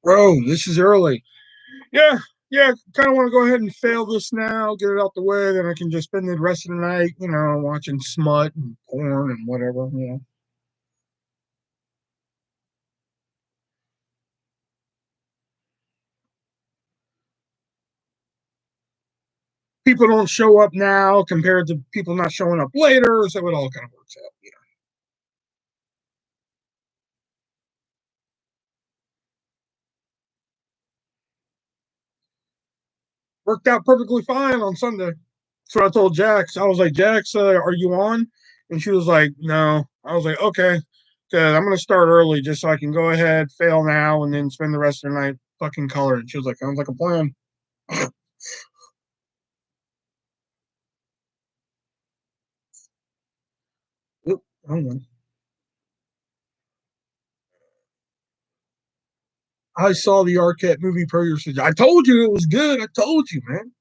Bro, this is early. Yeah, yeah. Kind of want to go ahead and fail this now, get it out the way, then I can just spend the rest of the night, watching smut and porn and whatever. People don't show up now compared to people not showing up later, so it all kind of works out. Worked out perfectly fine on Sunday. So I told Jax, I was like, Jax, are you on? And she was like, no. I was like, okay, good. I'm going to start early just so I can go ahead, fail now, and then spend the rest of the night fucking coloring. She was like, sounds like a plan. Oop, I saw the Arquette movie per your suggestion. I told you it was good. I told you, man.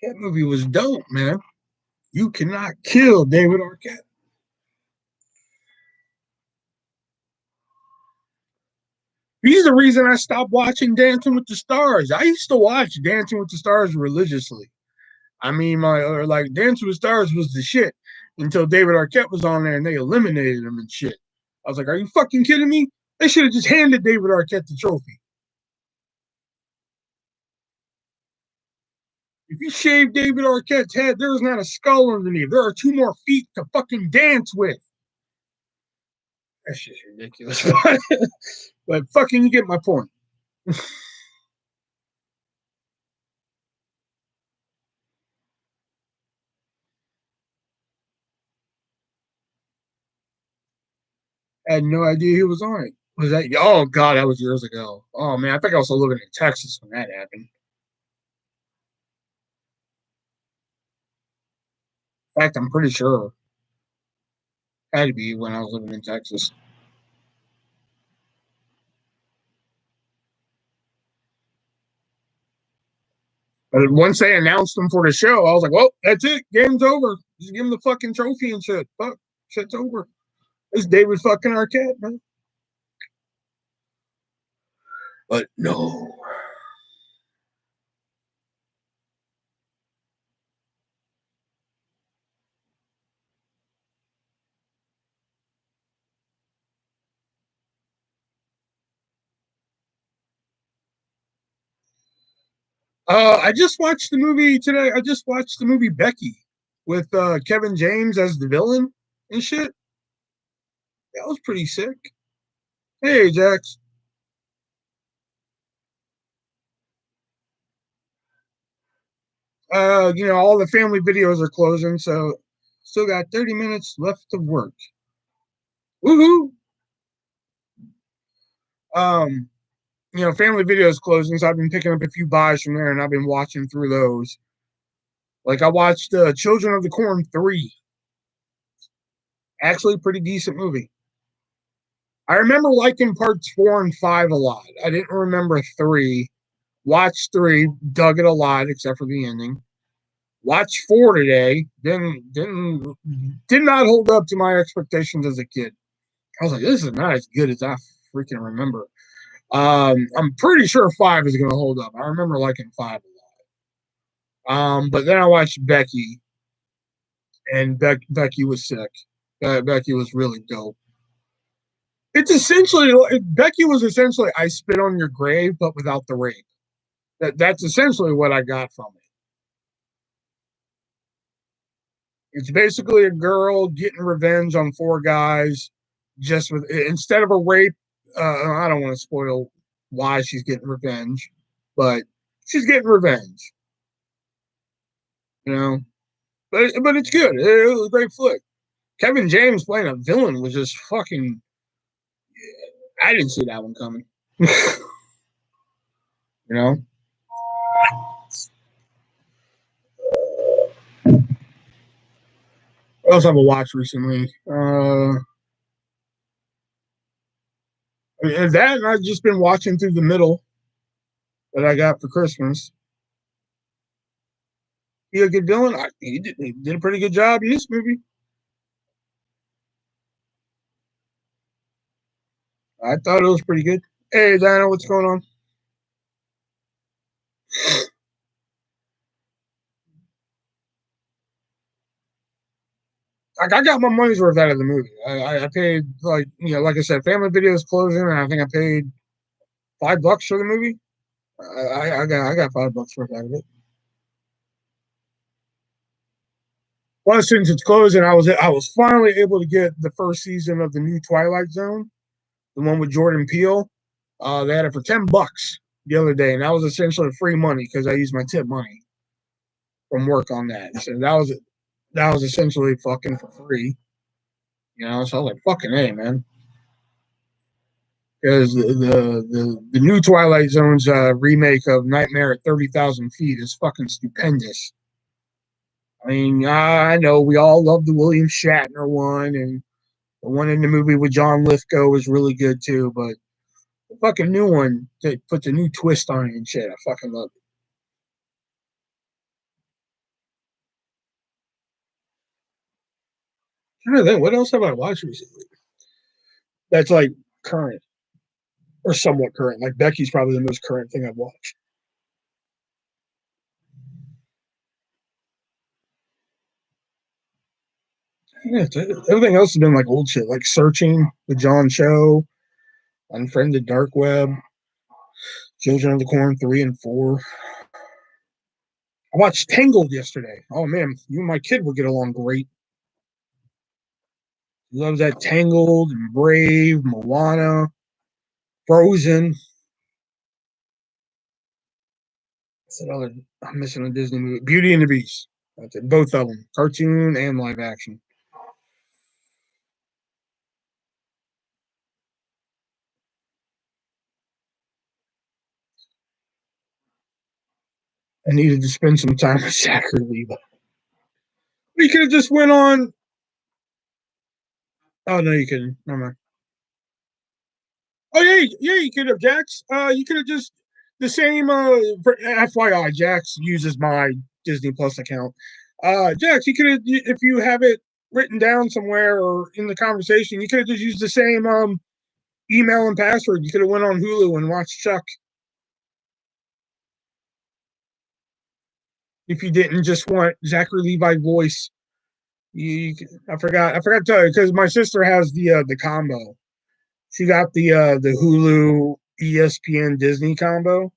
That movie was dope, man. You cannot kill David Arquette. He's the reason I stopped watching Dancing with the Stars. I used to watch Dancing with the Stars religiously. I mean, like Dancing with the Stars was the shit until David Arquette was on there and they eliminated him and shit. I was like, are you fucking kidding me? They should have just handed David Arquette the trophy. If you shave David Arquette's head, there's not a skull underneath. There are two more feet to fucking dance with. That's just ridiculous. But fucking, you get my point. I had no idea he was on it. Was that? Oh god, that was years ago. Oh man, I think I was still living in Texas when that happened. In fact, I'm pretty sure it had to be when I was living in Texas. But once they announced him for the show, I was like, "Well, that's it. Game's over. Just give him the fucking trophy and shit. Fuck, shit's over." It's David fucking Arquette, man. But no. I just watched the movie today. I just watched the movie Becky with Kevin James as the villain and shit. That was pretty sick. Hey, Jax. All the family videos are closing, so still got 30 minutes left of work. Woohoo! Um, family videos closing, so I've been picking up a few buys from there, and I've been watching through those. Like I watched Children of the Corn 3. Actually, pretty decent movie. I remember liking parts 4 and 5 a lot. I didn't remember 3. Watched 3, dug it a lot, except for the ending. Watched 4 today, did not hold up to my expectations as a kid. I was like, this is not as good as I freaking remember. I'm pretty sure 5 is going to hold up. I remember liking 5 a lot. But then I watched Becky, and Becky was sick. Becky was really dope. It's essentially Becky was essentially I spit on your grave, but without the rape. That's essentially what I got from it. It's basically a girl getting revenge on 4 guys, just with instead of a rape. I don't want to spoil why she's getting revenge, but she's getting revenge. You know, but it's good. It was a great flick. Kevin James playing a villain was just fucking. I didn't see that one coming. you know. What else have I watched recently? That I've just been watching through the middle that I got for Christmas. He a good villain. He did a pretty good job in this movie. I thought it was pretty good. Hey, Dino, what's going on? Like, I got my money's worth out of the movie. I paid, like, like I said, Family Video's closing, and I think I paid $5 for the movie. I got $5 worth out of it. Well, since it's closing, I was finally able to get the first season of the new Twilight Zone, the one with Jordan Peele. They had it for $10 the other day, and that was essentially free money because I used my tip money from work on that. So that was essentially fucking for free. So I was like, fucking hey, man. Because the new Twilight Zone's remake of Nightmare at 30,000 Feet is fucking stupendous. I mean, I know we all love the William Shatner one, and the one in the movie with John Lithgow is really good too. But the fucking new one that puts a new twist on it and shit, I fucking love it. I don't know, what else have I watched recently? That's like current or somewhat current. Like Becky's probably the most current thing I've watched. Yeah, everything else has been like old shit, like Searching with John Cho, Unfriended Dark Web, Children of the Corn 3 and 4. I watched Tangled yesterday. Oh man, you and my kid would get along great. He loves that Tangled and Brave, Moana, Frozen. What's that other? I'm missing a Disney movie. Beauty and the Beast. That's it. Both of them, cartoon and live action. I needed to spend some time with Zachary Levi. You could have just went on. Oh no, you couldn't. Never mind. Oh yeah, yeah, you could have Jax. You could have just the same. For FYI, Jax uses my Disney Plus account. Jax, you could have if you have it written down somewhere or in the conversation, you could have just used the same email and password. You could have went on Hulu and watched Chuck if you didn't just want Zachary Levi's voice. You, I forgot to tell you because my sister has the combo. She got the Hulu ESPN Disney combo.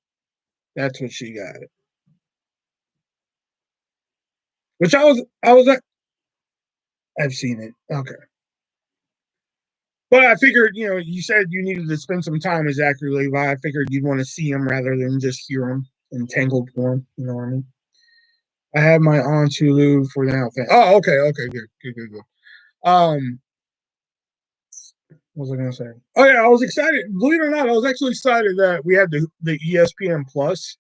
That's what she got. Which I was like, I've seen it. Okay. But I figured, you said you needed to spend some time with Zachary Levi. I figured you'd want to see him rather than just hear him in tangled form. You know what I mean? I have my on Hulu for now. Oh, okay, okay, good, good, good, good. What was I gonna say? Oh yeah, I was excited. Believe it or not, I was actually excited that we had the ESPN Plus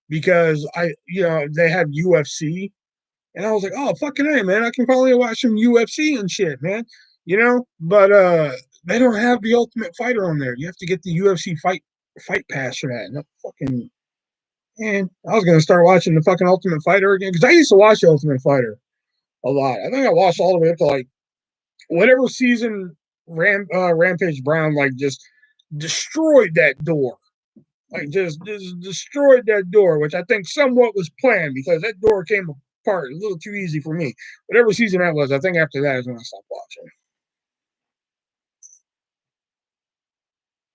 because they had UFC. And I was like, oh fucking hey man, I can finally watch some UFC and shit, man. But they don't have the Ultimate Fighter on there. You have to get the UFC fight pass for that. And that fucking man, I was gonna start watching the fucking Ultimate Fighter again because I used to watch the Ultimate Fighter a lot. I think I watched all the way up to like whatever season Rampage Brown like just destroyed that door. Like just destroyed that door, which I think somewhat was planned because that door came apart a little too easy for me. Whatever season that was, I think after that is when I stopped watching.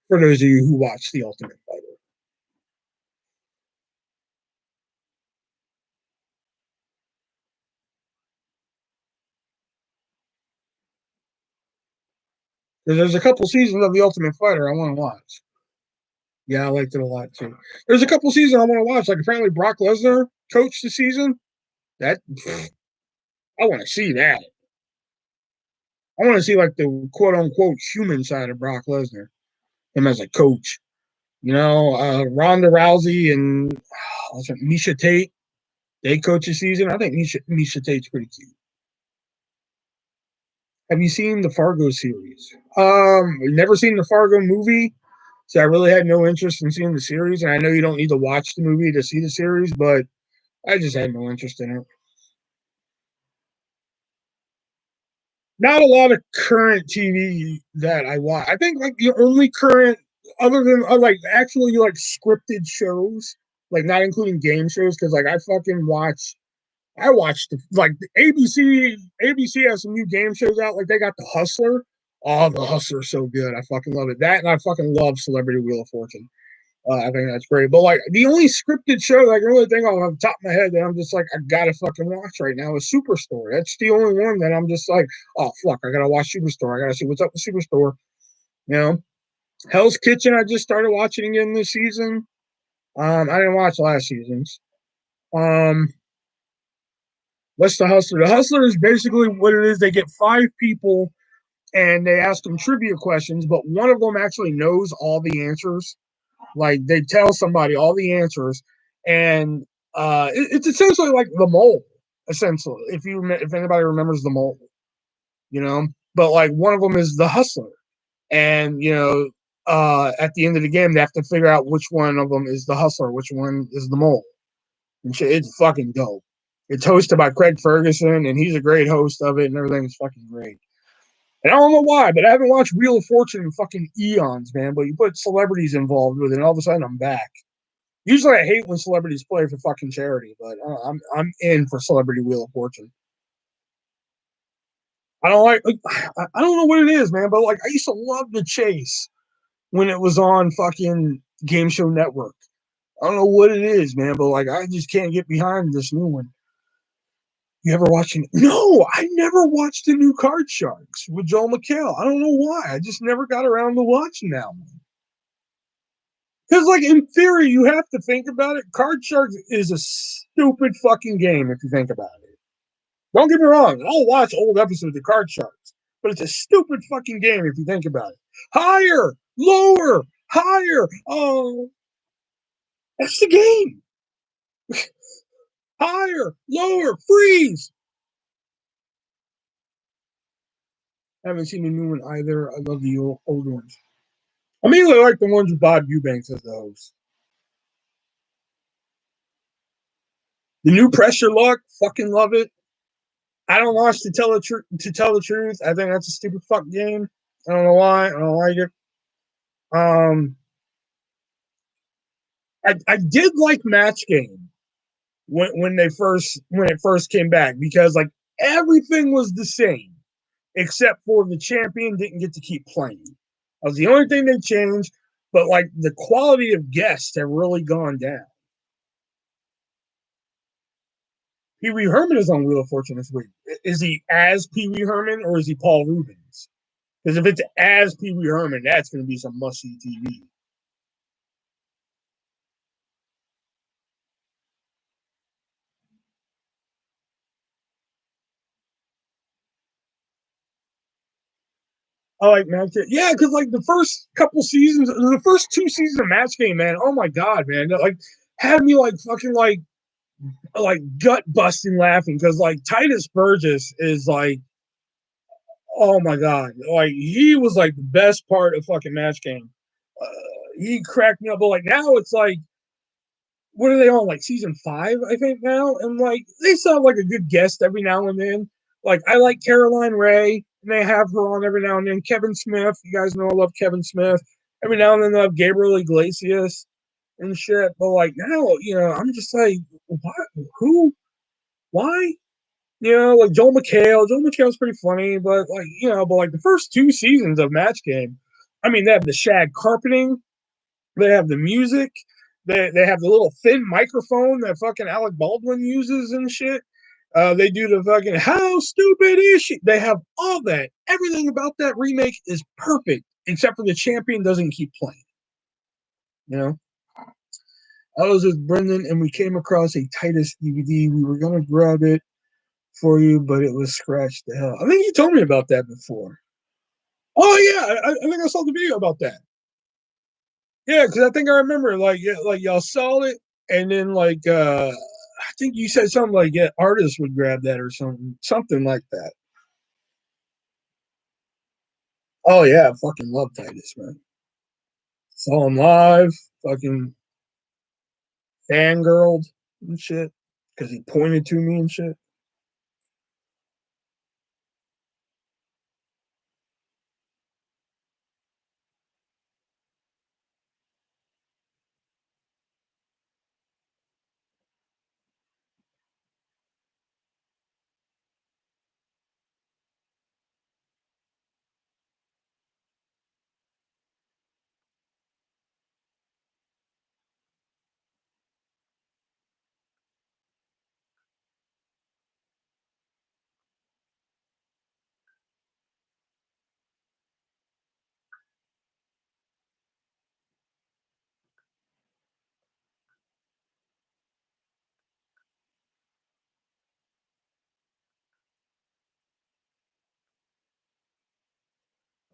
For those of you who watch The Ultimate Fighter, because there's a couple seasons of The Ultimate Fighter I want to watch. Yeah, I liked it a lot too. There's a couple seasons I want to watch. Like apparently Brock Lesnar coached the season. That I want to see that. I want to see like the quote unquote human side of Brock Lesnar, him as a coach. Ronda Rousey and Misha Tate, they coach a season. I think Misha Tate's pretty cute. Have you seen the Fargo series? Never seen the Fargo movie, so I really had no interest in seeing the series. And I know you don't need to watch the movie to see the series, but I just had no interest in it. Not a lot of current TV that I watch. I think like the only current, other than like actually like scripted shows, like not including game shows, because like I fucking watch. I watched like the ABC. ABC has some new game shows out. Like they got The Hustler. Oh, The Hustler's so good. I fucking love it. That and I fucking love Celebrity Wheel of Fortune. I think that's great. But like the only scripted show that I can really think of off the top of my head that I'm just like, I gotta fucking watch right now is Superstore. That's the only one that I'm just like, oh fuck, I gotta watch Superstore. I gotta see what's up with Superstore. You know, Hell's Kitchen. I just started watching again this season. I didn't watch last season's. Um, what's the Hustler? The Hustler is basically what it is. They get five people and they ask them trivia questions, but one of them actually knows all the answers. Like they tell somebody all the answers, and it's essentially like the mole. Essentially, if anybody remembers the mole, you know. But like one of them is the hustler, and at the end of the game, they have to figure out which one of them is the hustler, which one is the mole. And shit, it's fucking dope. It's hosted by Craig Ferguson, and he's a great host of it, and everything's fucking great. And I don't know why, but I haven't watched Wheel of Fortune in fucking eons, man. But you put celebrities involved with it, and all of a sudden I'm back. Usually I hate when celebrities play for fucking charity, but I'm in for Celebrity Wheel of Fortune. I don't like I don't know what it is, man, but like I used to love The Chase when it was on fucking Game Show Network. I don't know what it is, man, but like I just can't get behind this new one. You ever watching? No, I never watched the new Card Sharks with Joel McHale. I don't know why. I just never got around to watching that one. Because, like, in theory, you have to think about it. Card Sharks is a stupid fucking game if you think about it. Don't get me wrong. I'll watch old episodes of Card Sharks, but it's a stupid fucking game if you think about it. Higher, lower, higher. Oh, that's the game. Higher, lower, freeze. I haven't seen the new one either. I love the old ones. I mainly like the ones with Bob Eubanks as the host. The new Pressure Luck, fucking love it. I don't watch to tell the truth. I think that's a stupid fuck game. I don't know why. I don't like it. Um, I did like Match Game when it first came back because like everything was the same except for the champion didn't get to keep playing. That was the only thing they changed. But like the quality of guests have really gone down. Pee Wee Herman is on Wheel of Fortune this week. Is he as Pee Wee Herman or is he Paul Rubens? Because if it's as Pee Wee Herman, that's going to be some must see TV. I like Match Game. Yeah, because like the first couple seasons, the first two seasons of Match Game, man. Oh my god, man! That, like had me like fucking like gut busting laughing because like Titus Burgess is like, oh my god, like he was like the best part of fucking Match Game. He cracked me up, but like now it's like what are they on, like season 5 I think now, and like they sound like a good guest every now and then. Like I like Caroline Ray and they have her on every now and then. Kevin Smith, you guys know I love Kevin Smith. Every now and then they have Gabriel Iglesias and shit, but like now I'm just like, what, who, why, like Joel McHale's pretty funny, but like but like the first 2 seasons of Match Game, I mean they have the shag carpeting, they have the music. They have the little thin microphone that fucking Alec Baldwin uses and shit. They do the fucking how stupid is she? They have all that. Everything about that remake is perfect, except for the champion doesn't keep playing. You know, I was with Brendan and we came across a Titus DVD. We were gonna grab it for you, but it was scratched to hell. I think you told me about that before. Oh yeah, I think I saw the video about that. Yeah, because I think I remember like like y'all saw it, and then like I think you said something like artists would grab that or something like that. Oh yeah, I fucking love Titus, man. Saw him live, fucking fangirled and shit because he pointed to me and shit.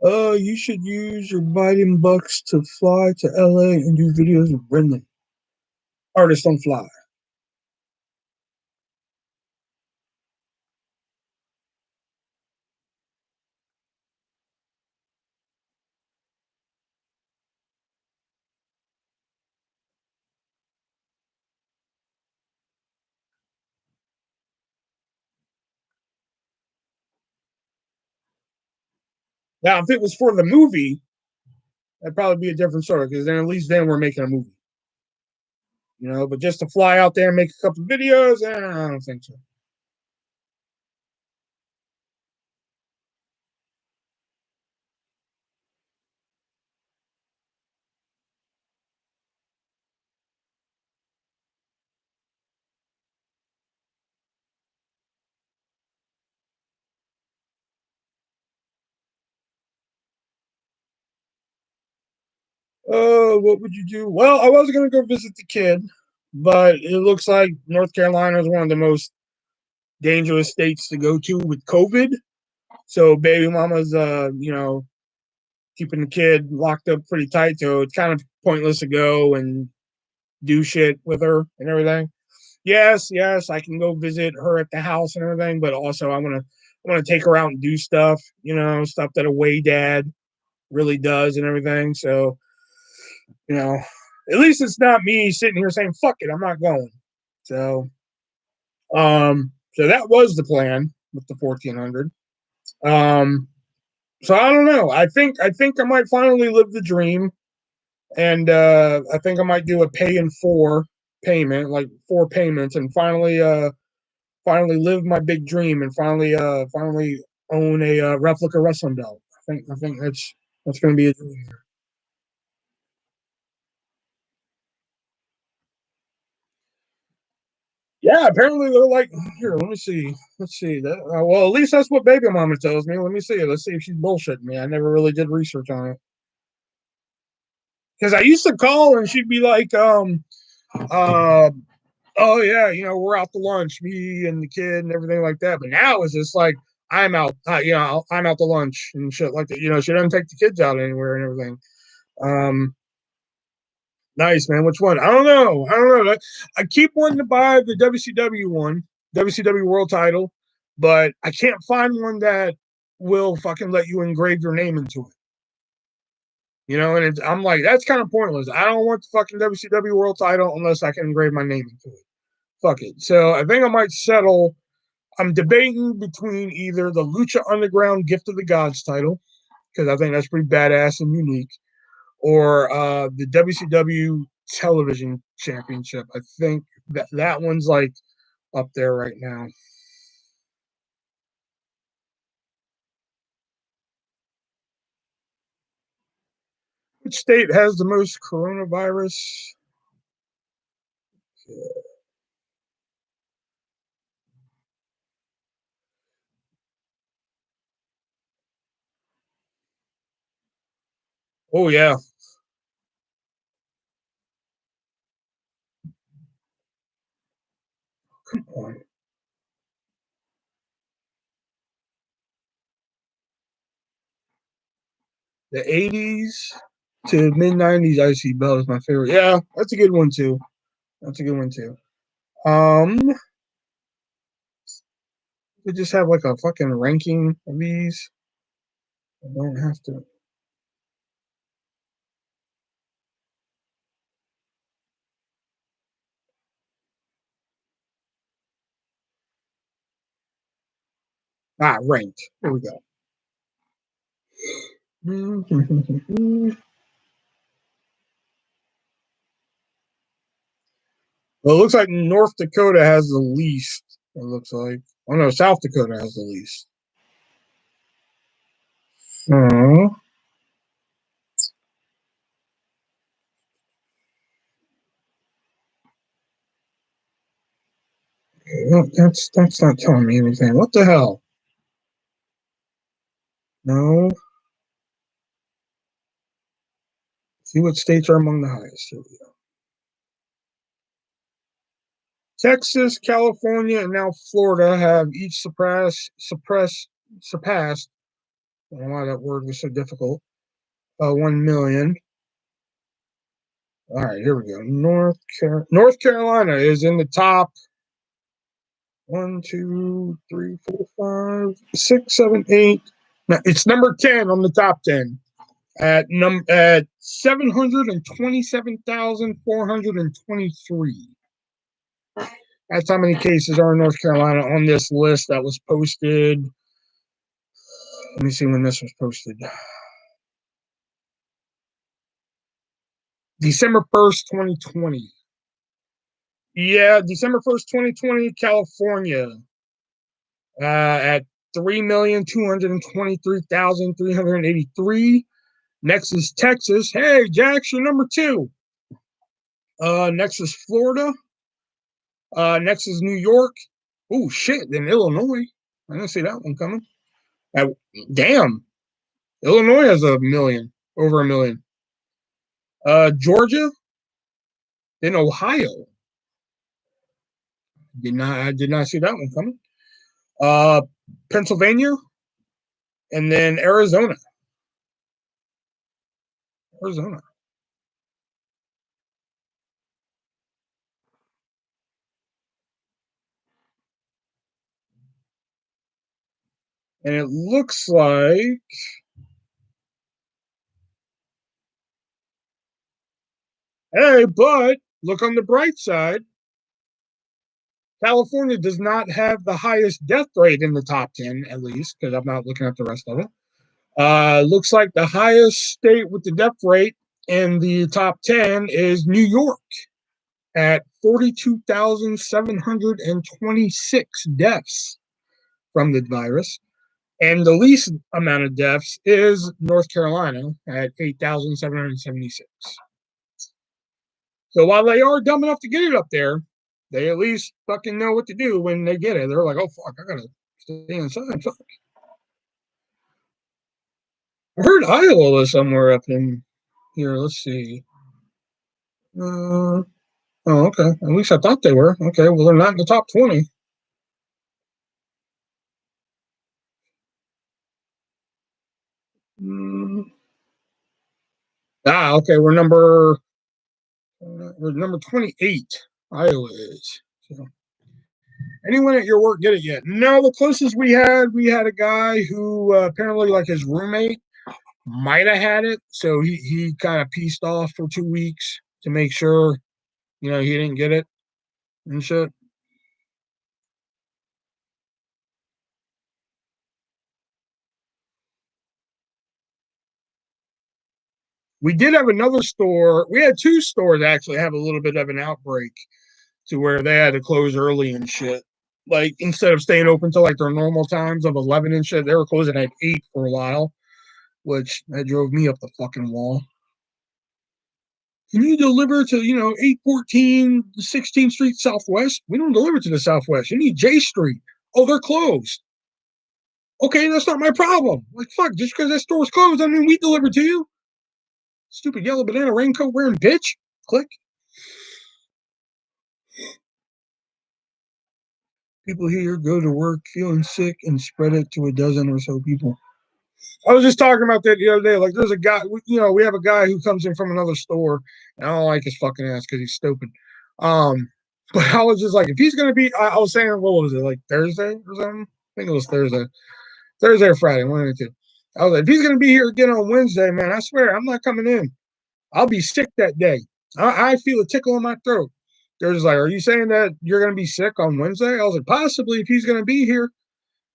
You should use your Biden bucks to fly to LA and do videos with Brendan. Artists don't fly. Now, if it was for the movie, that'd probably be a different story because then at least then we're making a movie. But just to fly out there and make a couple of videos, I don't think so. What would you do? Well, I was going to go visit the kid, but it looks like North Carolina is one of the most dangerous states to go to with COVID. So baby mama's, keeping the kid locked up pretty tight. So it's kind of pointless to go and do shit with her and everything. Yes, I can go visit her at the house and everything, but also I want to take her out and do stuff, stuff that a way dad really does and everything. So, you know, at least it's not me sitting here saying, fuck it, I'm not going. So so that was the plan with the 1400. Um so I don't know. I think I might finally live the dream, and I think I might do a pay in four payment, like four payments, and finally live my big dream and finally own a replica wrestling belt. I think that's going to be a dream. Yeah, apparently they're like, here. Let me see. Let's see that. Well, at least that's what baby mama tells me. Let me see. Let's see if she's bullshitting me. I never really did research on it because I used to call and she'd be like, uh, oh yeah, we're out to lunch, me and the kid and everything like that. But now it's just like I'm out, I'm out to lunch and shit like that. She doesn't take the kids out anywhere and everything. Um, nice man. Which one? I don't know. I keep wanting to buy the WCW one, WCW World Title, but I can't find one that will fucking let you engrave your name into it. And I'm like, that's kind of pointless. I don't want the fucking WCW World Title unless I can engrave my name into it. Fuck it. So I think I might settle. I'm debating between either the Lucha Underground Gift of the Gods title, because I think that's pretty badass and unique, or the WCW Television Championship. I think that one's like up there right now. Which state has the most coronavirus? Oh yeah, come on. The '80s to mid '90s IC belt is my favorite. Yeah, that's a good one too. That's a good one too. Um, we just have like a fucking ranking of these. I don't have to. Ranked. Here we go. Well, it looks like North Dakota has the least. It looks like. Oh no, South Dakota has the least. Oh, well, that's not telling me anything. What the hell? No. See what states are among the highest. Here we go. Texas, California, and now Florida have each surpassed I don't know why that word was so difficult. 1 million. All right, here we go. North Carolina is in the top 1, 2, 3, 4, 5, 6, 7, 8. No, it's number 10 on the top 10 at 727,423. That's how many cases are in North Carolina on this list that was posted. Let me see when this was posted. December 1st, 2020. Yeah, December 1st, 2020, California at 3,223,383. Next is Texas. Hey, Jax, you're number 2. Next is Florida. Next is New York. Oh, shit. Then Illinois. I didn't see that one coming. Damn. Illinois has a million, over a million. Georgia. Then Ohio. I did not see that one coming. Pennsylvania. And then Arizona. And it looks like hey, but look on the bright side. California does not have the highest death rate in the top 10, at least, because I'm not looking at the rest of it. Looks like the highest state with the death rate in the top 10 is New York at 42,726 deaths from the virus. And the least amount of deaths is North Carolina at 8,776. So while they are dumb enough to get it up there, they at least fucking know what to do when they get it. They're like, oh, fuck, I gotta stay inside. Fuck. I heard Iowa was somewhere up in here. Let's see. Oh, okay. At least I thought they were. Okay, well, they're not in the top 20. Mm. Okay. We're number 28. Iowa is. So, anyone at your work get it yet? No, the closest we had a guy who apparently, like his roommate, might have had it. So he kind of pieced off for 2 weeks to make sure, he didn't get it and shit. We did have another store. We had 2 stores actually have a little bit of an outbreak to where they had to close early and shit. Like instead of staying open till like their normal times of 11 and shit, they were closing at 8 for a while, which that drove me up the fucking wall. Can you deliver to 814 16th Street Southwest? We don't deliver to the Southwest. You need J Street. Oh, they're closed. Okay, that's not my problem. Like fuck, just because that store's closed, I mean we deliver to you. Stupid yellow banana raincoat wearing bitch. Click. People here go to work feeling sick and spread it to a dozen or so people. I was just talking about that the other day. Like, there's a guy, we have a guy who comes in from another store, and I don't like his fucking ass because he's stupid. But I was just like, if he's gonna be, I was saying, what was it, like Thursday or something? I think it was Thursday or Friday, one of the two. I was like, if he's gonna be here again on Wednesday, man, I swear I'm not coming in. I'll be sick that day. I feel a tickle in my throat. They're just like, are you saying that you're gonna be sick on Wednesday? I was like, possibly if he's gonna be here.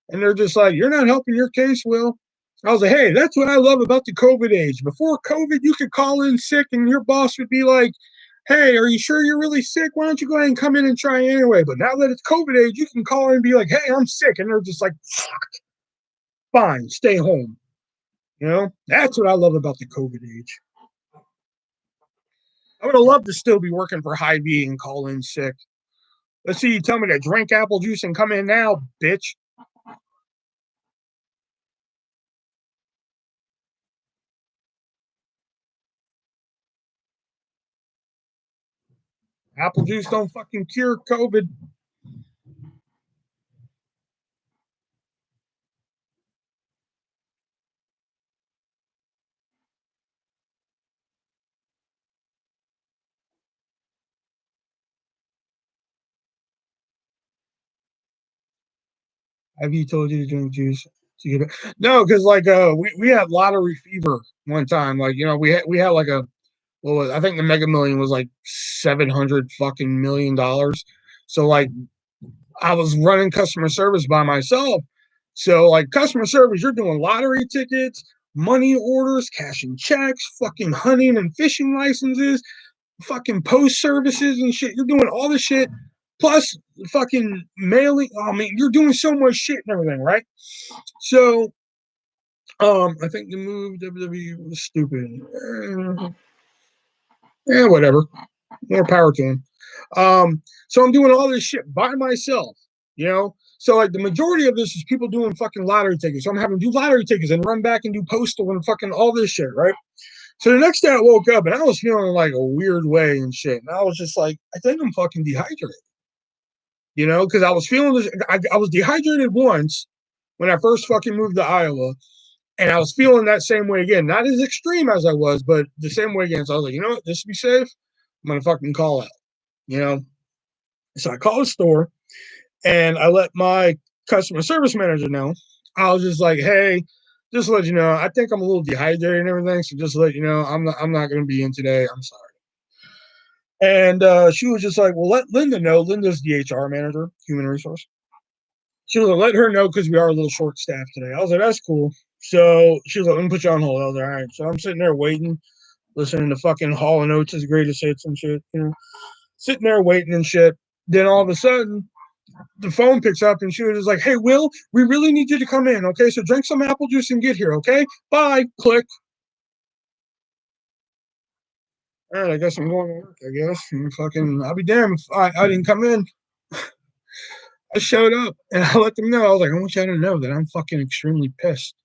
And they're just like, you're not helping your case, Will. I was like, hey, that's what I love about the COVID age. Before COVID, you could call in sick and your boss would be like, hey, are you sure you're really sick? Why don't you go ahead and come in and try anyway? But now that it's COVID age, you can call in and be like, hey, I'm sick. And they're just like, fine, stay home. That's what I love about the COVID age. I would have loved to still be working for Hy-Vee and call in sick. Let's see you tell me to drink apple juice and come in now, bitch. Apple juice don't fucking cure COVID. Have you told you to drink juice to get it? No, because like we had lottery fever one time. Like we had like a I think the Mega Million was like 700 fucking $1 million. So like I was running customer service by myself. So like customer service, you're doing lottery tickets, money orders, cashing checks, fucking hunting and fishing licenses, fucking post services and shit. You're doing all this shit plus fucking mailing. I mean, you're doing so much shit and everything, right? So I think the move WWE was stupid. Whatever. More power to him. So I'm doing all this shit by myself, you know. So like the majority of this is people doing fucking lottery tickets. So I'm having to do lottery tickets and run back and do postal and fucking all this shit, right? So the next day I woke up and I was feeling like a weird way and shit. And I was just like, I think I'm fucking dehydrated, you know, because I was feeling this. I was dehydrated once when I first fucking moved to Iowa. And I was feeling that same way again. Not as extreme as I was, but the same way again. So I was like, you know what? Just to be safe, I'm going to fucking call out, you know? So I called the store and I let my customer service manager know. I was just like, hey, just to let you know, I think I'm a little dehydrated and everything. So just to let you know, I'm not going to be in today. I'm sorry. And she was just like, well, let Linda know. Linda's the HR manager, human resource. She was like, let her know because we are a little short staffed today. I was like, that's cool. So she was like, let me put you on hold. I was like, all right. So I'm sitting there waiting, listening to fucking Hall and Oates' greatest hits and shit, you know, sitting there waiting and shit. Then all of a sudden, the phone picks up and she was just like, hey, Will, we really need you to come in. Okay. So drink some apple juice and get here. Okay. Bye. Click. All right. I guess I'm going to work, I guess. And fucking, I'll be damned if I didn't come in. I showed up and I let them know. I was like, I want you to know that I'm fucking extremely pissed.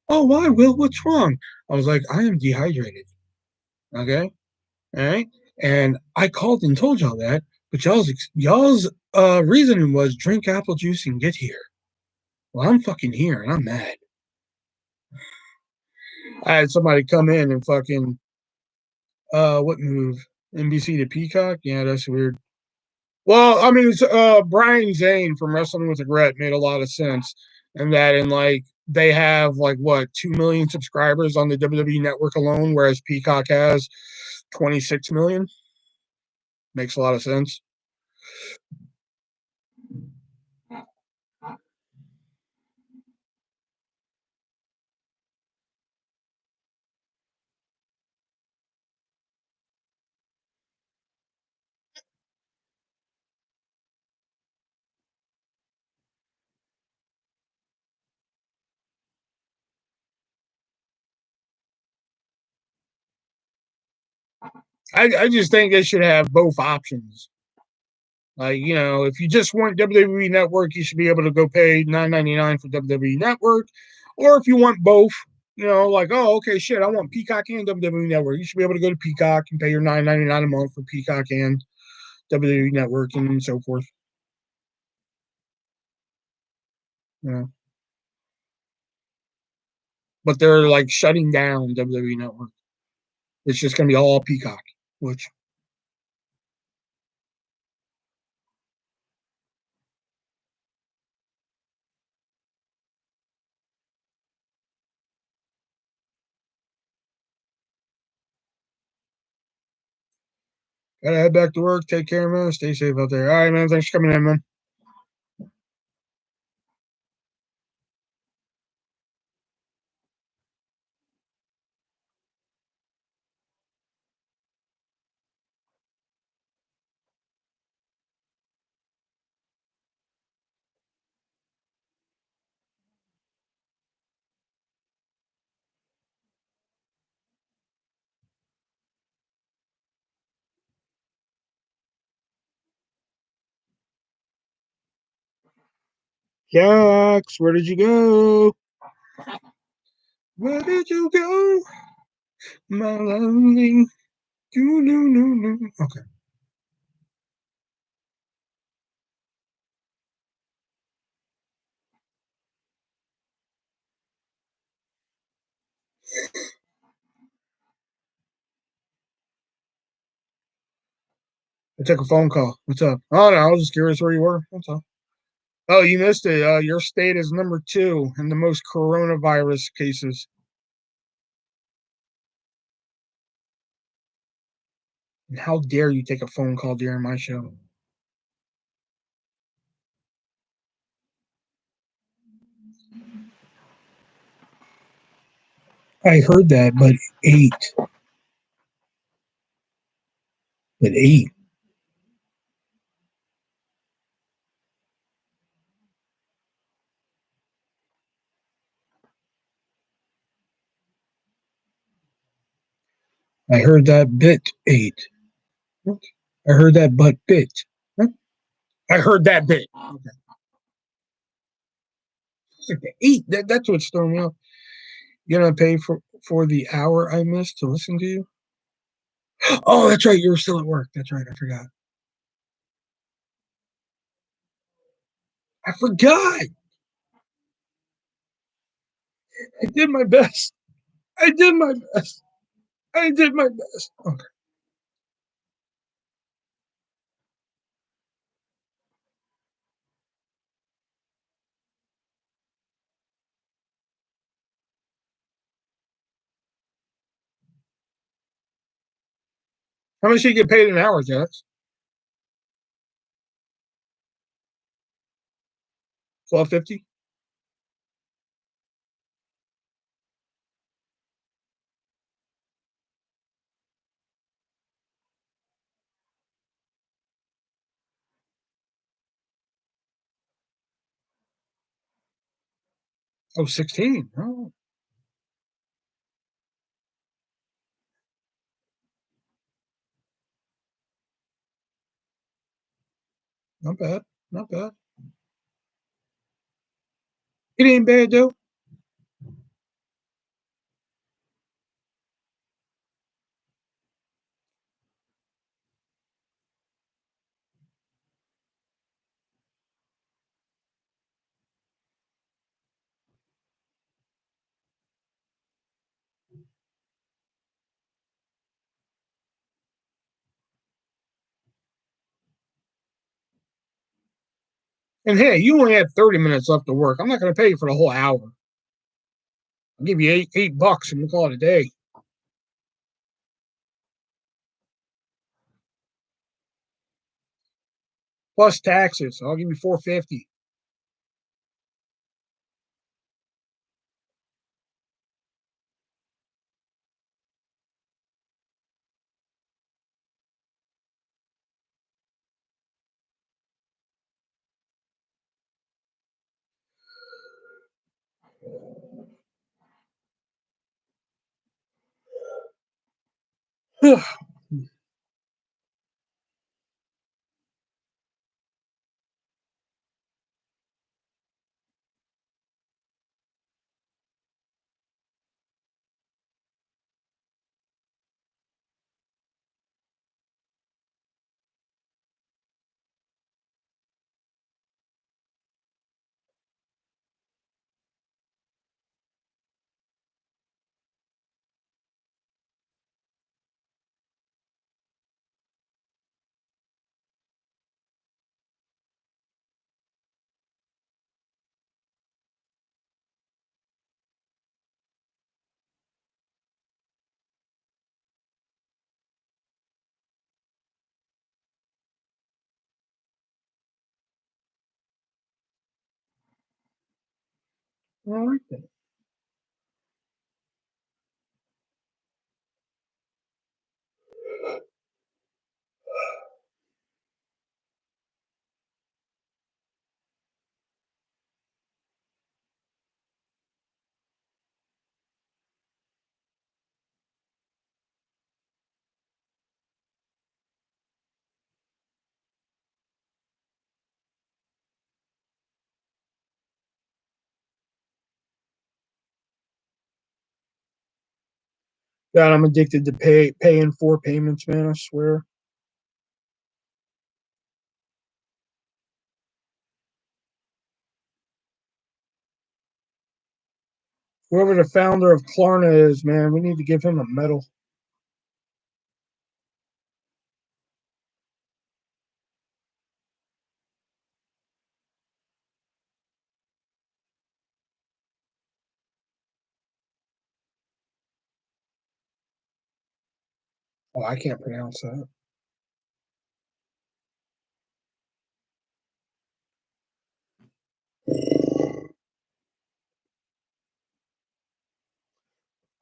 Oh, why, Will? What's wrong? I was like, I am dehydrated. Okay. All right. And I called and told y'all that, but y'all's reasoning was drink apple juice and get here. Well, I'm fucking here and I'm mad. I had somebody come in and fucking what move? NBC to Peacock? Yeah, that's weird. Well, I mean, it's, Brian Zane from Wrestling with Regret made a lot of sense, and that in like they have like what 2 million subscribers on the WWE Network alone, whereas Peacock has 26 million. Makes a lot of sense. I just think they should have both options. Like, you know, if you just want WWE Network, you should be able to go pay $9.99 for WWE Network. Or if you want both, you know, like, oh, okay, shit, I want Peacock and WWE Network. You should be able to go to Peacock and pay your $9.99 a month for Peacock and WWE Network and so forth. You know. But they're like shutting down WWE Network. It's just gonna be all Peacock, which gotta head back to work. Take care, man. Stay safe out there. All right, man. Thanks for coming in, man. Jax, where did you go? Where did you go? My lonely. Okay. I took a phone call. What's up? Oh no, I was just curious where you were. That's all. Oh, you missed it. Your state is number 2 in the most coronavirus cases. And how dare you take a phone call during my show? I heard that, but eight. But eight. I heard that bit eight. I heard that but bit. I heard that bit. Okay. Eight. That's what's throwing me off. You're gonna pay for the hour I missed to listen to you? Oh, that's right. You were still at work. That's right. I forgot. I forgot. I did my best. I did my best. I did my best. Okay. How much do you get paid an hour, Jax? 12.50. Oh, 16. Oh, not bad. Not bad. It ain't bad though. And hey, you only had 30 minutes left to work. I'm not going to pay you for the whole hour. I'll give you eight bucks and we'll call it a day. Plus taxes. I'll give you 4.50. All right then. God, I'm addicted to paying 4 payments, man. I swear. Whoever the founder of Klarna is, man, we need to give him a medal. Oh, I can't pronounce that. Of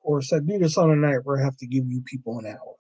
course, I do this on a night where I have to give you people an hour.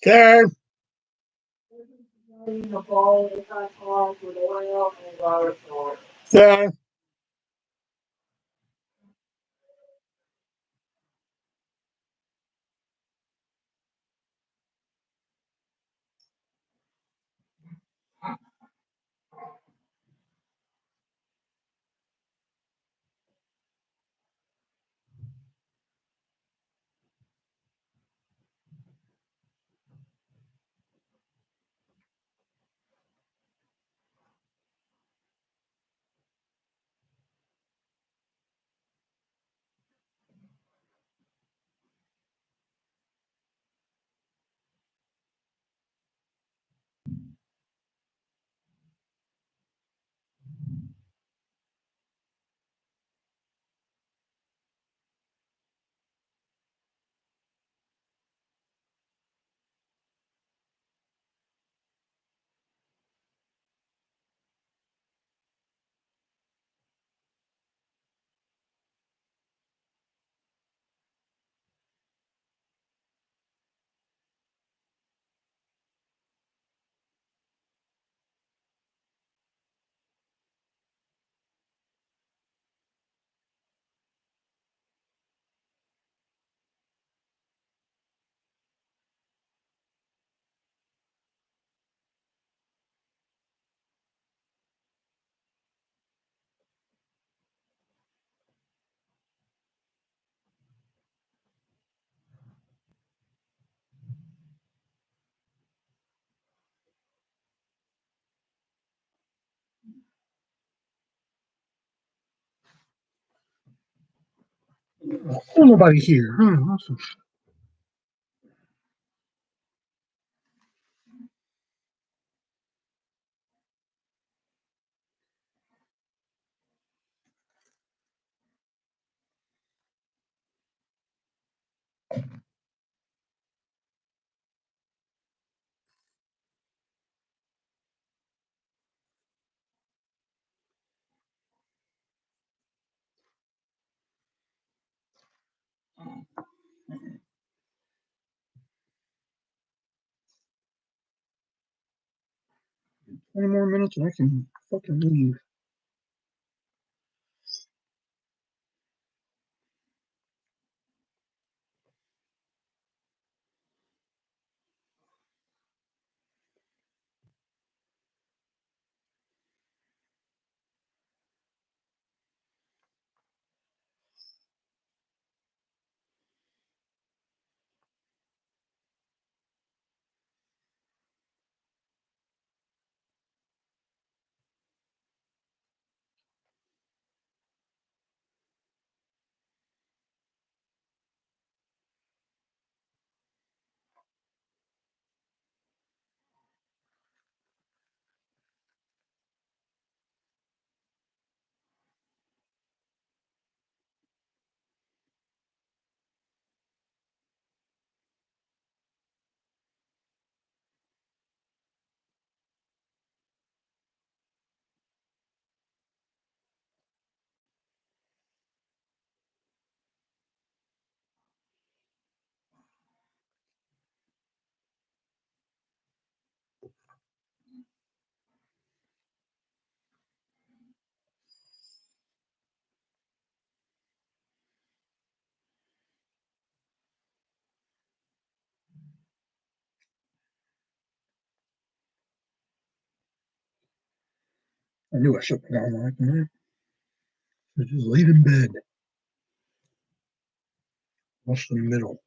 Okay. Okay. There's nobody here. 20 more minutes and I can fucking leave. I knew I should put on like that. So just laid in bed. What's the middle?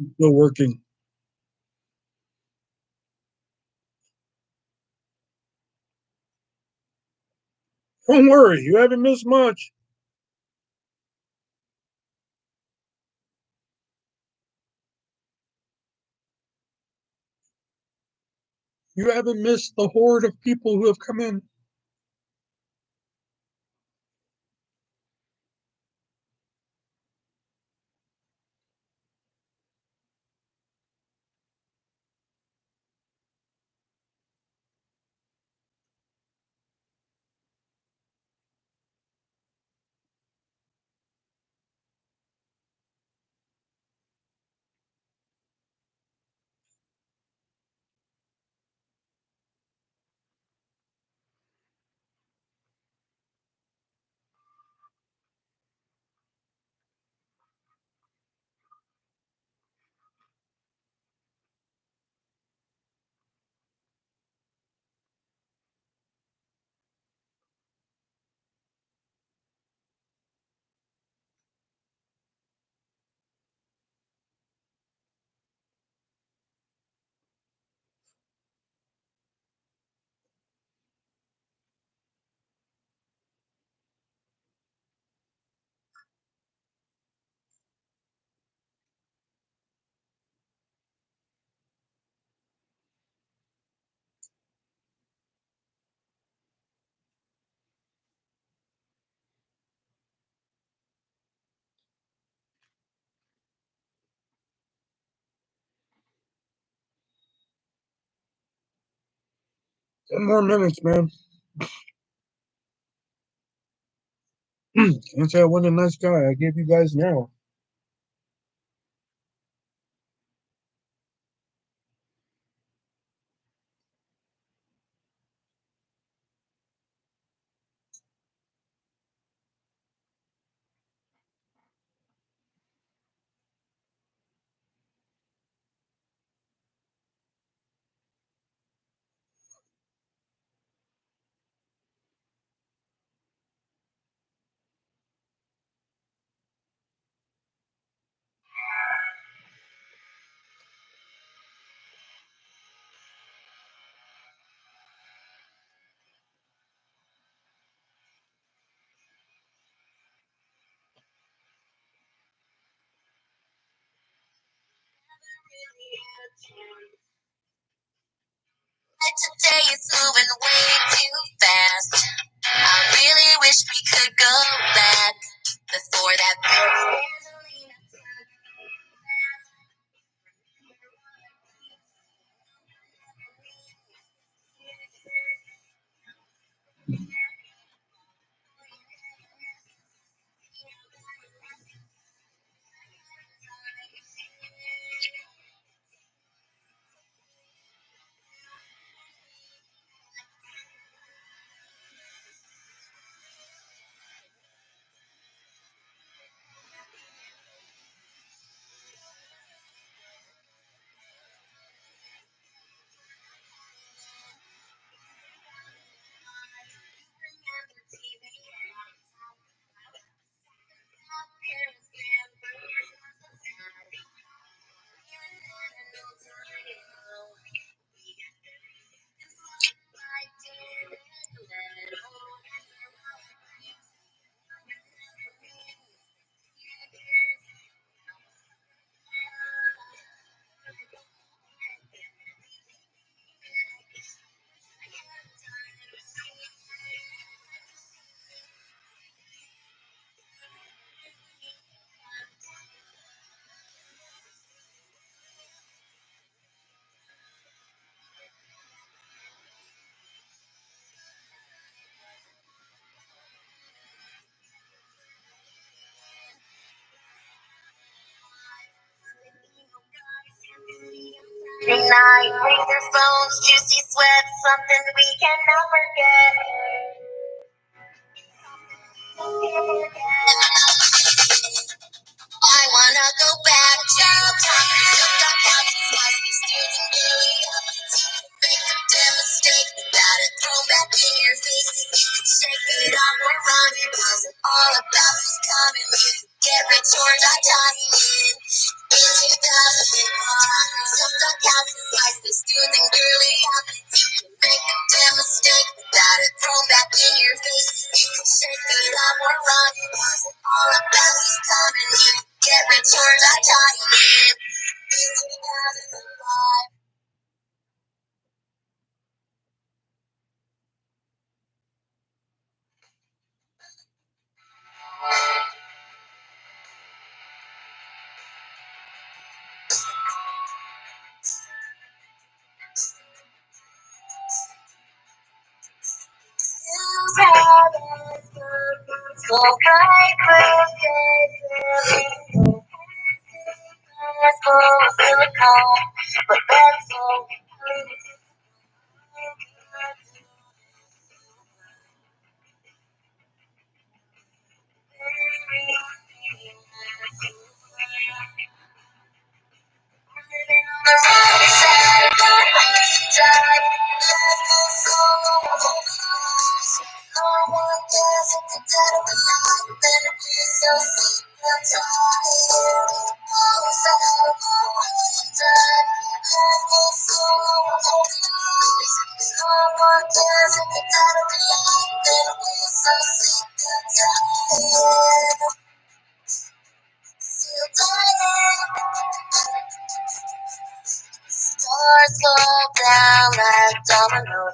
Still working. Don't worry, you haven't missed much. You haven't missed the horde of people who have come in. Ten more minutes, man. Can't say I wasn't a nice guy. I gave you guys an hour. Today is moving way too fast. I really wish we could go back before that. Night, razor phones, juicy sweat, something we cannot forget. I wanna go back to time. Look up couches, must be student area. Make a damn mistake, got it thrown back in your face. You can shake it off or run it, cause it's all about who's coming. You can get rich or die trying. Into the Soothing girly habits. You can make a damn mistake without it thrown back in your face. You can shake it up or run it. All about what's coming. You can get rich or die trying. It's 2005. So bright with silicone, but that's all. Stars fall down like dominoes.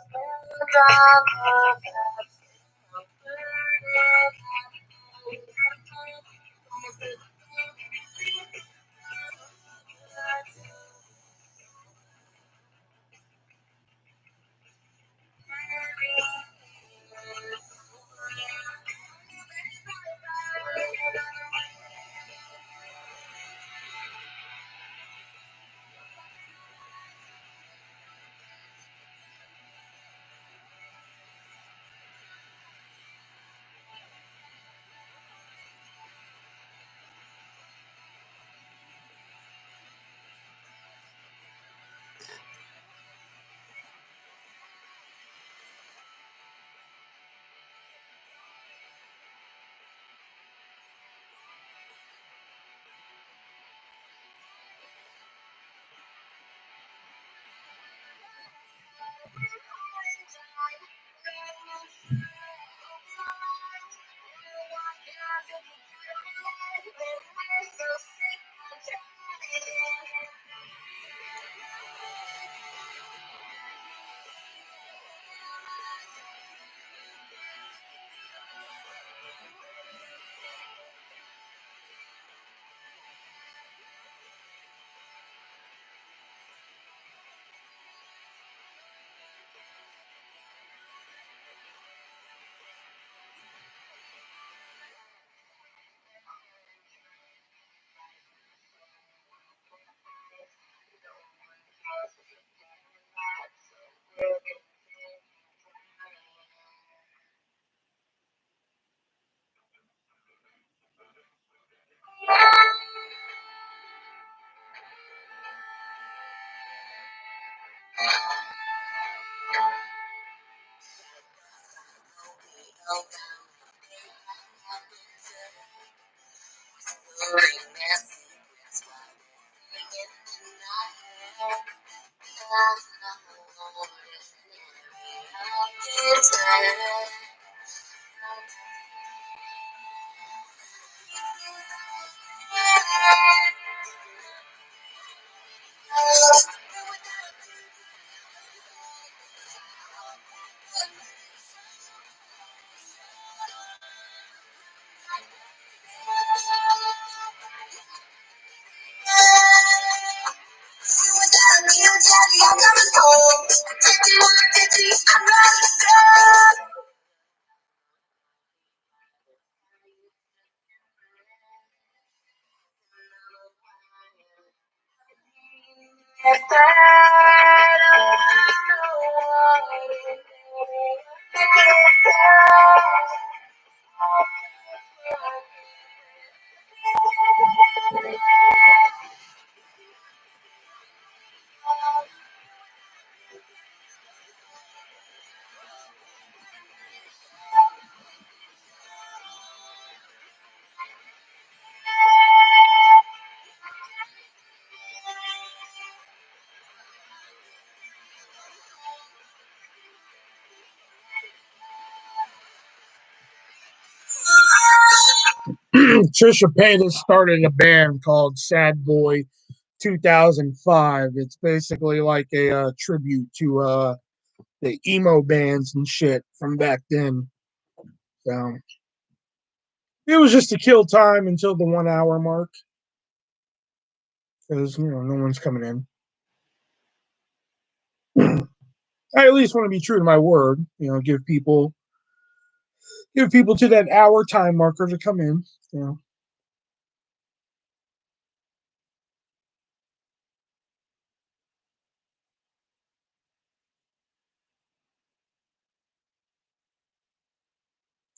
Trisha Paytas started a band called Sad Boy 2005. It's basically like a tribute to the emo bands and shit from back then. So it was just to kill time until the 1 hour mark because no one's coming in. I at least want to be true to my word. Give people to that hour time marker to come in.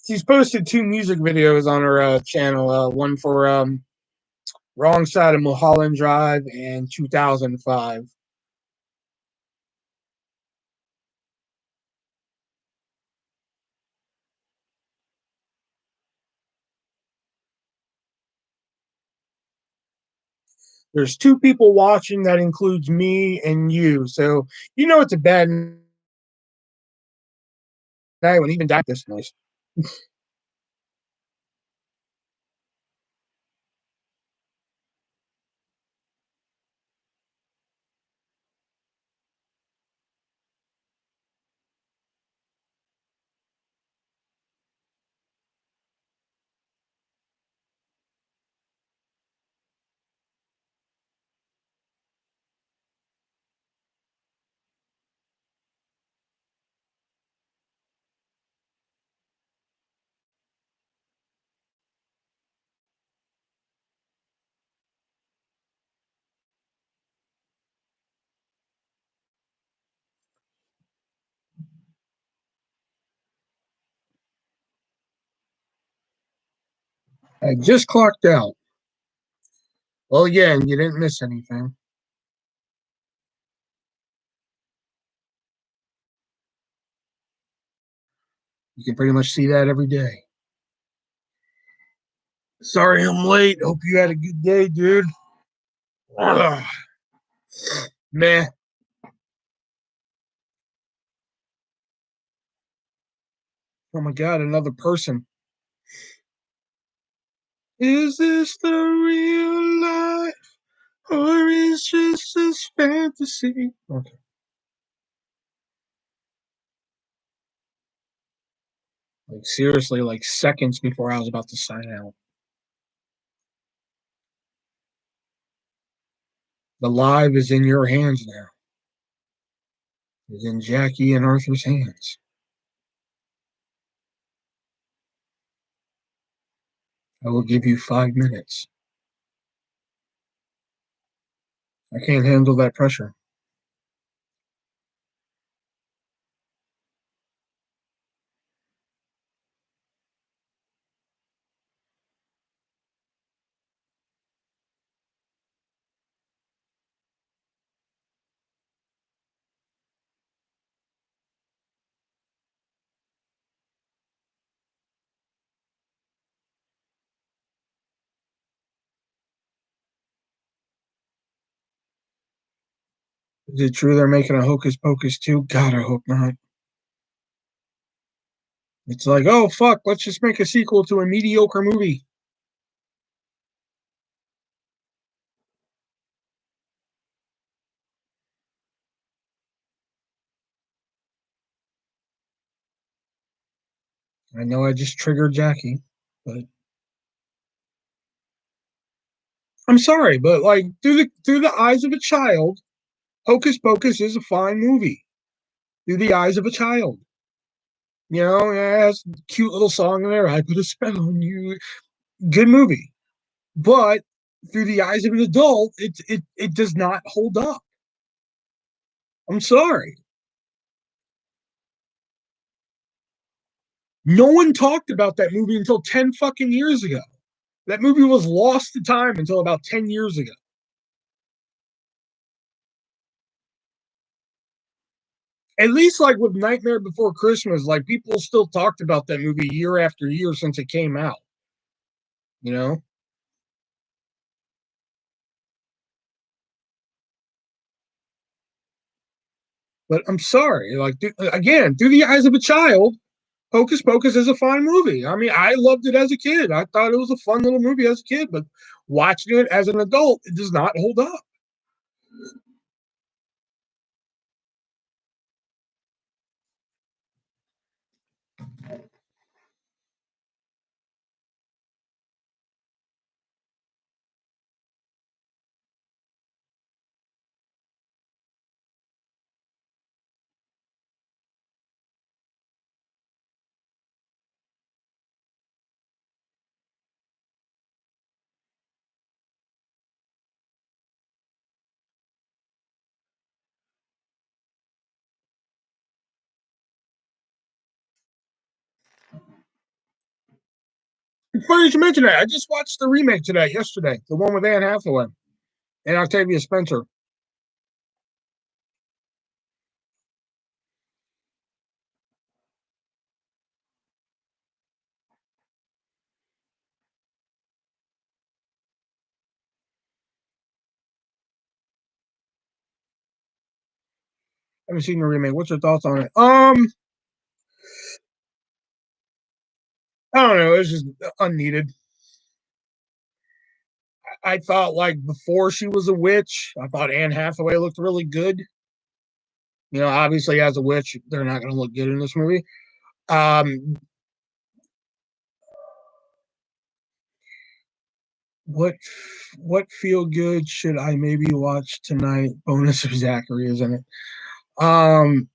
She's posted 2 music videos on her channel. One for Wrong Side of Mulholland Drive and 2005. There's 2 people watching. That includes me and you. So it's a bad night when even that this nice. I just clocked out. Well, yeah, and you didn't miss anything. You can pretty much see that every day. Sorry I'm late. Hope you had a good day, dude. Ugh. Meh. Oh my god, another person. Is this the real life? Or is just this fantasy? Okay. Like seriously, like seconds before I was about to sign out. The live is in your hands now. It's in Jackie and Arthur's hands. I will give you 5 minutes. I can't handle that pressure. Is it true they're making a Hocus Pocus too? God, I hope not. It's like, oh fuck, let's just make a sequel to a mediocre movie. I know I just triggered Jackie, but I'm sorry, but like through the eyes of a child, Hocus Pocus is a fine movie. Through the eyes of a child. It has a cute little song in there. I put a spell on you. Good movie. But through the eyes of an adult, it does not hold up. I'm sorry. No one talked about that movie until 10 fucking years ago. That movie was lost to time until about 10 years ago. At least like with Nightmare Before Christmas, like people still talked about that movie year after year since it came out. You know? But I'm sorry, like again, through the eyes of a child, Hocus Pocus is a fine movie. I mean, I loved it as a kid. I thought it was a fun little movie as a kid, but watching it as an adult, it does not hold up. It's funny you mention that. I just watched the remake today, yesterday, the one with Anne Hathaway and Octavia Spencer. I haven't seen the remake. What's your thoughts on it? I don't know. It's just unneeded. I thought like before she was a witch, I thought Anne Hathaway looked really good. You know, obviously as a witch, they're not going to look good in this movie. Um, what what feel good should I maybe watch tonight? Bonus of Zachary, isn't it? Um,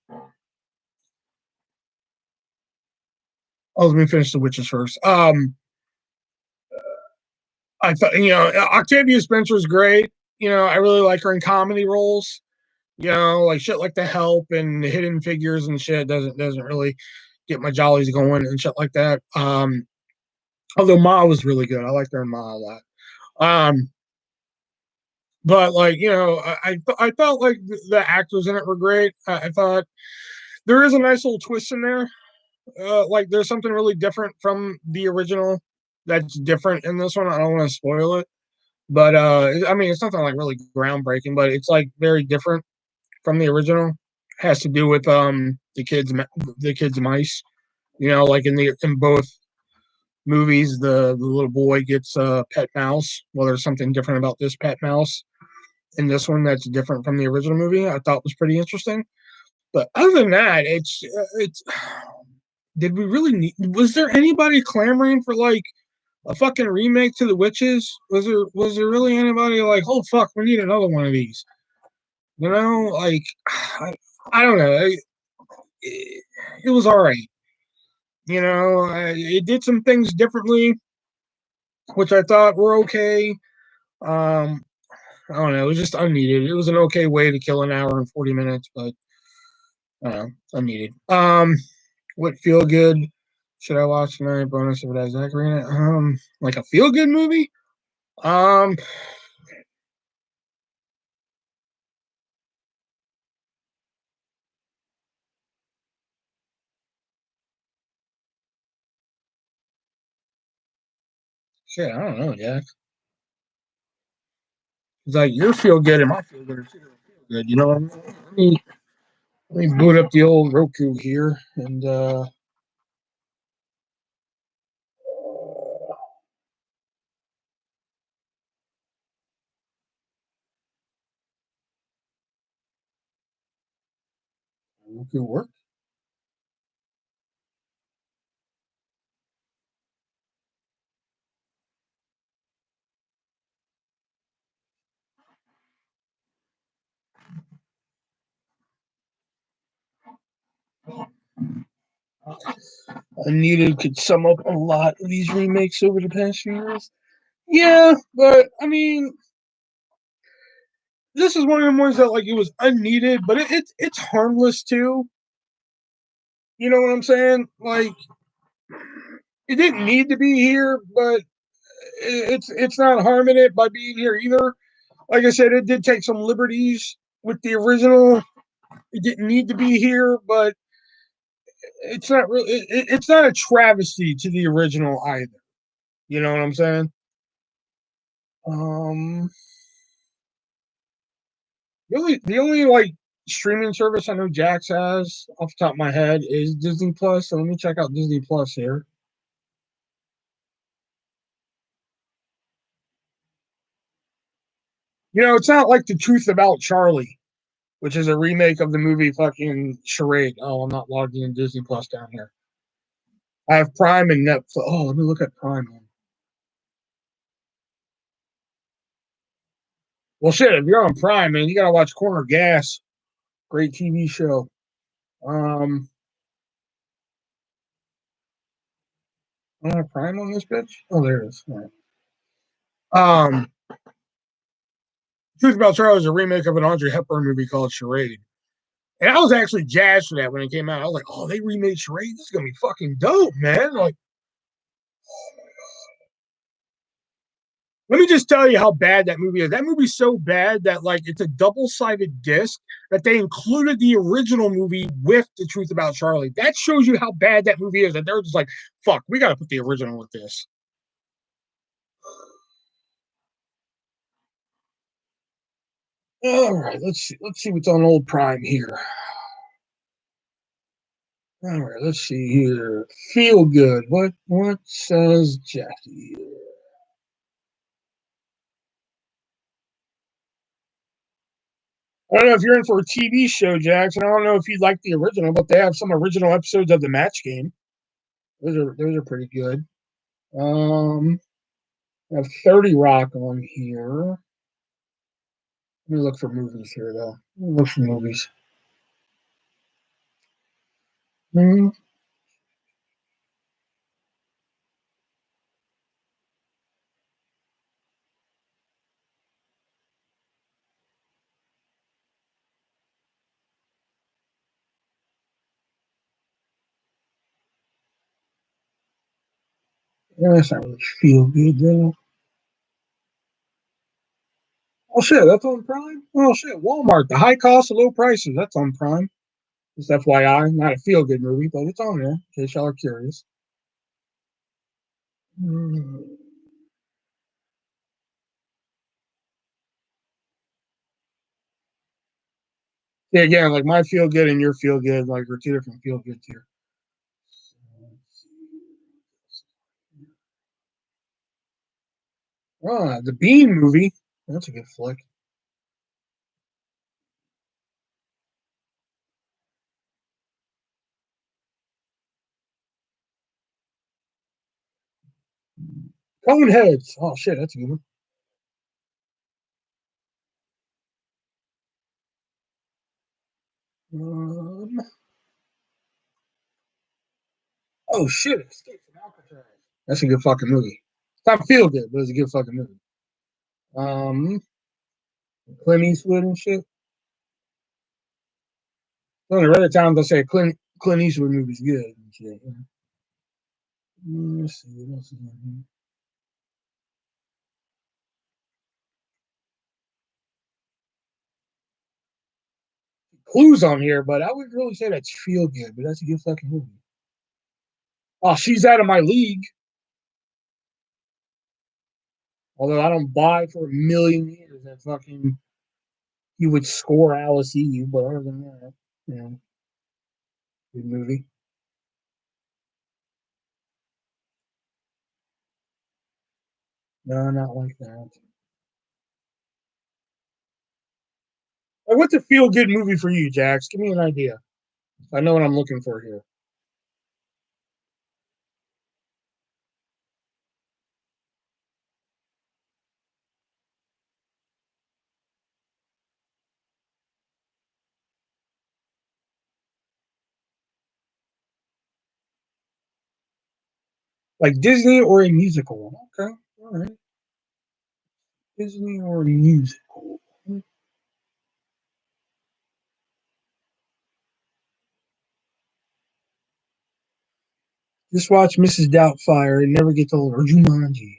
oh, let me finish the witches first. I thought Octavia Spencer's great. You know, I really like her in comedy roles. You know, like shit like The Help and Hidden Figures and shit doesn't really get my jollies going and shit like that. Although Ma was really good. I liked her in Ma a lot. Um, but like I felt like the actors in it were great. I thought there is a nice little twist in there. Like there's something really different from the original that's different in this one. I don't want to spoil it, but I mean it's nothing like really groundbreaking, but it's like very different from the original. Has to do with the kids mice. You know, like in both movies, the little boy gets a pet mouse. Well, there's something different about this pet mouse in this one that's different from the original movie. I thought was pretty interesting. But other than that, it's. Did we really need? Was there anybody clamoring for like a fucking remake to the Witches? Was there really anybody like, oh fuck, we need another one of these? You know, like I, I don't know. It was all right. You know, it did some things differently, which I thought were okay. Um, I don't know. It was just unneeded. It was an okay way to kill an hour and 40 minutes, but I don't know, unneeded. What feel good should I watch tonight? Bonus if it has Zachary in it. Like a feel good movie. Um, shit, I don't know, Jack. It's like your feel good and my feel good are feel good. You know what I mean? Let me boot up the old Roku here and Roku work. Unneeded could sum up a lot of these remakes over the past few years. Yeah, but I mean, this is one of the ones that like it was unneeded, but it's harmless too. You know what I'm saying? Like it didn't need to be here, but it's not harming it by being here either. Like I said, it did take some liberties with the original. It didn't need to be here, but it's not really. It's not a travesty to the original either. You know what I'm saying? Um, really, the only like streaming service I know Jax has off the top of my head is Disney Plus. So let me check out Disney Plus here. You know, it's not like The Truth About Charlie, which is a remake of the movie fucking Charade. Oh, I'm not logged in Disney Plus down here. I have Prime and Netflix. Oh, let me look at Prime. Well, shit, if you're on Prime, man, you gotta watch Corner Gas. Great TV show. Um, I don't have Prime on this bitch. Oh, there it is. All right. Truth About Charlie is a remake of an Audrey Hepburn movie called Charade. And I was actually jazzed for that when it came out. I was like, oh, they remade Charade? This is gonna be fucking dope, man. Like, let me just tell you how bad that movie is. That movie's so bad that like it's a double-sided disc that they included the original movie with The Truth About Charlie. That shows you how bad that movie is. That they're just like, fuck, we gotta put the original with this. All right, let's see. Let's see what's on old Prime here. All right, let's see here. Feel good. What says Jackie here? I don't know if you're in for a TV show, Jackson. I don't know if you like the original, but they have some original episodes of the Match Game. Those are pretty good. I have 30 Rock on here. Let me look for movies here, though. Let me look for movies. Hmm. Yeah, that's not really feel good, though. Oh, shit, that's on Prime? Oh, shit, Walmart. The high cost, the low prices. That's on Prime. Just FYI, not a feel good movie, but it's on there in case y'all are curious. Hmm. Yeah, again, like my feel good and your feel good, like we're two different feel goods here. The Bean movie. That's a good flick. Coneheads. Oh shit, that's a good one. Oh shit, Escape from Alcatraz. That's a good fucking movie. It's not feel good, but it's a good fucking movie. Um, Clint Eastwood and shit. One of the rare times I say Clint Eastwood movie's good and shit. Let's see what else is on here. Clues on here, but I wouldn't really say that's feel good, but that's a good fucking movie. Oh, She's Out of My League. Although I don't buy for a million years that fucking he would score Alice Eve, but other than that, yeah, good movie. No, not like that. What's a feel good movie for you, Jax? Give me an idea. I know what I'm looking for here. Like Disney or a musical. Okay. All right. Disney or a musical. Just watch Mrs. Doubtfire and never get old. Or Jumanji.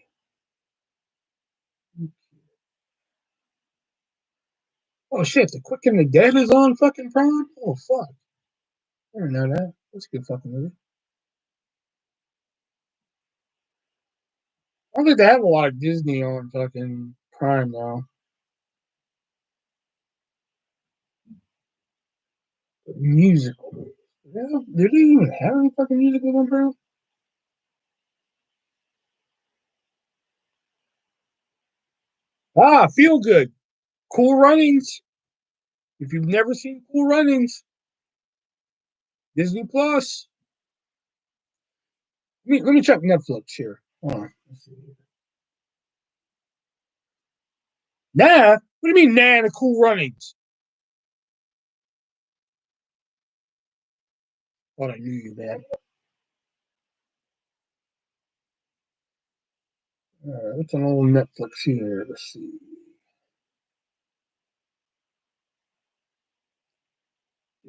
Oh shit, The Quick and the Dead is on fucking Prime? Oh fuck. I didn't know that. That's a good fucking movie. I don't think they have a lot of Disney on fucking Prime now. Musical. Did they even have any fucking musicals on Prime? Ah, Feel Good. Cool Runnings. If you've never seen Cool Runnings, Disney Plus. Let me check Netflix here. Hold on. Let's see. Nah. What do you mean, nah, the Cool Runnings? Thought I knew you, man. What's an old Netflix here? Let's see.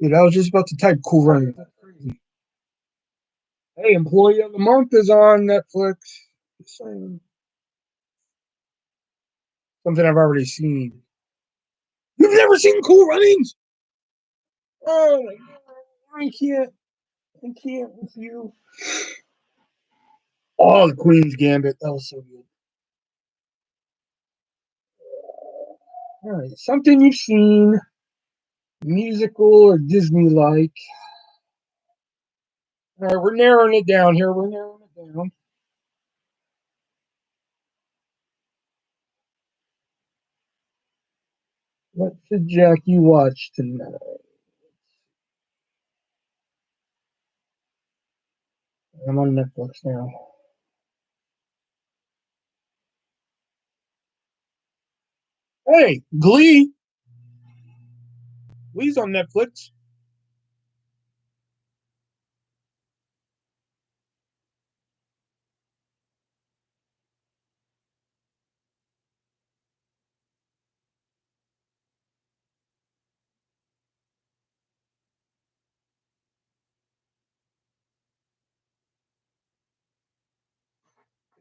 Dude, I was just about to type Cool Runnings. That's crazy. Hey, Employee of the Month is on Netflix. Something I've already seen. You've never seen Cool Runnings? Oh my god, I can't. I can't with you. Oh, the Queen's Gambit. That was so good. All right, something you've seen, musical or Disney like. All right, we're narrowing it down here. We're narrowing it down. What should Jackie watch tonight? I'm on Netflix now. Hey, Glee. Glee's on Netflix.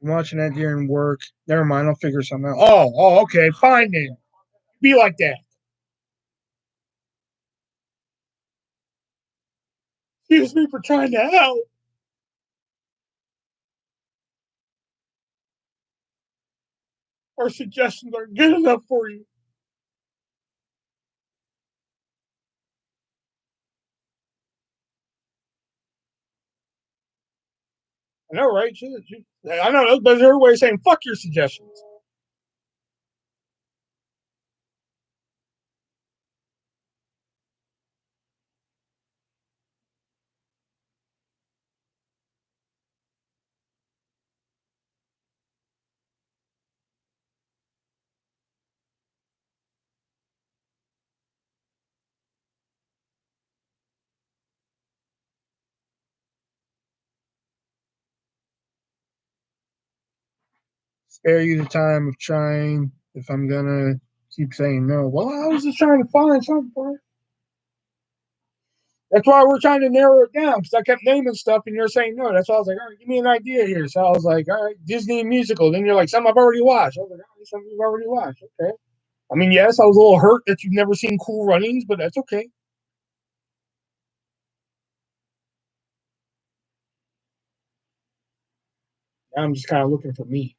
I'm watching that during work. Never mind, I'll figure something out. Okay, fine then. Be like that. Excuse me for trying to help. Our suggestions aren't good enough for you. I know, right? I know, but there's her way of saying fuck your suggestions. Spare you the time of trying if I'm gonna keep saying no. Well, I was just trying to find something for it. That's why we're trying to narrow it down because I kept naming stuff and you're saying no. That's why I was like, all right, give me an idea here. So I was like, all right, Disney musical. Then you're like, some I've already watched. I was like, all right, some you've already watched. Okay. I mean, yes, I was a little hurt that you've never seen Cool Runnings, but that's okay. Now I'm just kind of looking for me.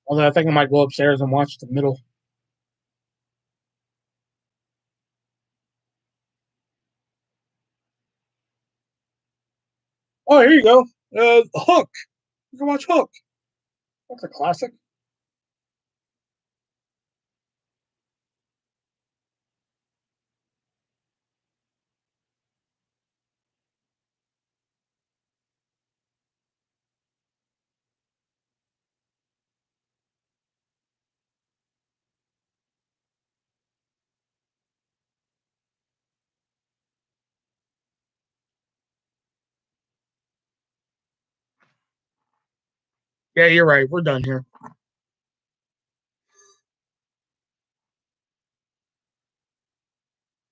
Although I think I might go upstairs and watch the middle. Oh, here you go. Hook. You can watch Hook. That's a classic. Yeah, you're right. We're done here.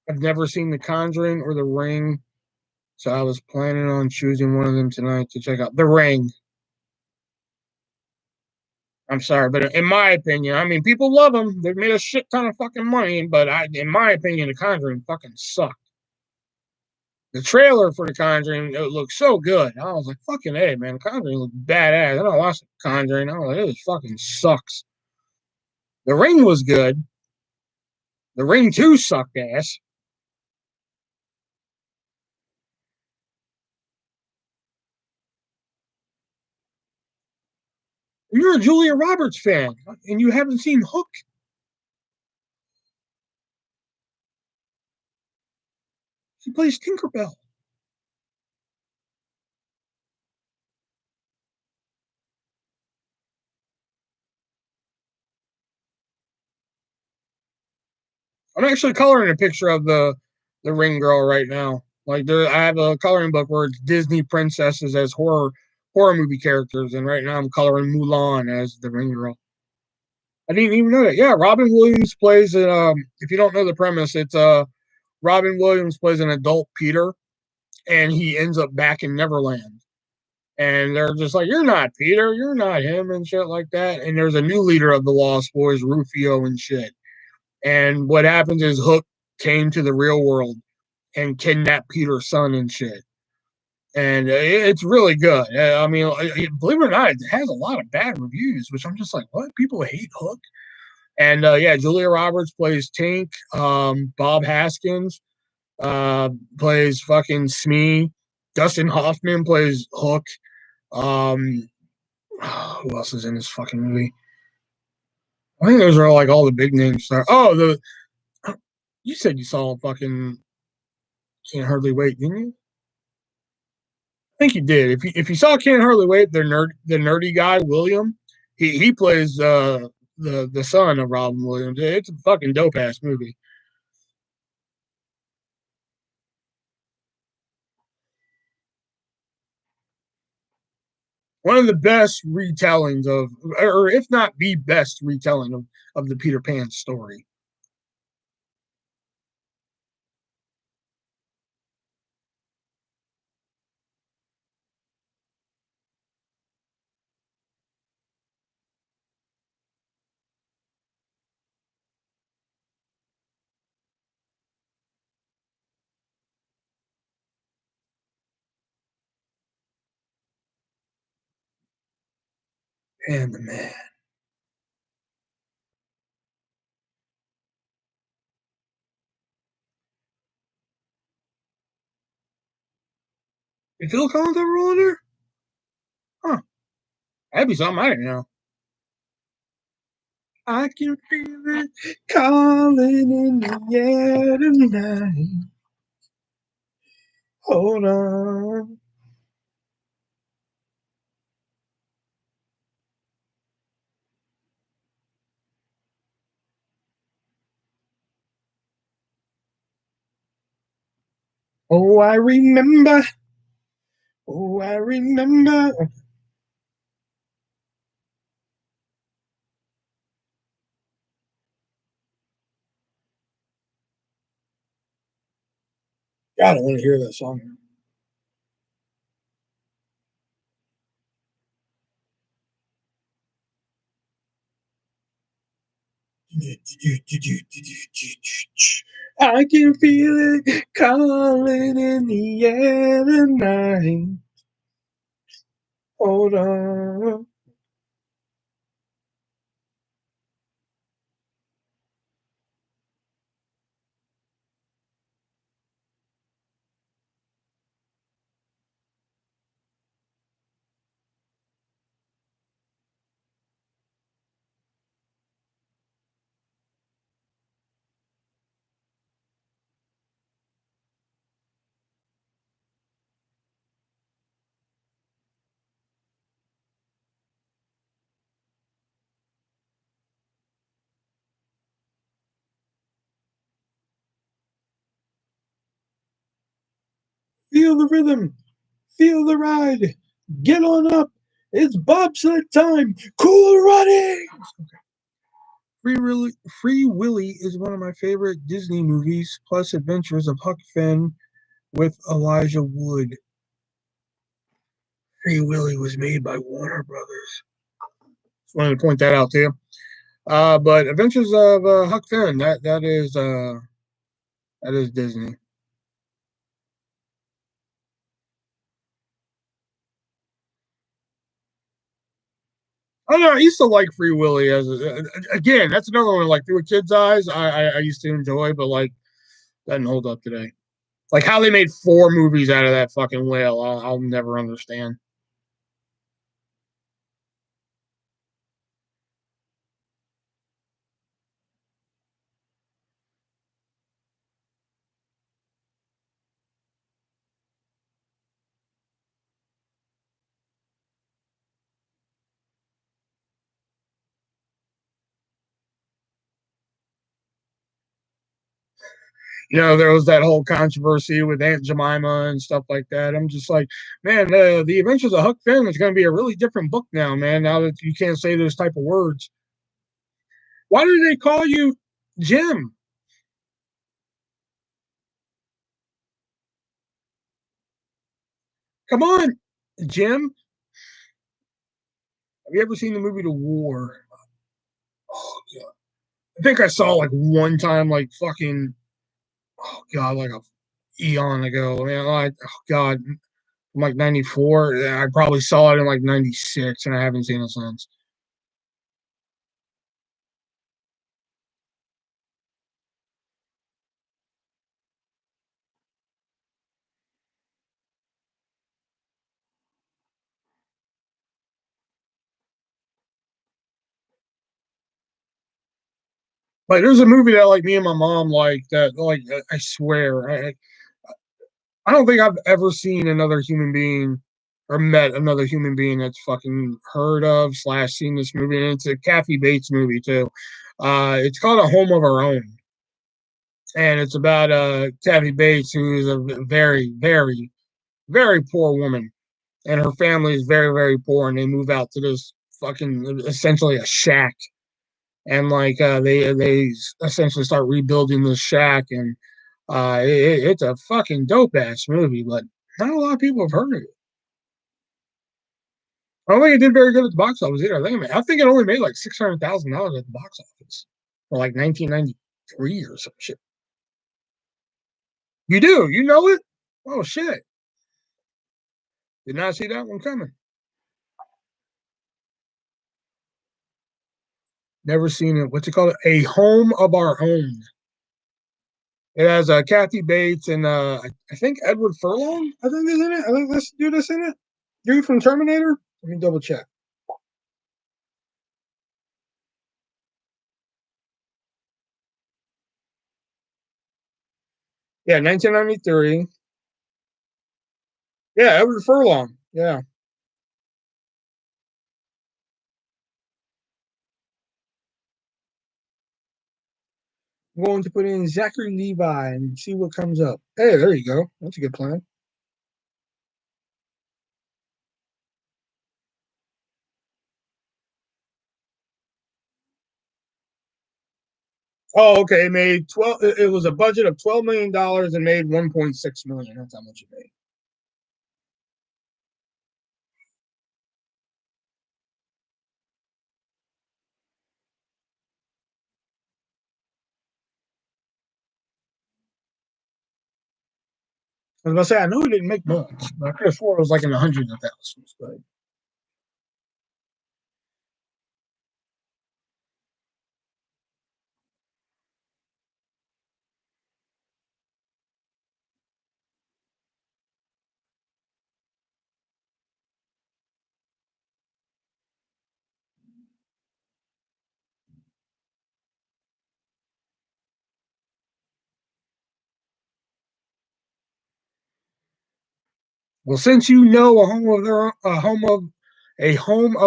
I've never seen The Conjuring or The Ring, so I was planning on choosing one of them tonight to check out. The Ring. I'm sorry, but in my opinion, I mean, people love them. They've made a shit ton of fucking money, but in my opinion, The Conjuring fucking sucked. the trailer for The Conjuring, it looked so good. I was like, fucking A, man. Conjuring looked badass. And I watched Conjuring. I was like, this fucking sucks. The Ring was good. The Ring 2 sucked ass. You're a Julia Roberts fan, and you haven't seen Hook. She plays Tinkerbell. I'm actually coloring a picture of the Ring girl right now. Like I have a coloring book where it's Disney princesses as horror movie characters, and right now I'm coloring Mulan as the Ring girl. I didn't even know that. Yeah, Robin Williams plays it. If you don't know the premise, it's Robin Williams plays an adult Peter, and he ends up back in Neverland. And they're just like, "You're not Peter, you're not him," and shit like that. And there's a new leader of the Lost Boys, Rufio, and shit. And what happens is Hook came to the real world and kidnapped Peter's son and shit. And it's really good. I mean, believe it or not, it has a lot of bad reviews, which I'm just like, what? People hate Hook? And yeah, Julia Roberts plays Tink. Bob Haskins plays fucking Smee. Dustin Hoffman plays Hook. Um, who else is in this fucking movie? I think those are like all the big names. Oh, you said you saw fucking Can't Hardly Wait, didn't you? I think you did. If you saw Can't Hardly Wait, the nerdy guy William, he plays the son of Robin Williams. It's a fucking dope ass movie. One of the best retellings of, or if not the best retelling of the Peter Pan story. And the man. Is Phil Collins ever on there? Huh. That'd be something I didn't know. I can feel it calling in the air tonight. Hold on. Oh, I remember. Oh, I remember. God, I want to hear that song. I can feel it calling in the air tonight. Hold on. Feel the rhythm. Feel the ride. Get on up. It's bobsled time. Cool running. Free Willy, Free Willy is one of my favorite Disney movies, plus Adventures of Huck Finn with Elijah Wood. Free Willy was made by Warner Brothers. Just wanted to point that out to you. But Adventures of Huck Finn, that is Disney. I know. I used to like Free Willy again. That's another one. Like through a kid's eyes, I used to enjoy, but like doesn't hold up today. Like how they made 4 movies out of that fucking whale, I'll never understand. There was that whole controversy with Aunt Jemima and stuff like that. I'm just like, man, the Adventures of Huck Finn is going to be a really different book now, man. Now that you can't say those type of words, why do they call you Jim? Come on, Jim. Have you ever seen the movie The War? Oh, yeah. I think I saw like one time, like fucking, oh god, like a eon ago. Man, like, oh god, like 94. I probably saw it in like 96, and I haven't seen it since. Like, there's a movie that like me and my mom like that. Like, I swear, I don't think I've ever seen another human being or met another human being that's fucking heard of slash seen this movie. And it's a Kathy Bates movie too. It's called A Home of Our Own, and it's about Kathy Bates, who is a very, very, very poor woman, and her family is very, very poor, and they move out to this fucking essentially a shack, and like they essentially start rebuilding this shack, and it's a fucking dope ass movie, but not a lot of people have heard of it. I don't think it did very good at the box office either. I think it only made like $600,000 at the box office for like 1993 or some shit. You do, you know it? Oh shit! Did not see that one coming. Never seen it. What's it called? A Home of Our Own. It has Kathy Bates and I think Edward Furlong. I think is in it. I think this dude is in it. Dude from Terminator. Let me double check. Yeah, 1993. Yeah, Edward Furlong. Yeah, I'm going to put in Zachary Levi and see what comes up. Hey, there you go. That's a good plan. Oh, okay. It made 12. It was a budget of $12 million and made 1.6 million. That's how much it made. I was gonna say I knew it didn't make much, but I could have swore it was like in the hundreds of thousands. But well, since you know a home of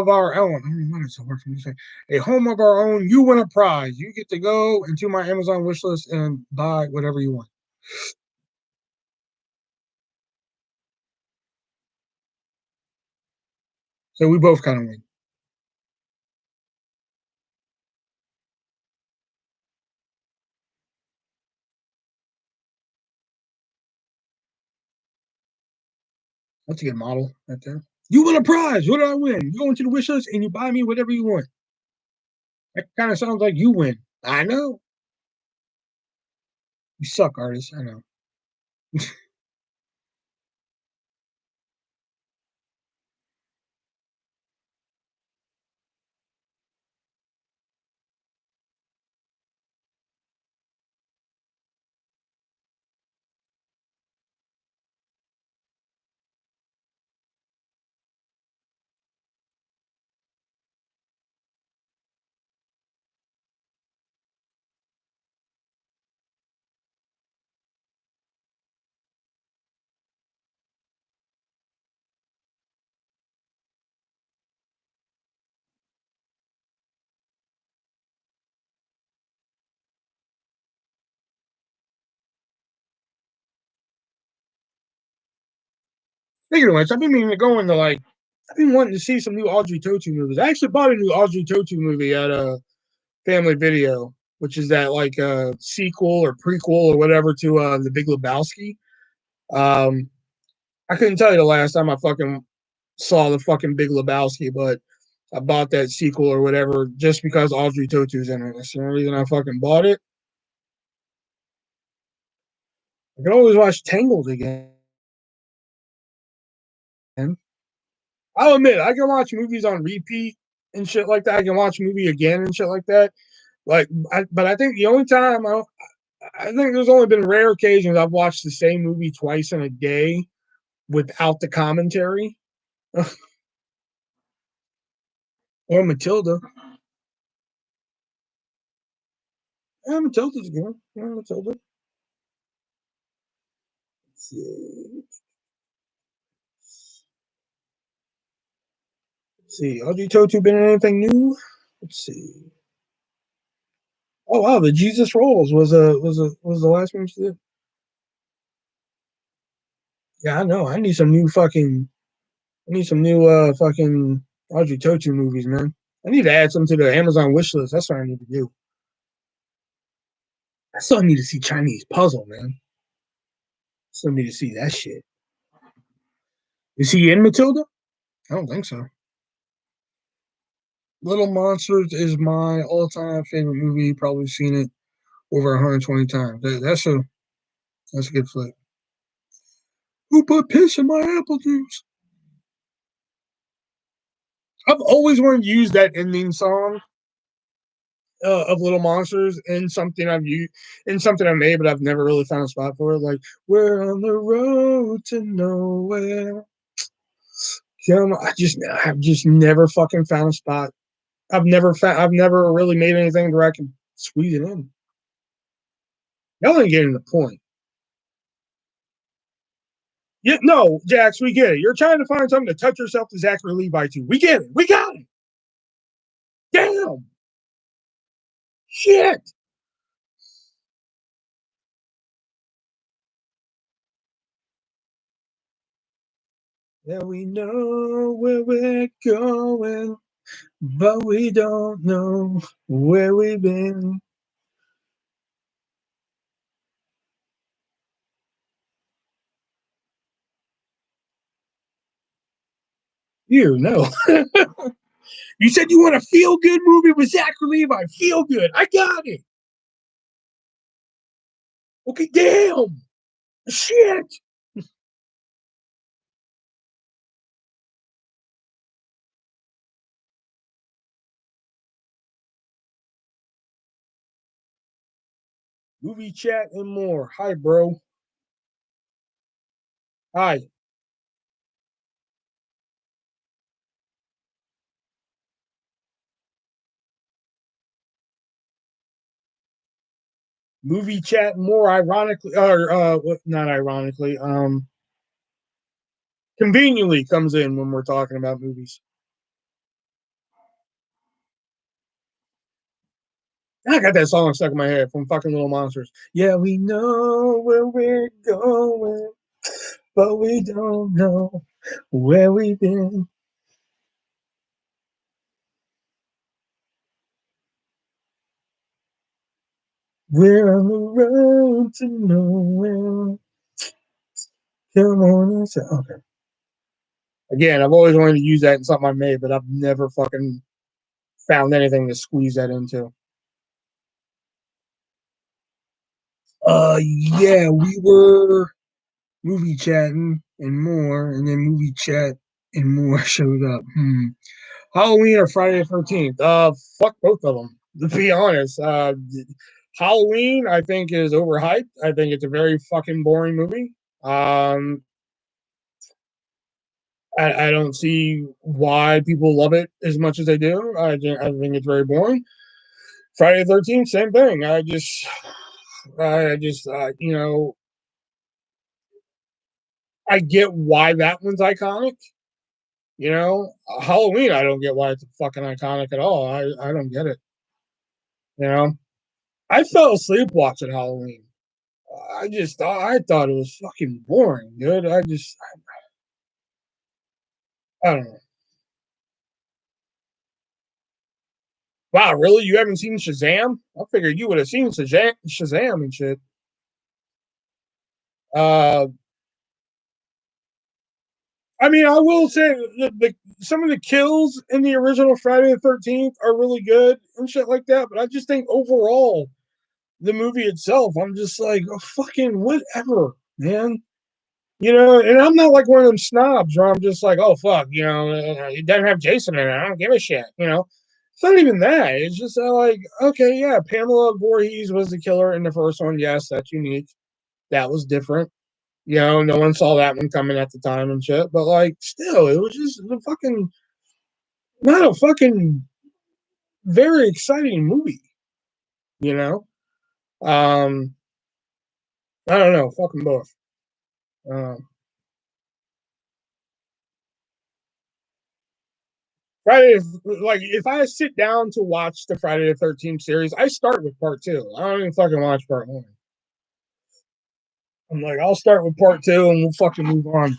our own. I mean, what is the word for me to say? A home of our own. You win a prize. You get to go into my Amazon wish list and buy whatever you want. So we both kind of win. That's a good model right there. You win a prize. What do I win? You go into the wish list and you buy me whatever you want. That kind of sounds like you win. I know. You suck, artist. I know. Speaking of which, I've been meaning to go into like I've been wanting to see some new Audrey Tautou movies. I actually bought a new Audrey Tautou movie at a Family Video, which is that like sequel or prequel or whatever to The Big Lebowski. Um, I couldn't tell you the last time I fucking saw the fucking Big Lebowski, but I bought that sequel or whatever just because Audrey Tautu's in it. That's the only reason I fucking bought it. I can always watch Tangled again. I'll admit, I can watch movies on repeat and shit like that. I can watch a movie again and shit like that. But I think the only time I think there's only been rare occasions I've watched the same movie twice in a day without the commentary. Or Matilda. Yeah, Matilda's good. Yeah, Matilda. Let's see. Let's see. Audrey Tautou been in anything new? Let's see. Oh wow, the Jesus Rolls was the last one she did. Yeah, I know. I need some new fucking Audrey Tautou movies, man. I need to add some to the Amazon wish list. That's what I need to do. I still need to see Chinese Puzzle, man. Still need to see that shit. Is he in Matilda? I don't think so. Little Monsters is my all-time favorite movie. Probably seen it over 120 times. That's a good flick. Who put piss in my apple juice? I've always wanted to use that ending song of Little Monsters in something I've made, but I've never really found a spot for it. Like we're on the road to nowhere. Come on, I've just never fucking found a spot. I've never really made anything where I can squeeze it in. Y'all ain't getting the point. Yeah, no, Jax, we get it. You're trying to find something to touch yourself to Zachary Levi to. We get it. We got it. Damn. Shit. Yeah, we know where we're going, but we don't know where we've been. You know. You said you want a feel good movie with Zachary Levi. Feel good. I got it. Okay, damn. Shit. Movie chat and more. Hi, bro. Hi. Movie chat more ironically or not ironically, conveniently comes in when we're talking about movies. I got that song stuck in my head from fucking Little Monsters. Yeah, we know where we're going, but we don't know where we've been. We're on the road to nowhere. Come on inside. Okay. Again, I've always wanted to use that in something I made, but I've never fucking found anything to squeeze that into. Yeah, we were movie chatting and more, and then movie chat and more showed up. Halloween or Friday the 13th? Fuck both of them. To be honest, Halloween I think is overhyped. I think it's a very fucking boring movie. Um, I don't see why people love it as much as they do. I think it's very boring. Friday the 13th, same thing. You know, I get why that one's iconic. You know, Halloween, I don't get why it's fucking iconic at all. I don't get it. You know, I fell asleep watching Halloween. I thought it was fucking boring, dude. I don't know. Wow, really? You haven't seen Shazam? I figured you would have seen Shazam and shit. Uh, I mean, I will say some of the kills in the original Friday the 13th are really good and shit like that, but I just think overall, the movie itself, I'm just like, oh, fucking whatever, man. You know, and I'm not like one of them snobs where I'm just like, oh, fuck, you know, it doesn't have Jason in it. I don't give a shit, you know. It's not even that. It's just like, okay, yeah, Pamela Voorhees was the killer in the first one. Yes, that's unique. That was different. You know, no one saw that one coming at the time and shit. But like, still, it was just a fucking not a fucking very exciting movie. You know, um, I don't know, fucking both. Um, Friday, like if I sit down to watch the Friday the 13th series, I start with part two. I don't even fucking watch part one. I'm like, I'll start with part two and we'll fucking move on.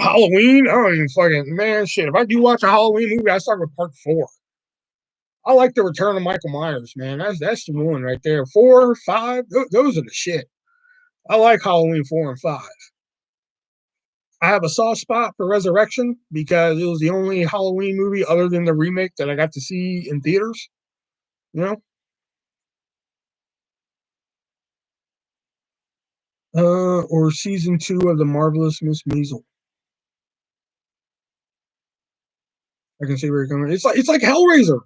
Halloween, I don't even fucking man shit. If I do watch a Halloween movie, I start with part four. I like the return of Michael Myers, man. That's the one right there. 4, 5, those are the shit. I like Halloween 4 and 5. I have a soft spot for Resurrection because it was the only Halloween movie other than the remake that I got to see in theaters. You know, or season 2 of the Marvelous Miss Maisel. I can see where you're coming. It's like Hellraiser.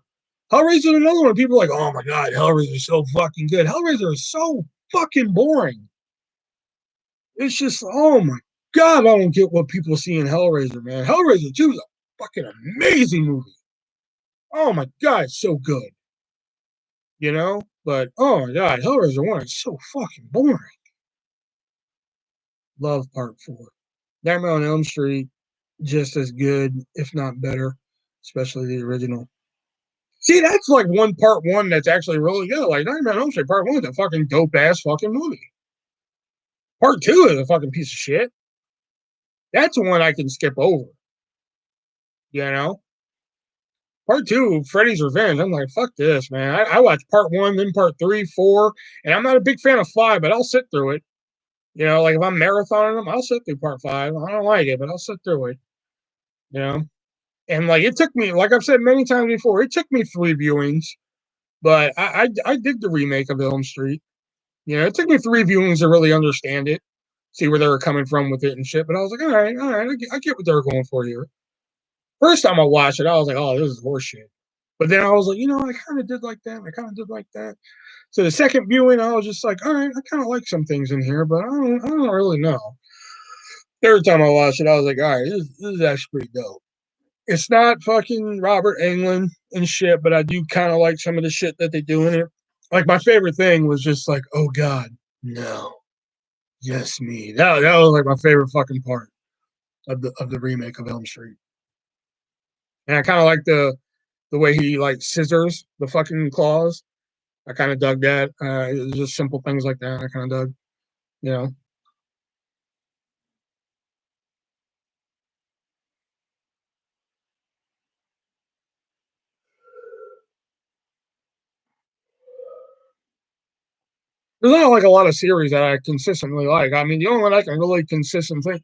Hellraiser is another one. People are like, oh my god, Hellraiser is so fucking good. Hellraiser is so fucking boring. It's just, oh my god, I don't get what people see in Hellraiser, man. Hellraiser 2 is a fucking amazing movie. Oh my god, it's so good. You know? But oh my god, Hellraiser 1 is so fucking boring. Love part 4. Nightmare on Elm Street, just as good, if not better, especially the original. See, that's like part one that's actually really good. Like Nightmare on Elm Street part one is a fucking dope ass fucking movie. Part two is a fucking piece of shit. That's one I can skip over. You know, part two, Freddy's Revenge. I'm like, fuck this, man. I watched part one, then part 3, 4, and I'm not a big fan of 5, but I'll sit through it. You know, like if I'm marathoning them, I'll sit through part 5. I don't like it, but I'll sit through it. You know, and like it took me, like I've said many times before, it took me 3 viewings, but I did the remake of Elm Street. You know, it took me 3 viewings to really understand it, see where they were coming from with it and shit. But I was like, all right, I get what they were going for here. First time I watched it, I was like, oh, this is horseshit. But then I was like, you know, I kind of did like that. I kind of did like that. So the second viewing, I was just like, all right, I kind of like some things in here, but I don't really know. Third time I watched it, I was like, all right, this is actually pretty dope. It's not fucking Robert Englund and shit, but I do kind of like some of the shit that they do in it. Like my favorite thing was just like, oh god, no, yes me. That was like my favorite fucking part of the remake of Elm Street. And I kind of like the way he like scissors the fucking claws. I kind of dug that. It was just simple things like that. I kind of dug. You know, there's not like a lot of series that I consistently like. I mean, the only one I can really consistently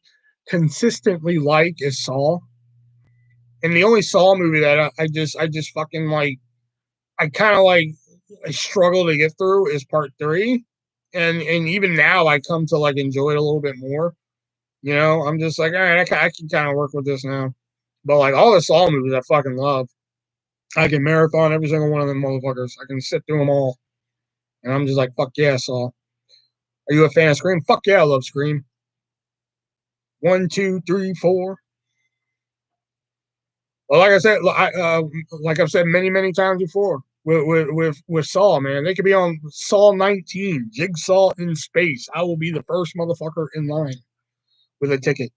like is Saw, and the only Saw movie that I just fucking like. I kind of like I struggle to get through is part 3, and even now I come to like enjoy it a little bit more. You know, I'm just like, all right, I can kind of work with this now. But like all the Saw movies, I fucking love. I can marathon every single one of them motherfuckers. I can sit through them all, and I'm just like, fuck yeah, Saw. Are you a fan of Scream? Fuck yeah, I love Scream. 1, 2, 3, 4. Well, like I said, like I've said many times before, with Saw, man, they could be on Saw 19, Jigsaw in space. I will be the first motherfucker in line with a ticket.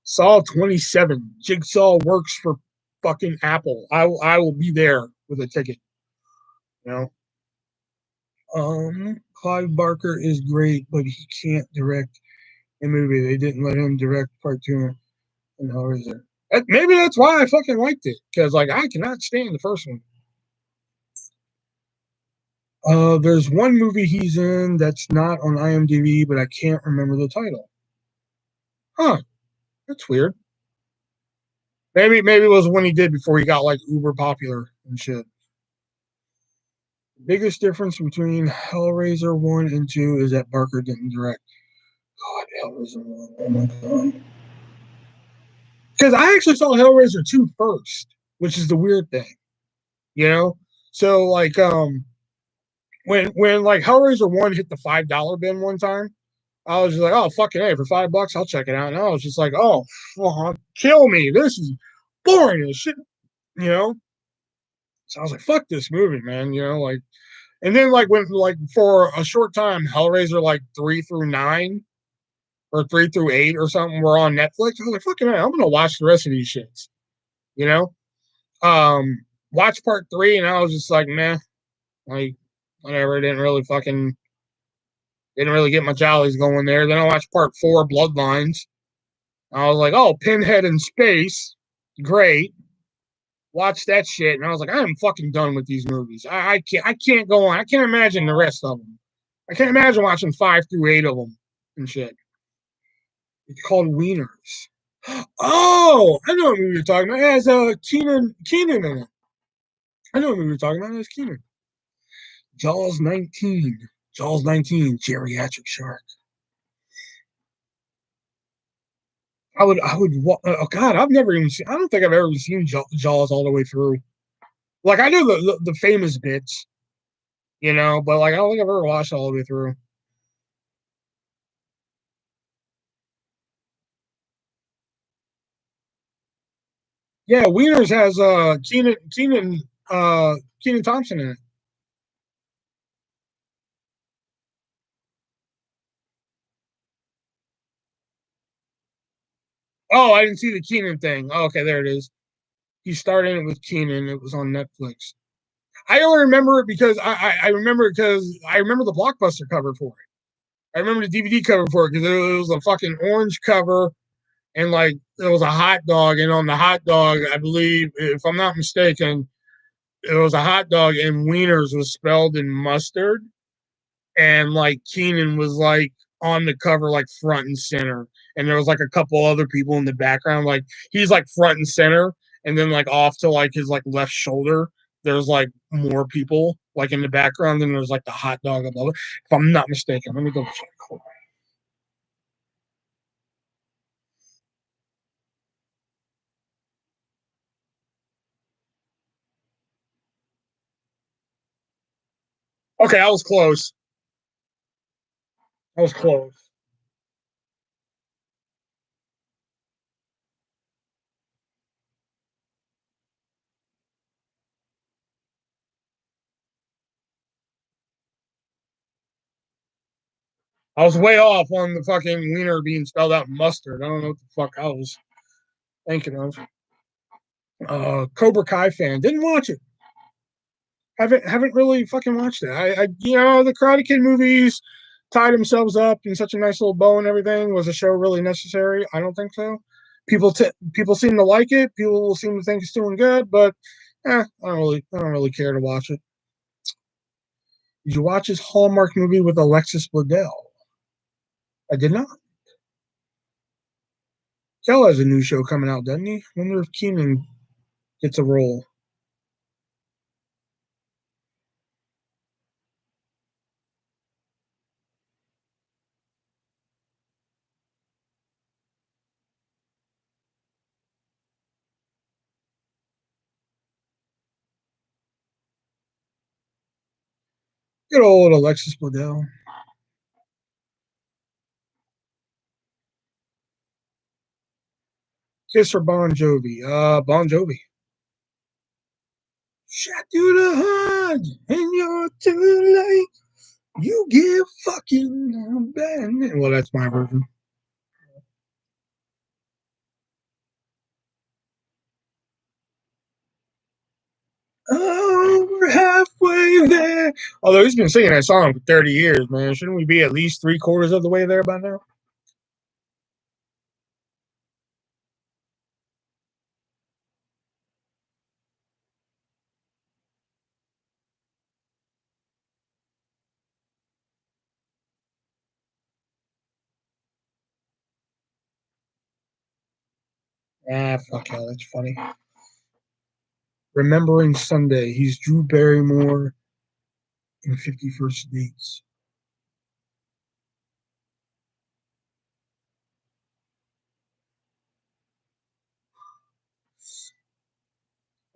Saw 27, Jigsaw works for fucking Apple. I will be there with a ticket. You know, Clive Barker is great, but he can't direct a movie. They didn't let him direct part 2 and Hellraiser. Maybe that's why I fucking liked it, because like I cannot stand the first one. There's one movie he's in that's not on IMDb, but I can't remember the title. Huh, that's weird. Maybe it was when he did before he got like uber popular and shit. Biggest difference between Hellraiser 1 and 2 is that Barker didn't direct. God, Hellraiser 1. Oh my god. Because I actually saw Hellraiser 2 first, which is the weird thing, you know? So like when like Hellraiser 1 hit the $5 bin one time, I was just like, oh fucking hey, for $5, I'll check it out. And I was just like, oh kill me. This is boring as shit, you know? So I was like, fuck this movie, man, like and then like when like for a short time, Hellraiser like 3 through 9 or 3 through 8 or something were on Netflix. I was like, fucking hey, I'm gonna watch the rest of these shits, you know? Watch part 3 and I was just like, meh, like whatever, didn't really get my jollies going there. Then I watched part 4, Bloodlines. I was like, oh, Pinhead in space, great. Watch that shit, and I was like, I'm fucking done with these movies. I can't go on. I can't imagine the rest of them. I can't imagine watching 5 through 8 of them and shit. It's called Wieners. Oh, I know what movie you're talking about. It has Keenan in it. I know what movie you're talking about. It has Keenan. Jaws 19. Jaws 19, geriatric shark. Oh God, I've never even seen, I don't think I've ever seen Jaws all the way through. Like, I know the famous bits, but like, I don't think I've ever watched it all the way through. Yeah, Wieners has Keenan Thompson in it. Oh, I didn't see the Keenan thing. Oh, okay, there it is. He started it with Keenan. It was on Netflix. I only remember it because I remember it because I remember the Blockbuster cover for it. I remember the DVD cover for it because it was a fucking orange cover and like there was a hot dog, and on the hot dog, I believe, if I'm not mistaken, it was a hot dog and Wieners was spelled in mustard, and like Keenan was like on the cover, like front and center, and there was like a couple other people in the background, like he's like front and center, and then like off to like his like left shoulder, there's like more people like in the background, and there's like the hot dog above it. If I'm not mistaken, let me go check. Okay, I was close. I was close. I was way off on the fucking wiener being spelled out mustard. I don't know what the fuck I was thinking of. Cobra Kai fan. Didn't watch it. Haven't really fucking watched it. The Karate Kid movies tied themselves up in such a nice little bow and everything. Was the show really necessary? I don't think so. People seem to like it. People seem to think it's doing good, but I don't really care to watch it. Did you watch his Hallmark movie with Alexis Bledel? I did not. Kel has a new show coming out, doesn't he? I wonder if Keenan gets a role. Good old Alexis Bledel. Kiss or Bon Jovi? Bon Jovi. Shot through the heart, and you're too late. You give fucking bad. Well, that's my version. Oh, we're halfway there. Although he's been singing that song for 30 years, man. Shouldn't we be at least 3/4 of the way there by now? Ah, fuck yeah, that's funny. Remembering Sunday. He's Drew Barrymore in 51st Dates.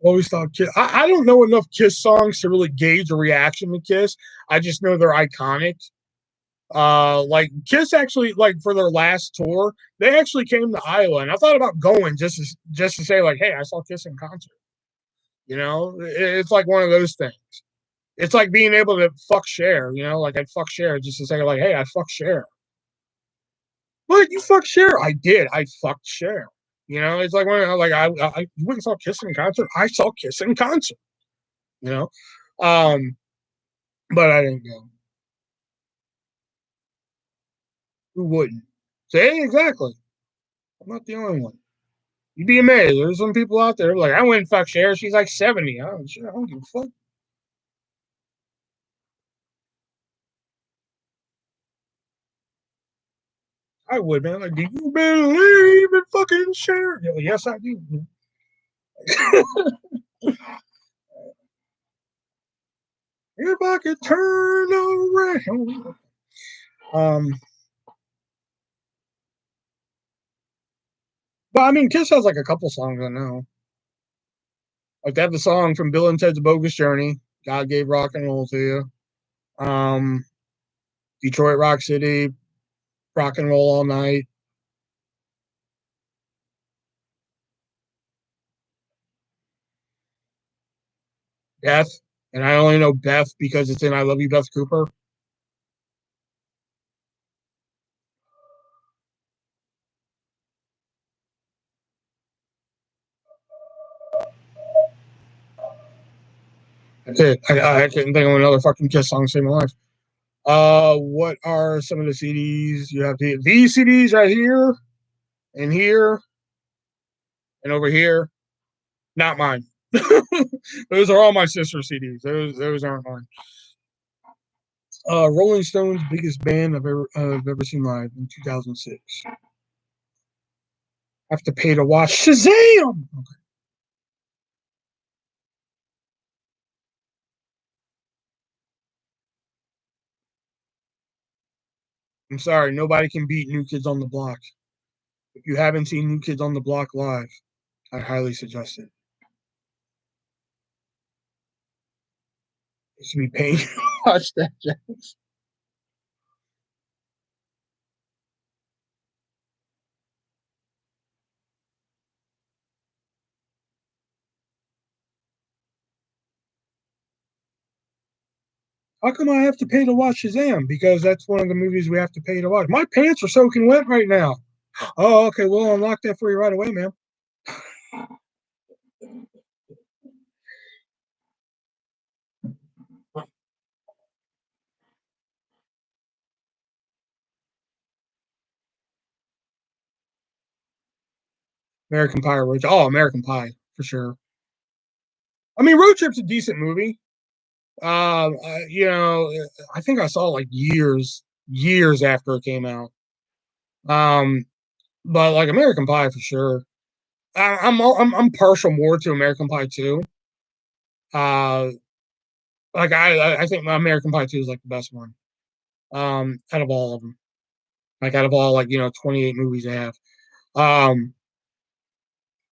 Always thought Kiss. I don't know enough Kiss songs to really gauge a reaction to Kiss. I just know they're iconic. Like Kiss actually, like for their last tour, they actually came to Iowa, and I thought about going just to say like, hey, I saw Kiss in concert. You know, it's like one of those things. It's like being able to fuck Cher. You know, like I'd fuck Cher just to say like, hey, I fuck Cher. What, you fuck Cher? I did. I fucked Cher. You know, it's like when like I you went and saw Kiss in concert. I saw Kiss in concert. You know, but I didn't go. Who wouldn't? Say exactly. I'm not the only one. You'd be amazed. There's some people out there like I went and fuck Cher. She's like 70. I don't give a fuck. I would, man. Like, do you believe in fucking Cher? Like, yes, I do. If I could turn around. Um, but I mean, Kiss has like a couple songs I know. Like they have the song from Bill and Ted's Bogus Journey. God gave rock and roll to you. Um, Detroit Rock City, Rock and Roll All Night. Beth, and I only know Beth because it's in I Love You, Beth Cooper. That's it. I couldn't think of another fucking Kiss song to save my life. What are some of the CDs you have? These CDs right here, and here, and over here. Not mine. Those are all my sister's CDs. Those aren't mine. Rolling Stones' biggest band I've ever seen live in 2006. Have to pay to watch Shazam. Okay. I'm sorry, nobody can beat New Kids on the Block. If you haven't seen New Kids on the Block live, I highly suggest it. It should be paying to watch that. James. How come I have to pay to watch Shazam? Because that's one of the movies we have to pay to watch. My pants are soaking wet right now. Oh, okay. We'll unlock that for you right away, man. American Pie original. Oh, American Pie for sure. I mean, Road Trip's a decent movie. You know, I think I saw it like years after it came out. Um, but like American Pie for sure. I'm partial more to American Pie 2. Uh, like I think my American Pie 2 is like the best one. Out of all of them, like out of all like 28 movies they have. Um,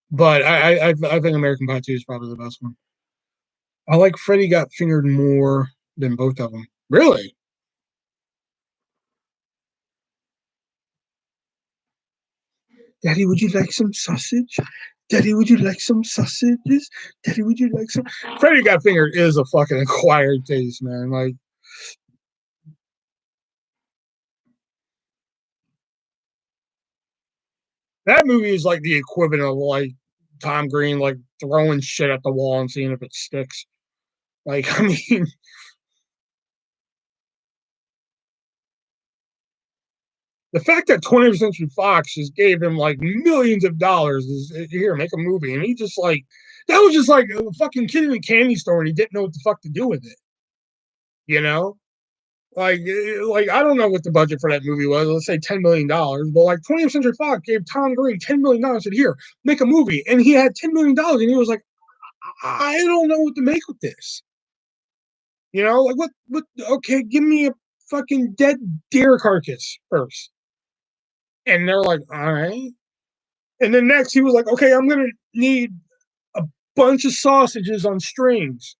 but I think American Pie 2 is probably the best one. I like Freddy Got Fingered more than both of them. Really? Daddy, would you like some sausage? Daddy, would you like some sausages? Daddy, would you like some? Freddy Got Fingered is a fucking acquired taste, man. Like that movie is like the equivalent of like Tom Green like throwing shit at the wall and seeing if it sticks. Like, I mean, the fact that 20th Century Fox just gave him like millions of dollars is here, make a movie. And he just like, that was just like a fucking kid in a candy store and he didn't know what the fuck to do with it, you know? Like I don't know what the budget for that movie was. Let's say $10 million, but like 20th Century Fox gave Tom Green $10 million. Said, "Here, make a movie," and he had $10 million, and he was like, "I don't know what to make with this." You know, like what? What? Okay, give me a fucking dead deer carcass first, and they're like, "All right." And then next, he was like, "Okay, I'm gonna need a bunch of sausages on strings."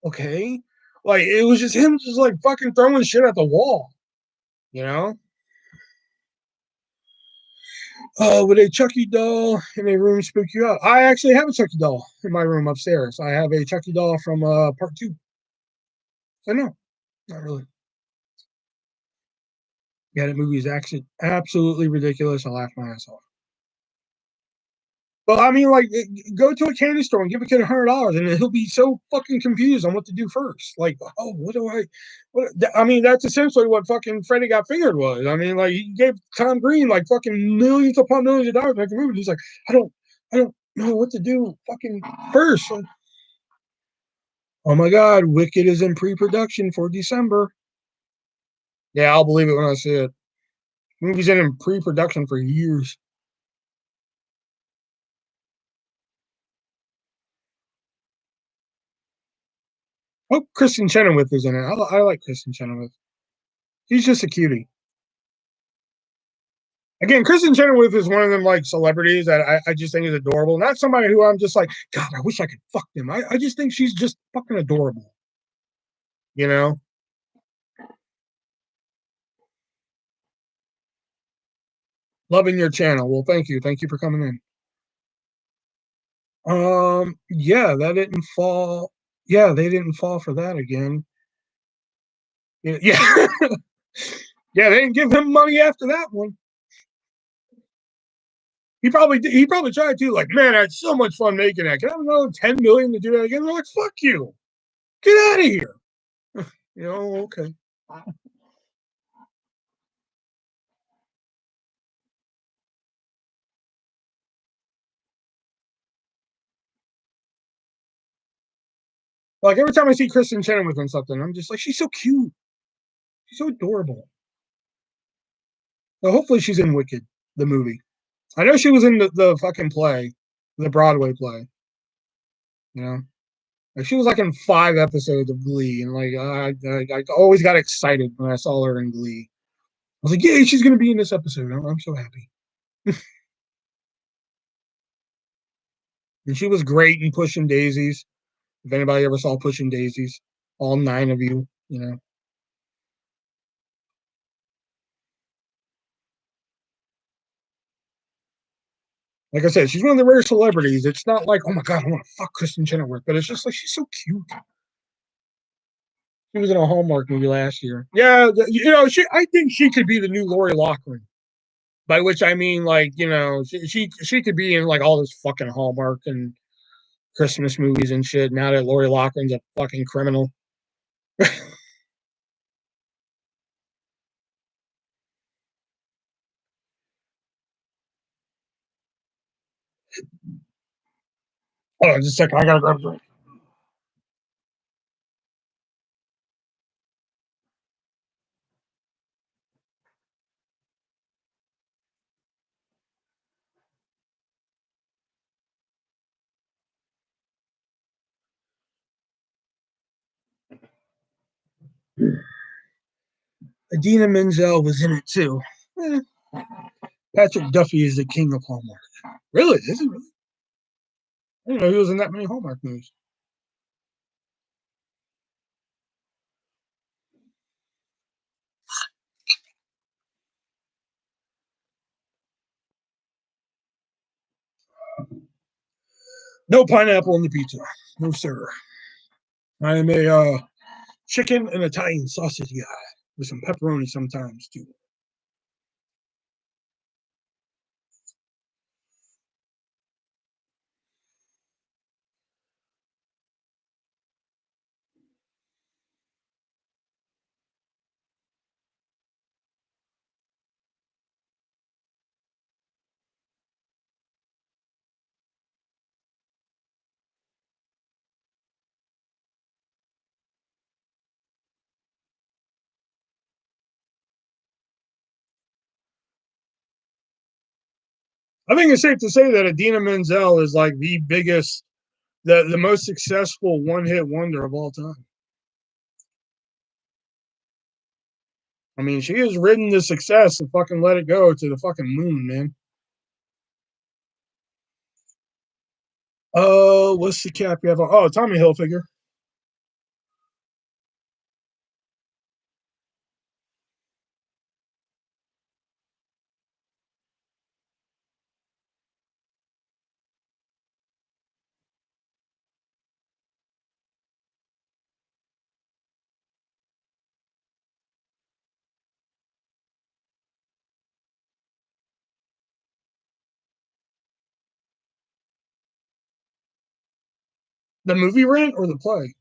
Okay, like it was just him, just like fucking throwing shit at the wall. You know. Oh, would a Chucky doll in a room spook you out? I actually have a Chucky doll in my room upstairs. I have a Chucky doll from part two. So no, not really. Yeah, that movie is actually absolutely ridiculous. I laughed my ass off. But I mean, like, go to a candy store and give a kid $100, and he'll be so fucking confused on what to do first. Like, oh, what do I? What? I mean, that's essentially what fucking Freddy Got Fingered was. I mean, like, he gave Tom Green like fucking millions upon millions of dollars to make a movie. He's like, I don't know what to do fucking first. Like, oh my God, Wicked is in pre-production for December. Yeah, I'll believe it when I see it. Movie's in pre-production for years. Oh, Kristen Chenoweth is in it. I like Kristen Chenoweth. He's just a cutie. Again, Kristen Chenoweth is one of them like celebrities that I just think is adorable. Not somebody who I'm just like, God, I wish I could fuck them. I just think she's just fucking adorable. You know? Loving your channel. Well, thank you. Thank you for coming in. Yeah, that didn't fall. Yeah, they didn't fall for that again. Yeah. Yeah, they didn't give him money after that one. He probably tried to, like, man, I had so much fun making that. Can I have another 10 million to do that again? They're like, fuck you. Get out of here. You know, okay. Like every time I see Kristen Chenoweth on something, I'm just like, she's so cute. She's so adorable. So hopefully she's in Wicked, the movie. I know she was in the fucking play, the Broadway play. You know, like she was like in 5 episodes of Glee, and like I always got excited when I saw her in Glee. I was like, yeah, she's gonna be in this episode. I'm so happy. And she was great in Pushing Daisies. If anybody ever saw Pushing Daisies, all 9 of you, you know. Like I said, she's one of the rare celebrities. It's not like, oh my God, I want to fuck Kristen Chenoweth, but it's just like she's so cute. She was in a Hallmark movie last year. Yeah, you know, I think she could be the new Lori Loughlin. By which I mean, like, you know, she could be in like all this fucking Hallmark and Christmas movies and shit. Now that Lori Loughlin's a fucking criminal. Hold on, just a second. I gotta grab a drink. Idina Menzel was in it too. Eh, Patrick Duffy is the king of Hallmark. Really? Is he really? I didn't know he was in that many Hallmark movies. No pineapple on the pizza. No, sir. I am a chicken and Italian sausage guy with some pepperoni sometimes too. I think it's safe to say that Idina Menzel is like the biggest, the most successful one-hit wonder of all time. I mean, she has ridden the success and fucking let it go to the fucking moon, man. What's the cap you have on? Oh, Tommy Hilfiger. The movie Rent or the play?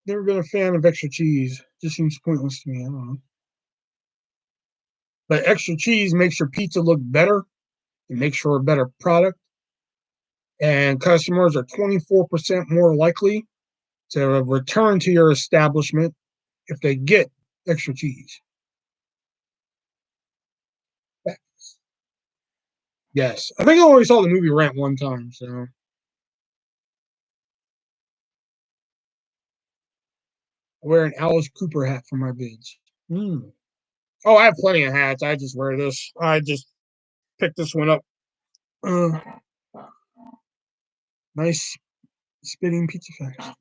Never been a fan of extra cheese. Just seems pointless to me. I don't know. But extra cheese makes your pizza look better. It makes for a better product. And customers are 24% more likely to return to your establishment if they get extra cheese. Yes. I think I only saw the movie Rent one time, so I wear an Alice Cooper hat for my vids. Mm. Oh, I have plenty of hats. I just wear this. I just picked this one up. Uh, nice spitting pizza facts.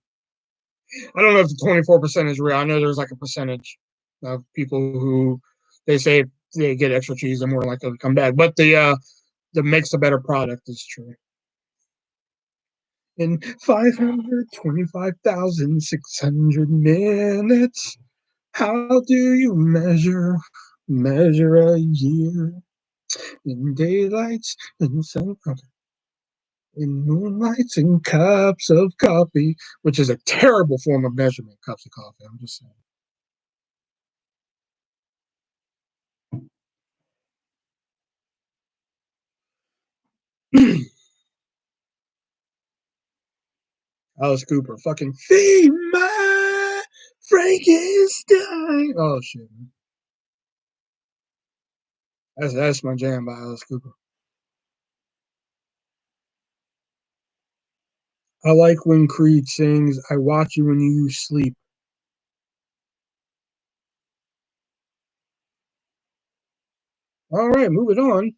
I don't know if the 24% is real. I know there's like a percentage of people who they say if they get extra cheese, they're more likely to come back. But the makes a better product is true. In 525,600 minutes, how do you measure a year in daylights and sun? Okay. In moonlights and cups of coffee, which is a terrible form of measurement. Cups of coffee. I'm just saying. Alice Cooper, fucking feed my Frankenstein. Oh shit, that's my jam by Alice Cooper. I like when Creed sings, "I watch you when you sleep." All right, moving on.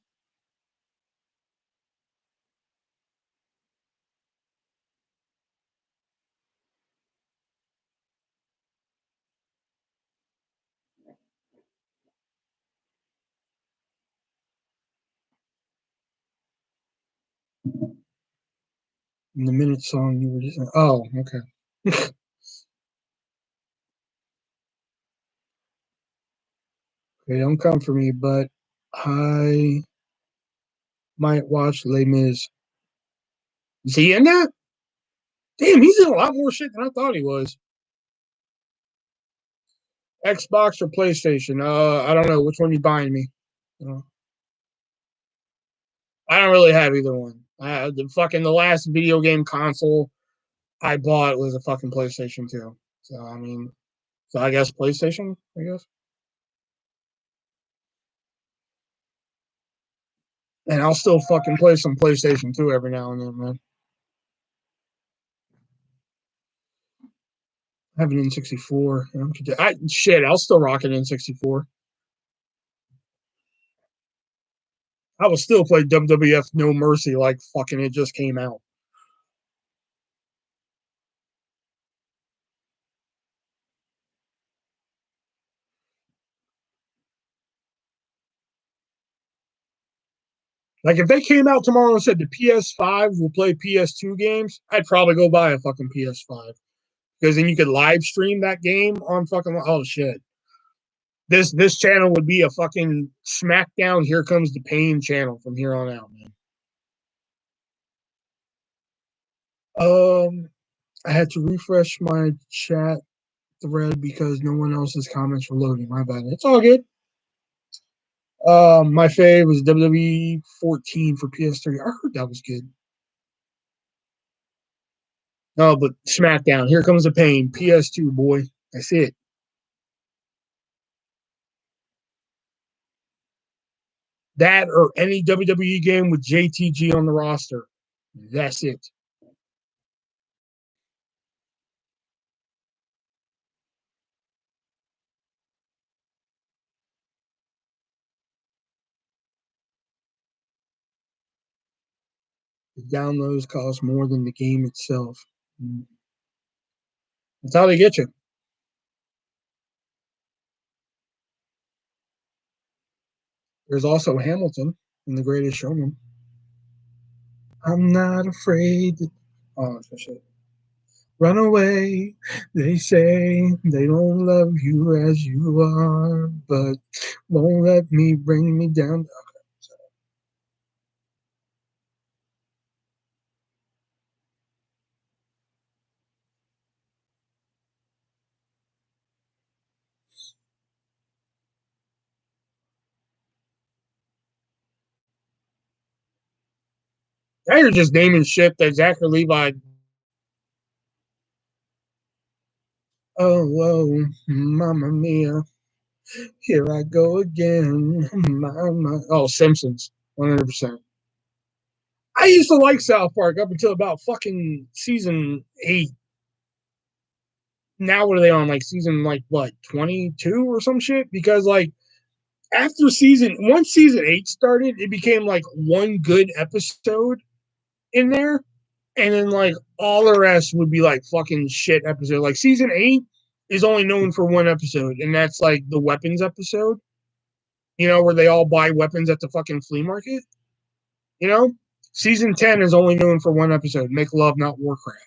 In the minute song you were just oh, okay. Okay, don't come for me, but I might watch Les Mis. Is he in that? Damn, he's in a lot more shit than I thought he was. Xbox or PlayStation? I don't know. Which one you buying me? Uh, I don't really have either one. The last video game console I bought was a fucking PlayStation 2. So I mean, so I guess PlayStation. I guess, and I'll still fucking play some PlayStation 2 every now and then, man. I have an N64. Shit, I'll still rock an N64. I will still play WWF No Mercy like fucking it just came out. Like if they came out tomorrow and said the PS5 will play PS2 games, I'd probably go buy a fucking PS5 because then you could live stream that game on fucking. Oh shit, this channel would be a fucking SmackDown. Here comes the pain channel from here on out, man. I had to refresh my chat thread because no one else's comments were loading. My bad. It's all good. My fave was WWE 14 for PS3. I heard that was good. Oh, but SmackDown. Here comes the pain. PS2, boy. That's it. That or any WWE game with JTG on the roster. That's it. The downloads cost more than the game itself. That's how they get you. There's also Hamilton in The Greatest Showman. I'm not afraid. Oh, for shit. Run away. They say they don't love you as you are, but won't let me bring me down. Now you're just naming shit that Zachary Levi. Oh, Mamma Mia. Here I go again. Oh, Simpsons. 100%. I used to like South Park up until about fucking season 8. Now what are they on? Like season like what, 22 or some shit? Because like after once season 8 started, it became like one good episode in there, and then like all the rest would be like fucking shit episode. Like season 8 is only known for one episode, and that's like the weapons episode. Where they all buy weapons at the fucking flea market. You know, season 10 is only known for one episode, Make Love Not Warcraft.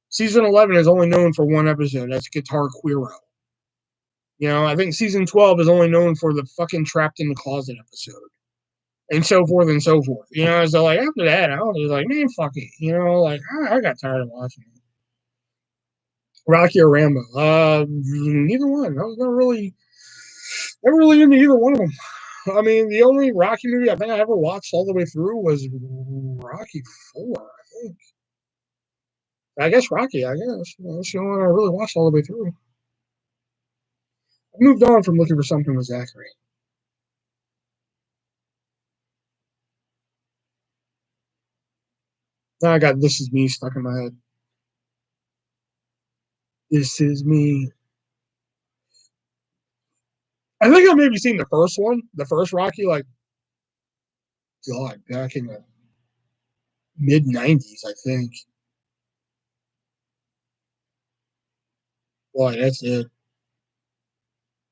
Season 11 is only known for one episode, that's Guitar Queero. I think season 12 is only known for the fucking Trapped in the Closet episode. And so forth and so forth. So like after that, I was like, man, fuck it. Like I got tired of watching it. Rocky or Rambo? Neither one. I was never really into either one of them. I mean, the only Rocky movie I think I ever watched all the way through was Rocky 4, I think. I guess Rocky, I guess. That's the only one I really watched all the way through. I moved on from looking for something with Zachary. Now I got This Is Me stuck in my head. This is me. I think I've maybe seen the first one, the first Rocky, like, God, back in the mid 90s, I think. Boy, that's it.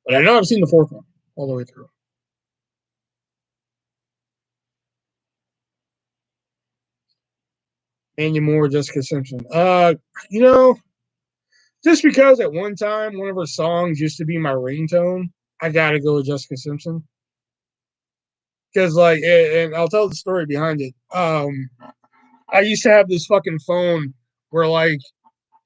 But I know I've seen the fourth one all the way through. Andy Moore, Jessica Simpson. You know, just because at one time one of her songs used to be my ringtone, I gotta go with Jessica Simpson. Because like, and I'll tell the story behind it. I used to have this fucking phone where like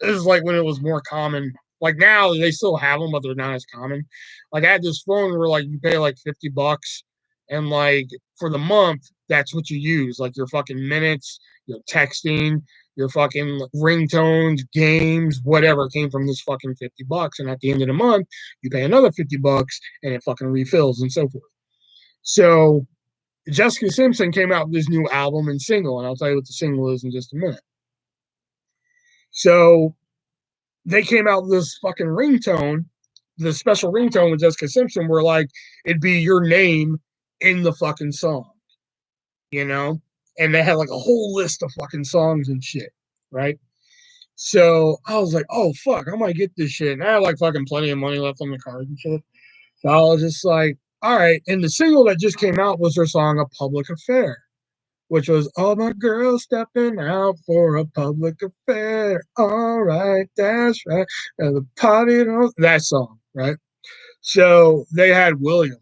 this is like when it was more common. Like now they still have them, but they're not as common. Like I had this phone where like you pay like $50, and like for the month that's what you use, like your fucking minutes, your texting, your fucking ringtones, games, whatever came from this fucking $50. And at the end of the month, you pay another $50, and it fucking refills and so forth. So Jessica Simpson came out with this new album and single, and I'll tell you what the single is in just a minute. So they came out with this fucking ringtone, the special ringtone with Jessica Simpson, where like it'd be your name in the fucking song, you know? And they had like a whole list of fucking songs and shit, right? So I was like, oh fuck, I might get this shit. And I had like fucking plenty of money left on the card and shit. So I was just like, all right. And the single that just came out was her song A Public Affair, which was all my girls stepping out for a public affair. All right, that's right. And the party, that song, right? So they had William.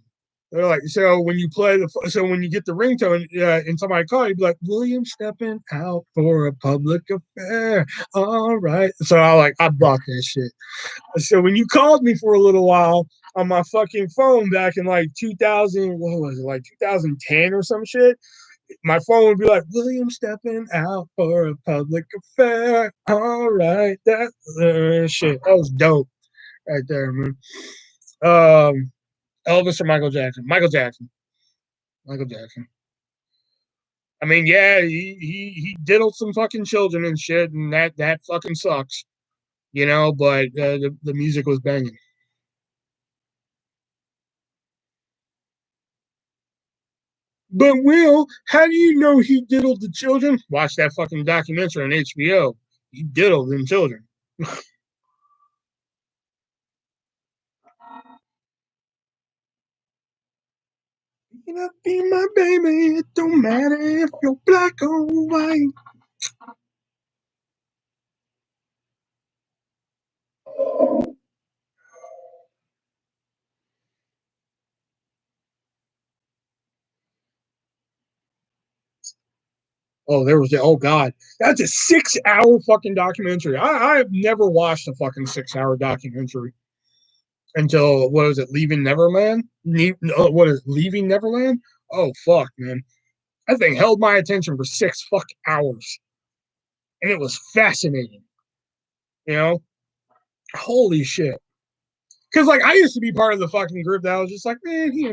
They're like, so when you when you get the ringtone and somebody call you, be like, William stepping out for a public affair. All right. So I bought that shit. So when you called me for a little while on my fucking phone back in like 2000, what was it, like 2010 or some shit? My phone would be like, William stepping out for a public affair. All right, that shit. That was dope right there, man. Elvis or Michael Jackson? Michael Jackson. Michael Jackson. I mean, yeah, he diddled some fucking children and shit, and that fucking sucks, you know. But the music was banging. But Will, how do you know he diddled the children? Watch that fucking documentary on HBO. He diddled them children. You know, be my baby. It don't matter if you're black or white. Oh, there was the oh god, that's a 6 hour fucking documentary. I have never watched a fucking 6 hour documentary until what was it, Leaving Neverland? What is Leaving Neverland? Oh fuck, man, that thing held my attention for 6 fuck hours, and it was fascinating. You know, holy shit. Because like I used to be part of the fucking group that was just like, man, he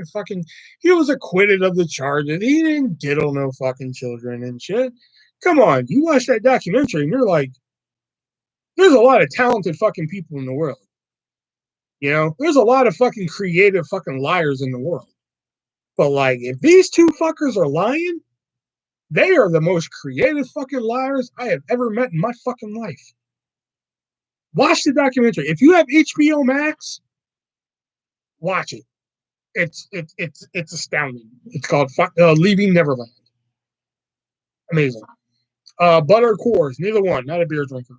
was acquitted of the charges. He didn't diddle no fucking children and shit. Come on, you watch that documentary and you're like, there's a lot of talented fucking people in the world. You know, there's a lot of fucking creative fucking liars in the world. But like, if these two fuckers are lying, they are the most creative fucking liars I have ever met in my fucking life. Watch the documentary. If you have HBO Max, watch it. It's astounding. It's called Leaving Neverland. Amazing. Butter Coors, neither one. Not a beer drinker.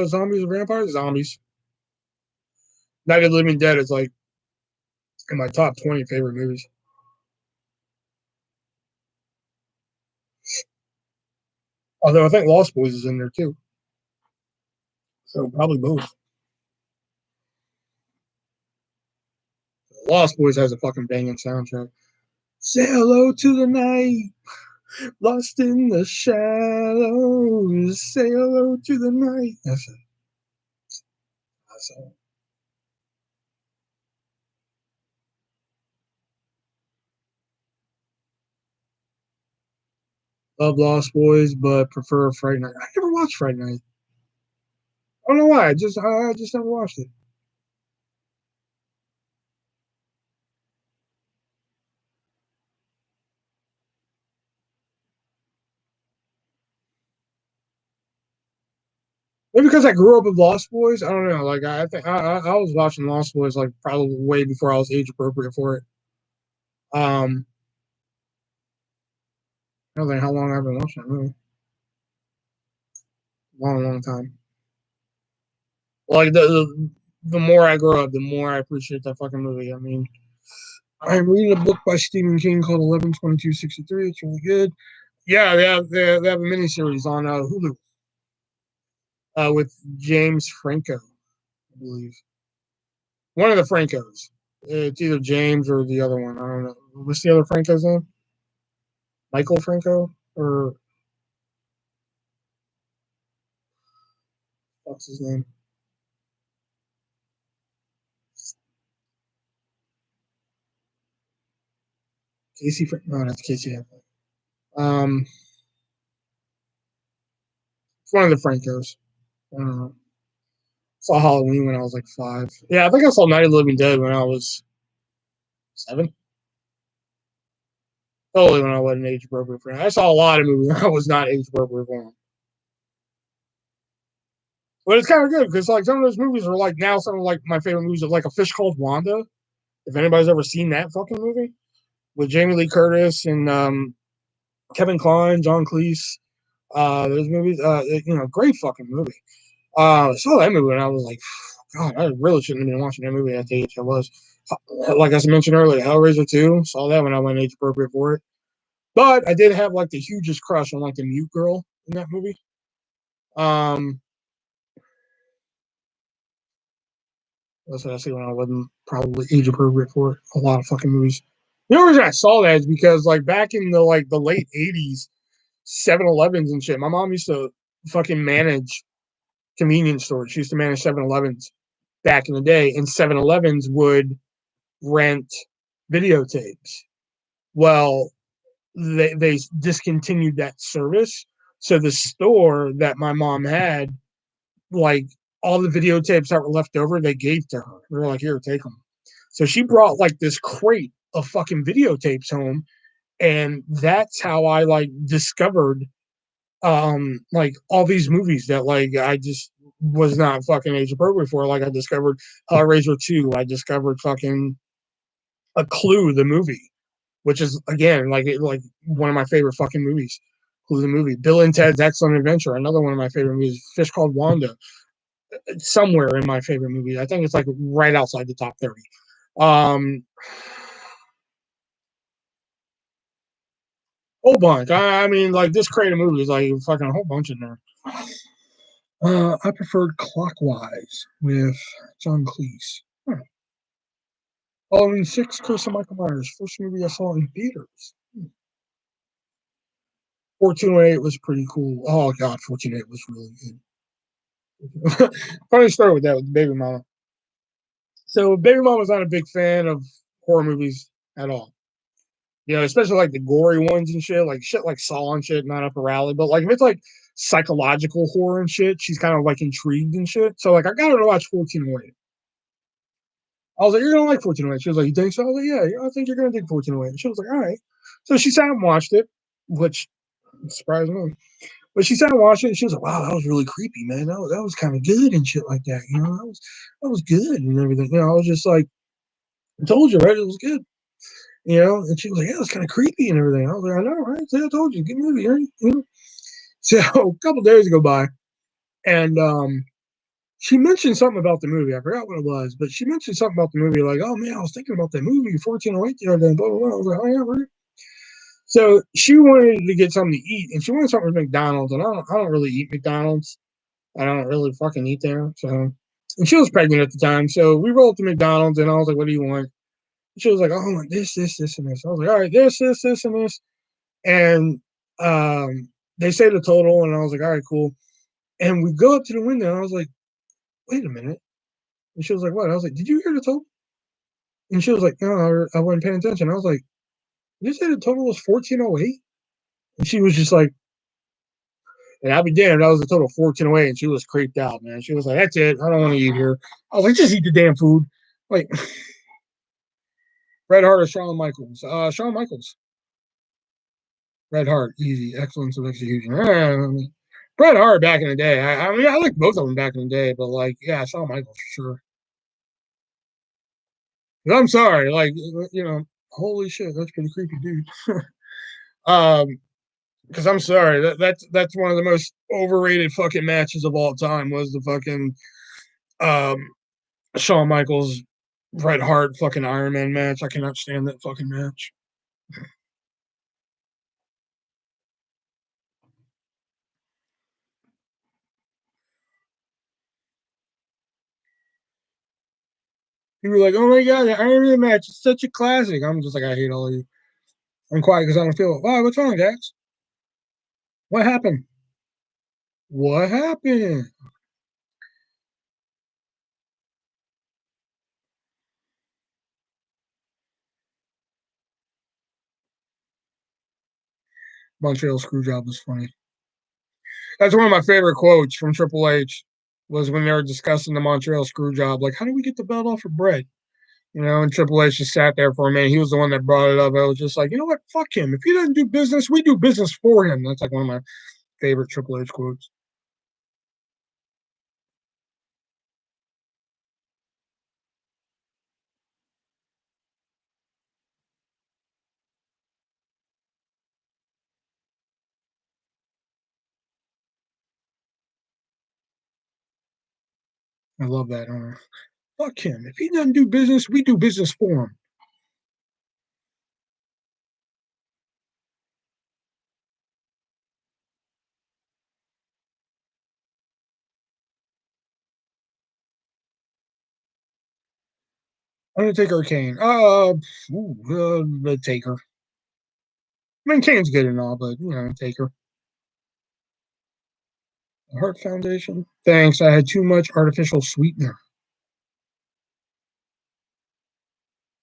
Zombies or vampires? Zombies. Night of the Living Dead is like in my top 20 favorite movies. Although I think Lost Boys is in there too. So probably both. Lost Boys has a fucking banging soundtrack. Say hello to the night, lost in the shadows. Say hello to the night. That's it. That's it. Love Lost Boys, but prefer Friday Night. I never watched Friday Night. I don't know why. I just never watched it. Maybe because I grew up with Lost Boys. I don't know. Like I think I was watching Lost Boys like probably way before I was age appropriate for it. Um, I don't think how long I've been watching it. Really, long time. Like the more I grow up, the more I appreciate that fucking movie. I mean, I'm reading a book by Stephen King called 11/22/63. It's really good. Yeah, they have a miniseries on Hulu with James Franco, I believe. One of the Francos. It's either James or the other one. I don't know. What's the other Franco's name? Michael Franco or what's his name? Casey. No, that's Casey. It's one of the Francos. I don't know. Saw Halloween when I was like 5. Yeah, I think I saw Night of the Living Dead when I was 7. Totally when I wasn't age appropriate for it. I saw a lot of movies when I was not age appropriate for them. But it's kind of good because like some of those movies are like now some of like my favorite movies are like A Fish Called Wanda. If anybody's ever seen that fucking movie with Jamie Lee Curtis and Kevin Kline, John Cleese, Those movies, great fucking movie. I saw that movie and I was like, God, I really shouldn't have been watching that movie at the age I was. Like I mentioned earlier, Hellraiser 2, saw that when I went age appropriate for it. But I did have like the hugest crush on like the mute girl in that movie. Um, that's what I say when I wasn't probably age appropriate for a lot of fucking movies. The only reason I saw that is because like back in the late 80s, 7-Elevens and shit, my mom used to fucking manage convenience stores. She used to manage 7-Elevens back in the day, and 7-Elevens would rent videotapes. Well, they discontinued that service. So the store that my mom had, like all the videotapes that were left over, they gave to her. They were like, "Here, take them." So she brought like this crate of fucking videotapes home, and that's how I like discovered like all these movies that like I just was not fucking age appropriate for. Like I discovered Hellraiser 2, I discovered fucking A Clue the movie, which is again like one of my favorite fucking movies. Clue the movie. Bill and Ted's Excellent Adventure, another one of my favorite movies. Fish Called Wanda, somewhere in my favorite movies. I think it's like right outside the top 30. Um Whole bunch. I mean, like this crate of movies, like fucking a whole bunch in there. I preferred Clockwise with John Cleese. Huh. Halloween 6, Curse of Michael Myers, first movie I saw in theaters. 1408 was pretty cool. Oh god, 1408 was really good. Funny story with that with Baby Mama. So Baby Mama was not a big fan of horror movies at all. You know, especially like the gory ones and shit like Saw and shit, not up her alley. But like if it's like psychological horror and shit, she's kind of like intrigued and shit. So like I got her to watch 1408. I was like, "You're gonna like 1408." She was like, "You think so?" I was like, "Yeah, I think you're gonna dig 1408." And she was like, "All right." So she sat and watched it, which surprised me. But she sat and watched it, and she was like, "Wow, that was really creepy, man. That was kind of good and shit like that. You know, that was good and everything." You know, I was just like, "I told you, right? It was good." You know, and she was like, "Yeah, it was kind of creepy and everything." I was like, "I know, right? See, I told you, good movie, right?" You know? So a couple days go by, and she mentioned something about the movie. I forgot what it was, but she mentioned something about the movie, like, "Oh man, I was thinking about that movie 1408 the other day." Blah blah blah. I was like, "Oh yeah, right." So she wanted to get something to eat, and she wanted something from McDonald's, and I don't really eat McDonald's. I don't really fucking eat there. So, and she was pregnant at the time, so we rolled to McDonald's, and I was like, "What do you want?" And she was like, "Oh, I want this, and this." I was like, "All right, this, and this," and they say the total, and I was like, "All right, cool." And we go up to the window, and I was like, "Wait a minute." And she was like, "What?" I was like, "Did you hear the total?" And she was like, "No, I wasn't paying attention." I was like, "You said the total was 1408?" And she was just like, and I'll be damned, that was a total of 1408, and she was creeped out, man. She was like, "That's it. I don't want to eat here." I was like, "Just eat the damn food." Like, Red Heart or Shawn Michaels? Shawn Michaels. Red Heart, easy, excellence of execution. Bret Hart back in the day. I mean, I liked both of them back in the day, but like, yeah, Shawn Michaels for sure. But I'm sorry, like, holy shit, that's pretty creepy, dude. um, because I'm sorry, that's one of the most overrated fucking matches of all time was the fucking um Shawn Michaels Bret Hart fucking Iron Man match. I cannot stand that fucking match. People were like, "Oh my god, the Iron Man match is such a classic." I'm just like, I hate all of you. I'm quiet because I don't feel it. Why? What's wrong, Dax? What happened? What happened? Montreal Screwjob was funny. That's one of my favorite quotes from Triple H. Was when they were discussing the Montreal Screwjob, like, how do we get the belt off of Brett? You know, and Triple H just sat there for a minute. He was the one that brought it up. I was just like, you know what? Fuck him. If he doesn't do business, we do business for him. That's like one of my favorite Triple H quotes. I love that. Fuck him. If he doesn't do business, we do business for him. Undertaker or Kane? The Taker. I mean, Kane's good and all, but Taker. Heart Foundation. Thanks. I had too much artificial sweetener.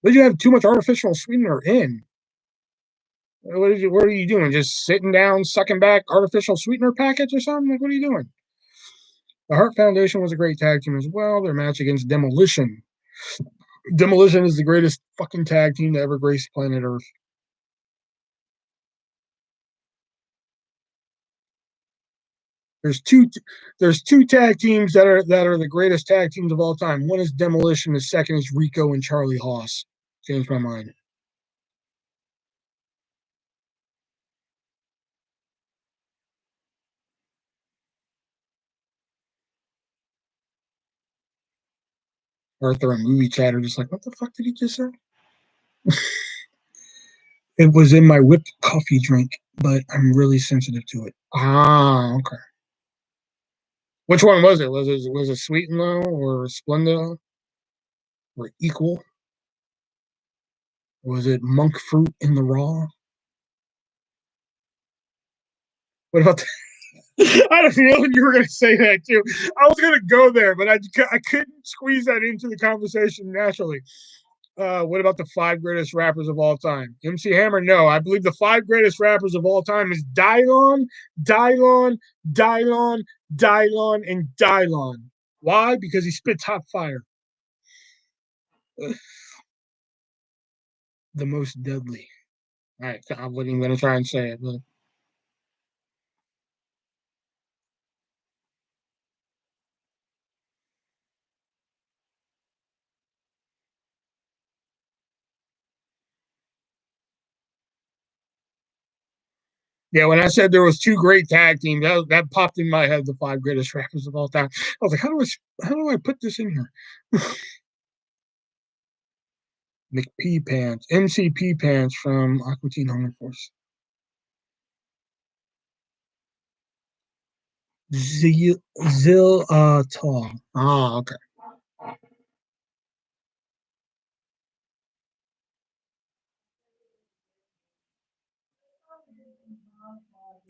What did you have too much artificial sweetener in? What are you doing? Just sitting down, sucking back artificial sweetener packets or something? Like, what are you doing? The Heart Foundation was a great tag team as well. Their match against Demolition. Demolition is the greatest fucking tag team to ever grace planet Earth. There's two tag teams that are the greatest tag teams of all time. One is Demolition, the second is Rico and Charlie Haas. Changed my mind. Arthur and movie chatter just like, what the fuck did he just say? It was in my whipped coffee drink, but I'm really sensitive to it. Ah, okay. Which one was it? Was it Sweet and Low or Splenda or Equal? Was it monk fruit in the raw? What about I don't know if you were going to say that too. I was going to go there, but I couldn't squeeze that into the conversation naturally. What about the five greatest rappers of all time? MC Hammer, no. I believe the five greatest rappers of all time is Dylon, Dylon, Dylon, Dylon, and Dylon. Why? Because he spits hot fire. The most deadly. All right, I wasn't even going to try and say it, but yeah, when I said there was two great tag teams, that popped in my head. The five greatest rappers of all time. I was like, how do I put this in here? McP Pants, MCP Pants from Aqua Teen Hunger Force. Zil Tall. Oh, okay.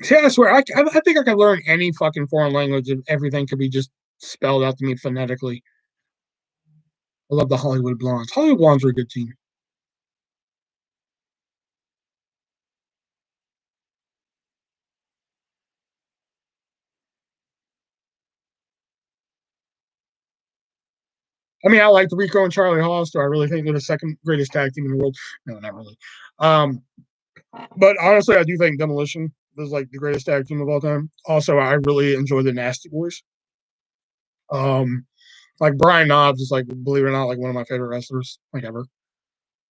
See, I swear, I think I could learn any fucking foreign language if everything could be just spelled out to me phonetically. I love the Hollywood Blondes. Hollywood Blondes are a good team. I mean, I like Rico and Charlie Haas. Do I really think they're the second greatest tag team in the world? No, not really. Um, but honestly, I do think Demolition is like the greatest tag team of all time. Also, I really enjoy the Nasty Boys. Um, like Brian Knobs is like, believe it or not, like one of my favorite wrestlers like ever.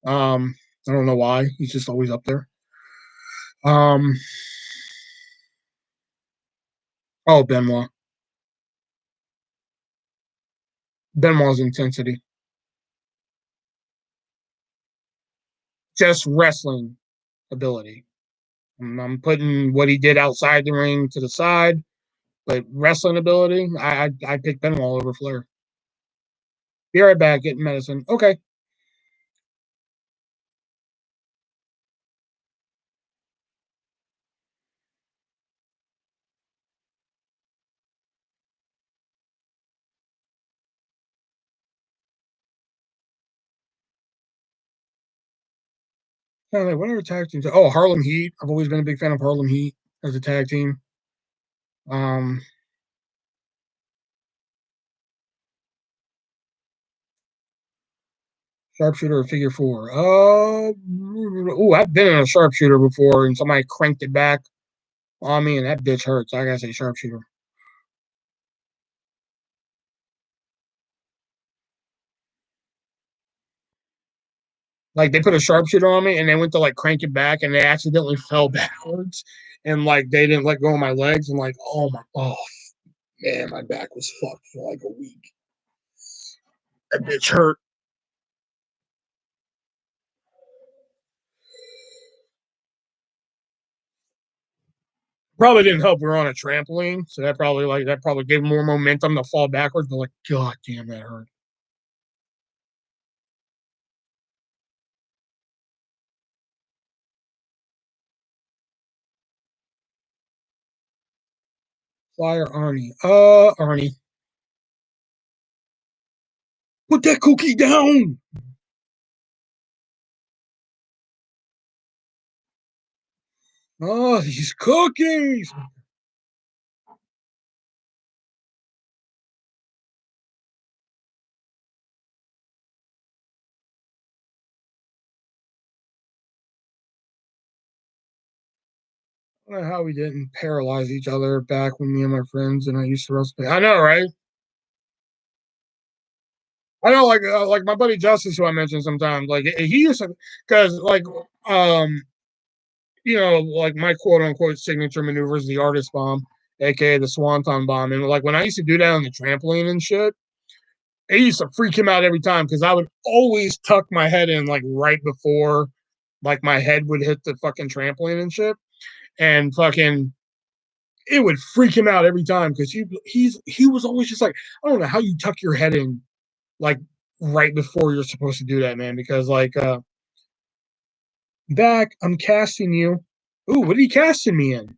Um, I don't know why. He's just always up there. Um, oh, Benoit. Benoit's intensity. Just wrestling ability. I'm putting what he did outside the ring to the side, but wrestling ability, I pick Benoit over Flair. Be right back, getting medicine. Okay. Whatever tag teams. Oh, Harlem Heat. I've always been a big fan of Harlem Heat as a tag team. Um, Sharpshooter or figure four. I've been in a sharpshooter before, and somebody cranked it back on me, and that bitch hurts. I gotta say sharpshooter. Like they put a sharpshooter on me, and they went to like crank it back, and they accidentally fell backwards, and like they didn't let go of my legs, and like oh man, my back was fucked for like a week. That bitch hurt. Probably didn't help. We were on a trampoline, so that probably gave more momentum to fall backwards. But like, god damn, that hurt. Flyer Arnie. Arnie. Put that cookie down. Oh, these cookies. I don't know how we didn't paralyze each other back when me and my friends and I used to wrestle. I know, right? I know, like my buddy Justice, who I mentioned sometimes, like he used to, because um, like my quote unquote signature maneuver is the artist bomb, aka the swanton bomb, and like when I used to do that on the trampoline and shit, it used to freak him out every time because I would always tuck my head in like right before like my head would hit the fucking trampoline and shit, and fucking it would freak him out every time because he was always just like, I don't know how you tuck your head in like right before you're supposed to do that, man. Because back, I'm casting you. Ooh, what are you casting me in?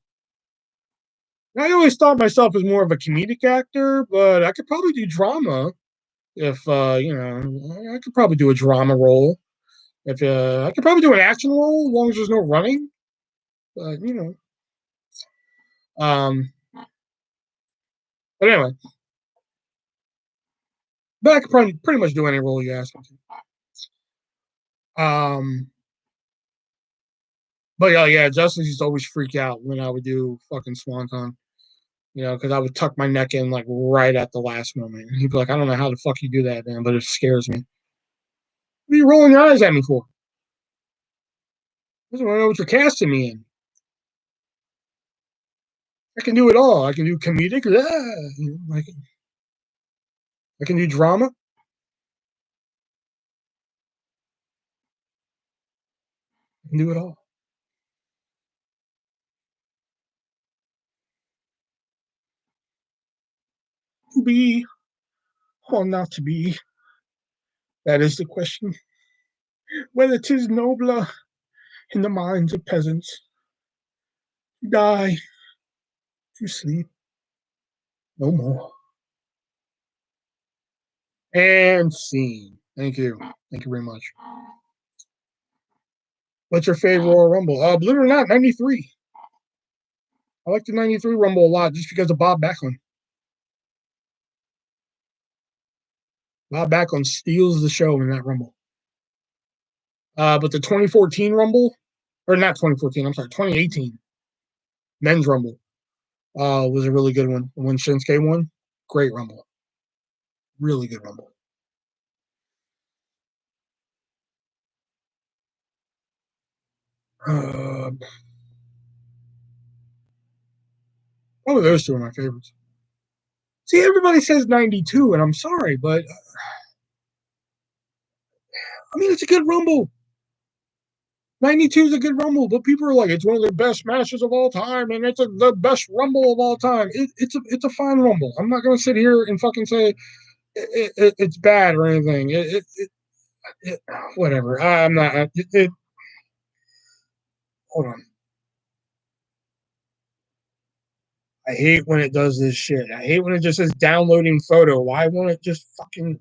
I always thought myself as more of a comedic actor, but I could probably do drama if I could probably do a drama role. If I could probably do an action role as long as there's no running. But um, but anyway, but I could probably pretty much do any role you ask me to. But yeah, Justice used to always freak out when I would do fucking Swanton. Because I would tuck my neck in like right at the last moment. He'd be like, I don't know how the fuck you do that, man, but it scares me. What are you rolling your eyes at me for? I just want to know what you're casting me in. I can do it all. I can do comedic. I can do drama. I can do it all. To be or not to be, that is the question. Whether 'tis nobler in the minds of peasants to die, to sleep no more. And scene. Thank you. Thank you very much. What's your favorite Royal Rumble? Believe it or not, 93. I like the 93 Rumble a lot just because of Bob Backlund. Bob Backlund steals the show in that Rumble. But the 2014 Rumble, or not 2014, I'm sorry, 2018 Men's Rumble was a really good one. When Shinsuke won, great Rumble. Really good Rumble. Probably those two are my favorites. See, everybody says 92, and I'm sorry, but I mean, it's a good Rumble. 92 is a good Rumble, but people are like, it's one of the best matches of all time, and it's the best Rumble of all time. It's a fine Rumble. I'm not going to sit here and fucking say it's bad or anything. Whatever. I'm not. Hold on. I hate when it does this shit. I hate when it just says downloading photo. Why won't it just fucking?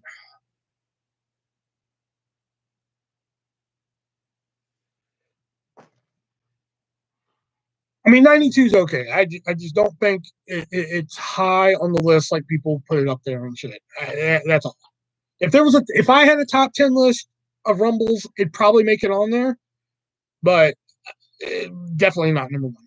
I mean, 92 is okay. I just don't think it's high on the list like people put it up there and shit. That's all. If I had a top 10 list of Rumbles, it'd probably make it on there, but definitely not number one.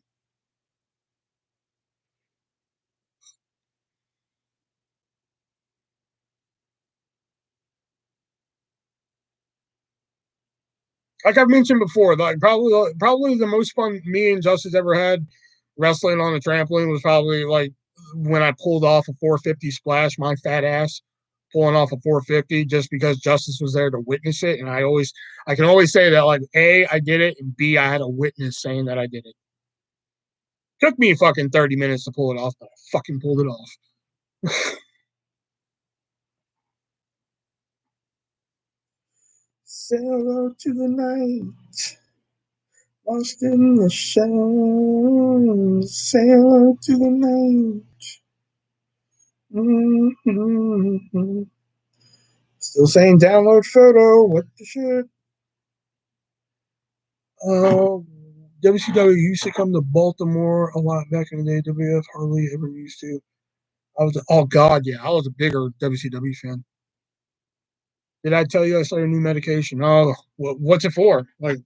Like I've mentioned before, like probably the most fun me and Justice ever had wrestling on a trampoline was probably like when I pulled off a 450 splash, my fat ass pulling off a 450 just because Justice was there to witness it. And I can always say that, like, A, I did it, and B, I had a witness saying that I did it. Took me fucking 30 minutes to pull it off, but I fucking pulled it off. Sail out to the night, lost in the shadows. Sail out to the night. Mm-hmm. Still saying download photo. What the shit? WCW used to come to Baltimore a lot back in the day. WF hardly ever used to. Oh god, yeah, I was a bigger WCW fan. Did I tell you I started a new medication? Oh, what's it for? Like,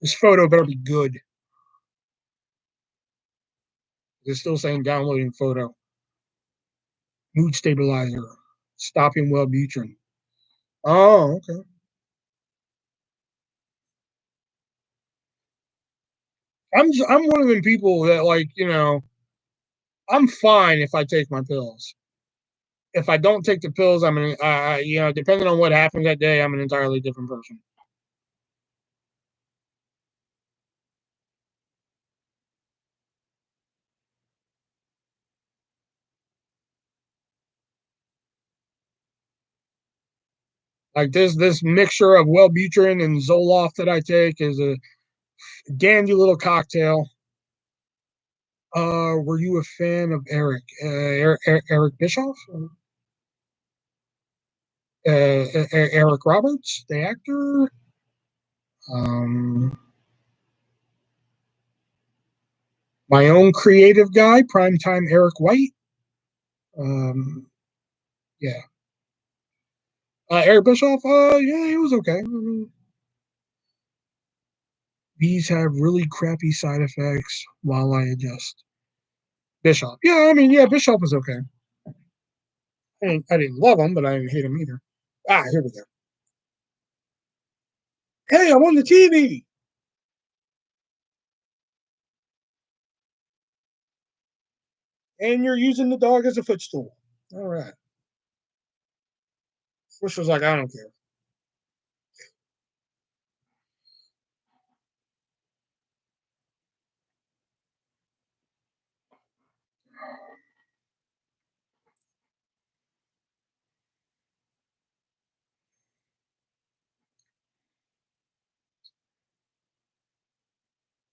this photo better be good. It's still saying downloading photo. Mood stabilizer. Stopping Wellbutrin. Oh, okay. I'm one of them people that, like, I'm fine if I take my pills. If I don't take the pills, I'm an depending on what happens that day, I'm an entirely different person. Like this mixture of Wellbutrin and Zoloft that I take is a dandy little cocktail. Were you a fan of Eric Bischoff? Eric Roberts, the actor? Um, my own creative guy, primetime Eric White. Um, yeah. Eric Bischoff, yeah, he was okay. I mean, these have really crappy side effects while I adjust. Bischoff, yeah, I mean, yeah, Bischoff was okay. I didn't love him, but I didn't hate him either. Here we go. Hey, I'm on the TV. And you're using the dog as a footstool. All right. Swish was like, I don't care.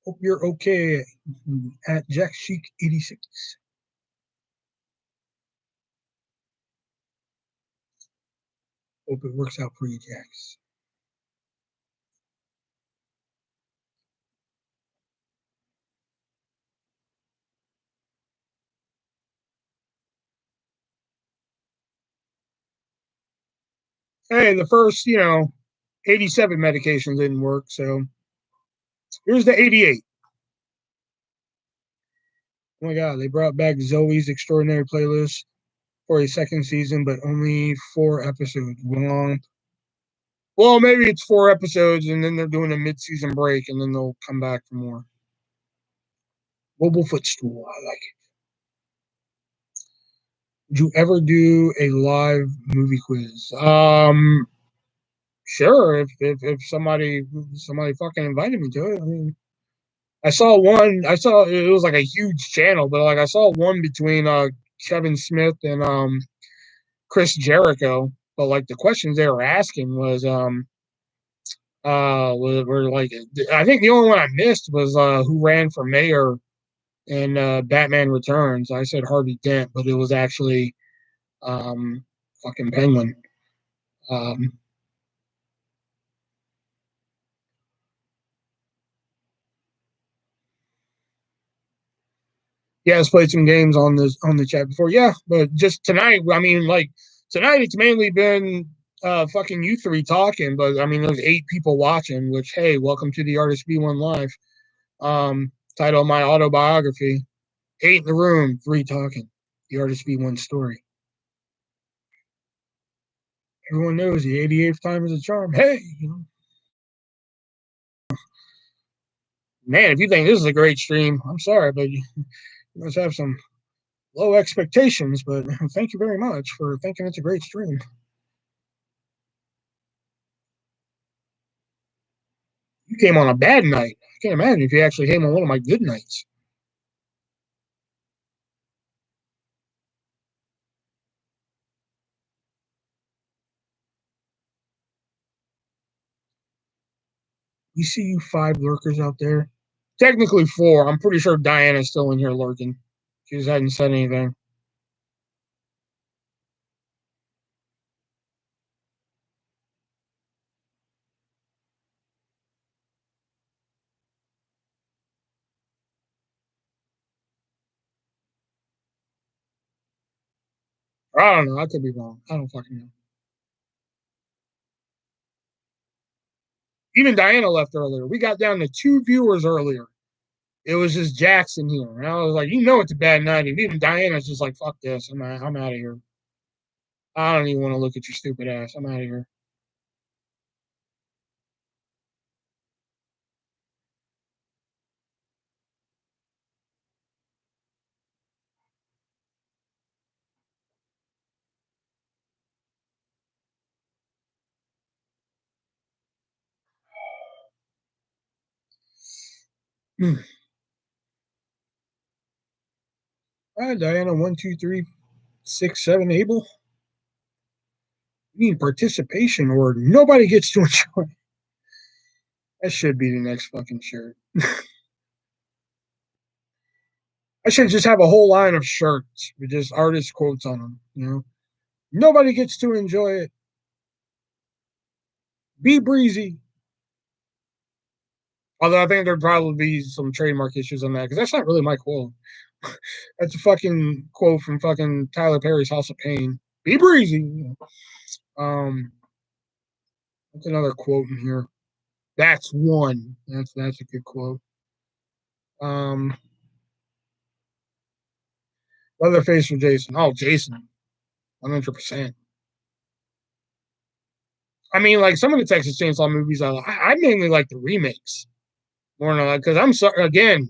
Hope you're okay at Jack Chic 86. Hope it works out for you, Jax. Hey, the first, 87 medications didn't work, so here's the 88. Oh my god, they brought back Zoe's Extraordinary Playlist for a second season, but only 4 episodes long. Well, maybe it's 4 episodes, and then they're doing a mid-season break, and then they'll come back for more. Mobile footstool, I like it. Would you ever do a live movie quiz? Sure. If somebody fucking invited me to it. I mean, I saw one. I saw it was like a huge channel, but like I saw one between Kevin Smith and Chris Jericho. But like the questions they were asking was were like, I think the only one I missed was who ran for mayor in Batman Returns. I said Harvey Dent, but it was actually fucking Penguin. Um, yeah, I've played some games on the chat before. Yeah, but just tonight, I mean, like tonight, it's mainly been fucking you three talking. But I mean, there's 8 people watching. Which, hey, welcome to the Artist V1 Live. Title of my autobiography: 8 in the room, 3 talking. The Artist V1 story. Everyone knows the 88th time is a charm. Hey, you know. Man, if you think this is a great stream, I'm sorry, but you must have some low expectations. But thank you very much for thinking it's a great stream. You came on a bad night. I can't imagine if you actually came on one of my good nights. We see you 5 lurkers out there. Technically 4. I'm pretty sure Diana's still in here lurking. She just hadn't said anything. I don't know. I could be wrong. I don't fucking know. Even Diana left earlier. We got down to 2 viewers earlier. It was just Jackson here. And I was like, you know it's a bad night. And even Diana's just like, fuck this. I'm out of here. I don't even want to look at your stupid ass. I'm out of here. All right, Diana, 1, 2, 3, 6, 7, Abel. We need participation or nobody gets to enjoy. That should be the next fucking shirt. I should just have a whole line of shirts with just artist quotes on them. You know, nobody gets to enjoy it. Be breezy. Although I think there'd probably be some trademark issues on that because that's not really my quote. That's a fucking quote from fucking Tyler Perry's House of Pain. Be breezy. What's another quote in here? That's one. That's a good quote. Leatherface for Jason. Oh, Jason, 100%. I mean, like some of the Texas Chainsaw movies, I mainly like the remakes more than because I'm sorry again,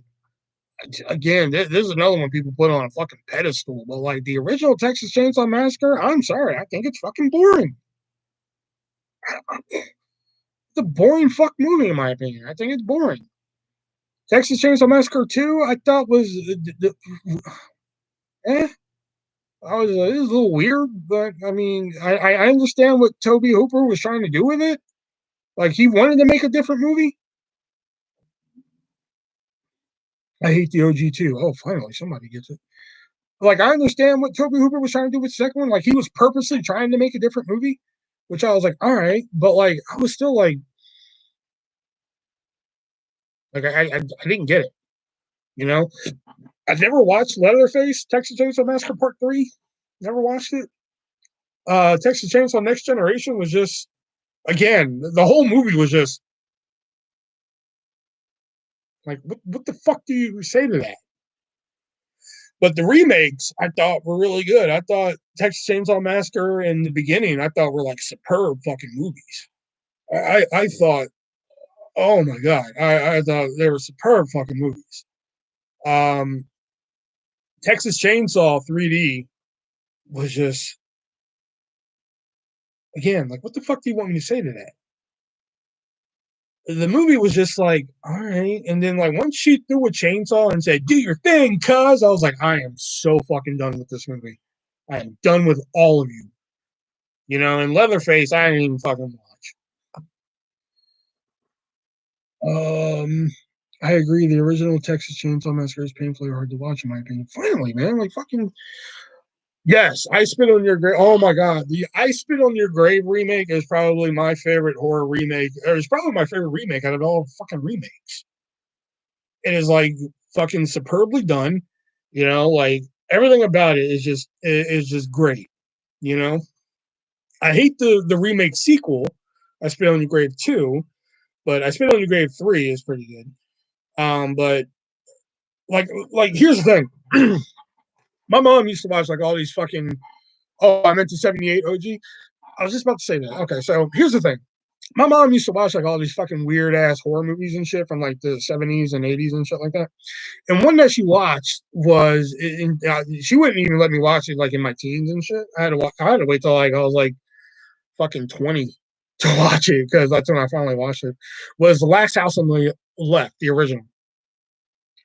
this is another one people put on a fucking pedestal. But like the original Texas Chainsaw Massacre, I'm sorry, I think it's fucking boring. It's a boring fuck movie in my opinion. I think it's boring. Texas Chainsaw Massacre 2, I thought was eh. It was a little weird, but I mean, I understand what Toby Hooper was trying to do with it. Like he wanted to make a different movie. I hate the OG too. Oh, finally, somebody gets it. Like I understand what Toby Hooper was trying to do with the second one. Like he was purposely trying to make a different movie, which I was like, all right, but like I was still I didn't get it. You know, I've never watched Leatherface Texas Chainsaw Massacre Part 3. Never watched it. Texas Chainsaw Next Generation was just again the whole movie was just like what the fuck do you say to that? But the remakes I thought were really good. I thought Texas Chainsaw Massacre in the beginning I thought were like superb fucking movies. I thought, oh my god, I thought they were superb fucking movies. Um, Texas Chainsaw 3D was just again like what the fuck do you want me to say to that? The movie was just like, all right. And then like once she threw a chainsaw and said, do your thing, cuz I was like, I am so fucking done with this movie. I am done with all of you. You know, and Leatherface, I didn't even fucking watch. I agree. The original Texas Chainsaw Massacre is painfully hard to watch, in my opinion. Finally, man, like fucking yes, I Spit on Your Grave. Oh my god, the I Spit on Your Grave remake is probably my favorite horror remake. It's probably my favorite remake out of all fucking remakes. It is like fucking superbly done. You know, like everything about it is just great. You know, I hate the remake sequel. I Spit on Your Grave 2, but I Spit on Your Grave 3 is pretty good. But like here's the thing. My mom used to watch like all these fucking I meant to 78 OG. I was just about to say that. Okay, so here's the thing. My mom used to watch like all these fucking weird ass horror movies and shit from like the 70s and 80s and shit like that. And one that she watched was she wouldn't even let me watch it like in my teens and shit. I had to wait till like I was like fucking 20 to watch it because that's when I finally watched it. Was The Last House on the Left, the original.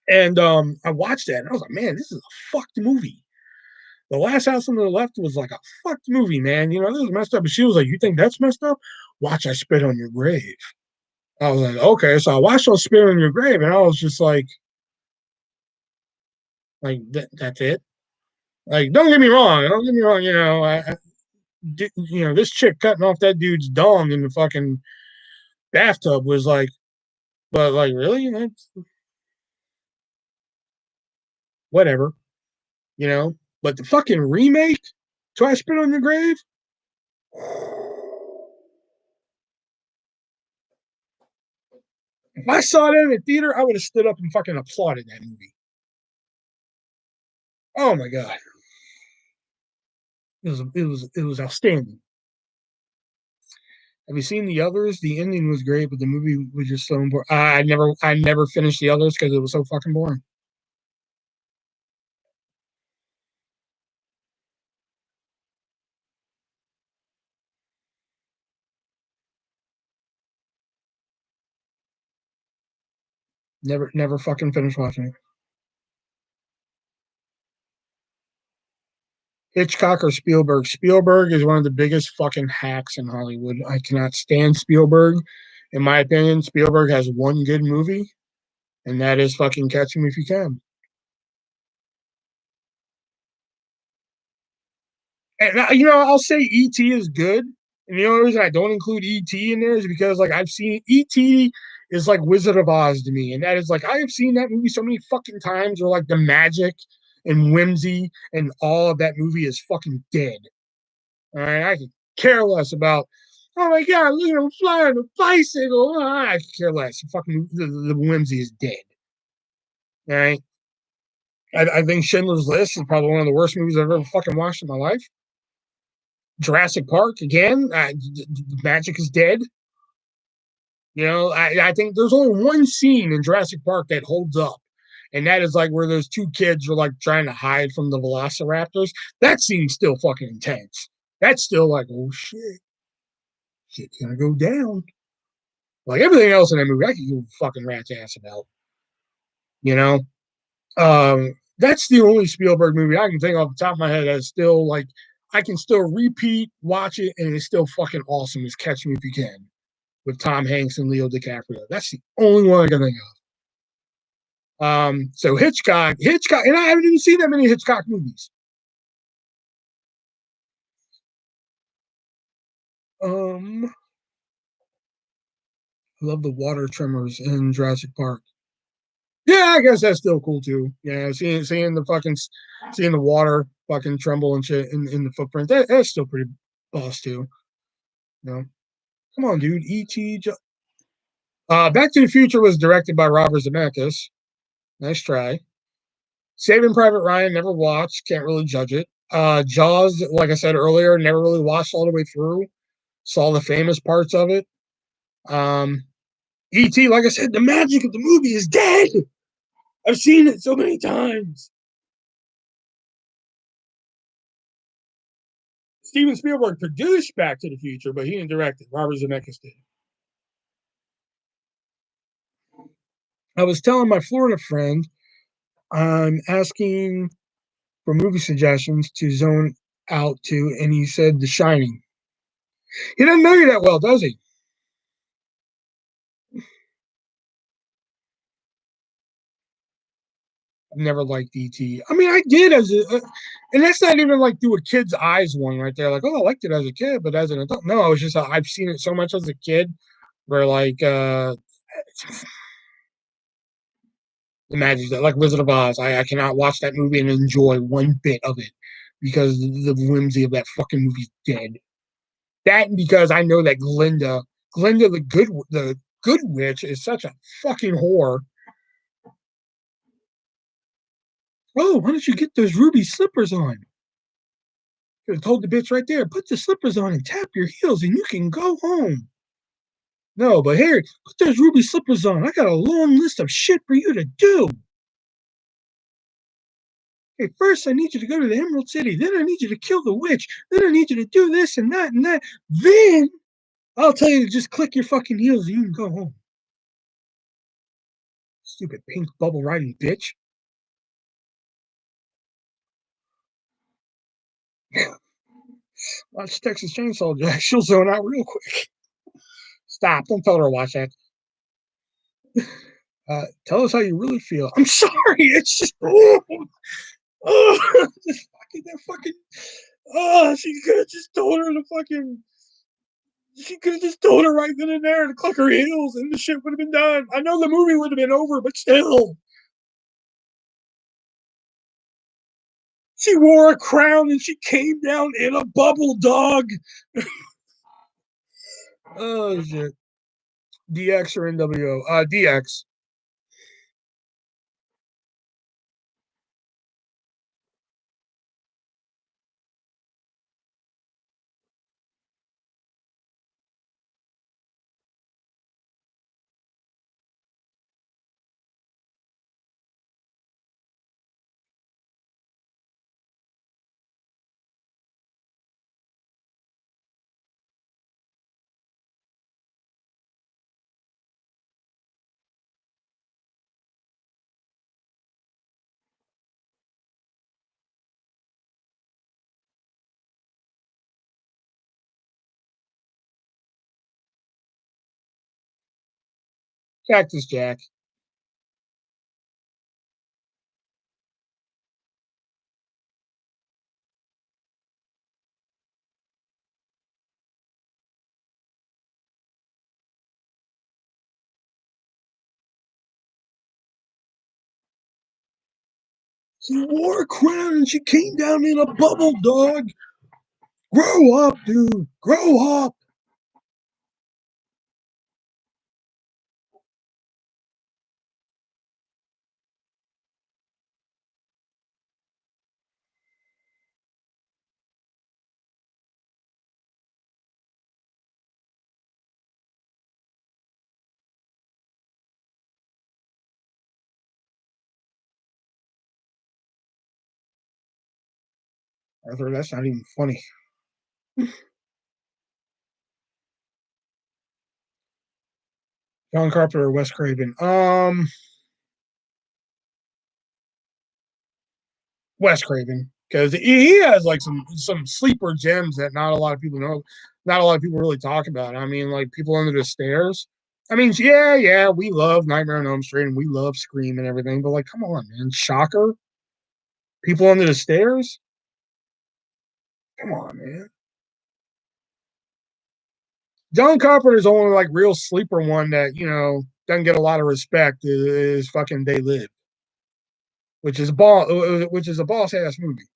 And I watched that and I was like, man, this is a fucked movie. The Last House on the Left was like a fucked movie, man. You know, this is messed up. And she was like, you think that's messed up? Watch I Spit on Your Grave. I was like, okay. So I watched I Spit on Your Grave and I was just like that's it. Like, don't get me wrong. Don't get me wrong. You know, you know, this chick cutting off that dude's dong in the fucking bathtub was like, but like, really? That's whatever, you know? But the fucking remake, So I Spit on Your Grave? If I saw that in the theater, I would have stood up and fucking applauded that movie. Oh my God. It was outstanding. Have you seen the others? The ending was great, but the movie was just so boring. I never finished the others because it was so fucking boring. Never fucking finished watching it. Hitchcock or Spielberg? Spielberg is one of the biggest fucking hacks in Hollywood. I cannot stand Spielberg. In my opinion, Spielberg has one good movie, and that is fucking Catch Me If You Can. And you know, I'll say E.T. is good. And the only reason I don't include E.T. in there is because like I've seen E.T. is like Wizard of Oz to me. And that is like I have seen that movie so many fucking times where like the magic and whimsy and all of that movie is fucking dead. All right. I can care less about oh my god, look at him flying a bicycle. I can care less. Fucking the whimsy is dead. All right. I think Schindler's List is probably one of the worst movies I've ever fucking watched in my life. Jurassic Park again. The magic is dead. You know, I think there's only one scene in Jurassic Park that holds up, and that is like where those two kids are like trying to hide from the Velociraptors. That scene's still fucking intense. That's still like, oh shit, shit's gonna go down. Like everything else in that movie, I can give a fucking rat's ass about. You know, that's the only Spielberg movie I can think off the top of my head that's still like I can still repeat, watch it, and it's still fucking awesome. Is Catch Me If You Can with Tom Hanks and Leo DiCaprio. That's the only one I can think of. So Hitchcock, and I haven't even seen that many Hitchcock movies. I love the water tremors in Jurassic Park. Yeah, I guess that's still cool too. Yeah, seeing the water fucking tremble and shit in the footprint. That's still pretty boss too. You know, come on, dude. E.T. Back to the Future was directed by Robert Zemeckis. Nice try. Saving Private Ryan, never watched, can't really judge it. Jaws, like I said earlier, never really watched all the way through. Saw the famous parts of it. Um, E.T., like I said, the magic of the movie is dead. I've seen it so many times. Steven Spielberg produced Back to the Future, but he didn't direct it. Robert Zemeckis did. I was telling my Florida friend, I'm asking for movie suggestions to zone out to, and he said The Shining. He doesn't know you that well, does he? Never liked ET. I mean, I did and that's not even like through a kid's eyes one right there. Like, oh, I liked it as a kid, but as an adult, no, I was just I've seen it so much as a kid where like the magic that like Wizard of Oz, I cannot watch that movie and enjoy one bit of it because the whimsy of that fucking movie's dead. That and because I know that Glinda the good witch is such a fucking whore. Oh, why don't you get those ruby slippers on? Could have told the bitch right there, put the slippers on and tap your heels and you can go home. No, but here, put those ruby slippers on. I got a long list of shit for you to do. Hey, first I need you to go to the Emerald City. Then I need you to kill the witch. Then I need you to do this and that and that. Then I'll tell you to just click your fucking heels and you can go home. Stupid pink bubble riding bitch. Watch Texas Chainsaw Jack. She'll zone out real quick. Stop. Don't tell her to watch that. Tell us how you really feel. I'm sorry. It's just, just fucking that fucking. Oh, she could have just told her to fucking. She could have just told her right then and there to click her heels, and the shit would have been done. I know the movie would have been over, but still, she wore a crown and she came down in a bubble, dog. Oh shit. DX or NWO? DX. Cactus Jack. She wore a crown and she came down in a bubble, dog. Grow up, dude. Grow up. Arthur, that's not even funny. John Carpenter or Wes Craven? Wes Craven, because he has like some sleeper gems that not a lot of people know, not a lot of people really talk about. I mean, like People Under the Stairs. I mean, yeah, we love Nightmare on Elm Street and we love Scream and everything, but like, come on, man, Shocker, People Under the Stairs. Come on, man. John Carpenter's only like real sleeper one that doesn't get a lot of respect is fucking They Live, which is a boss ass movie,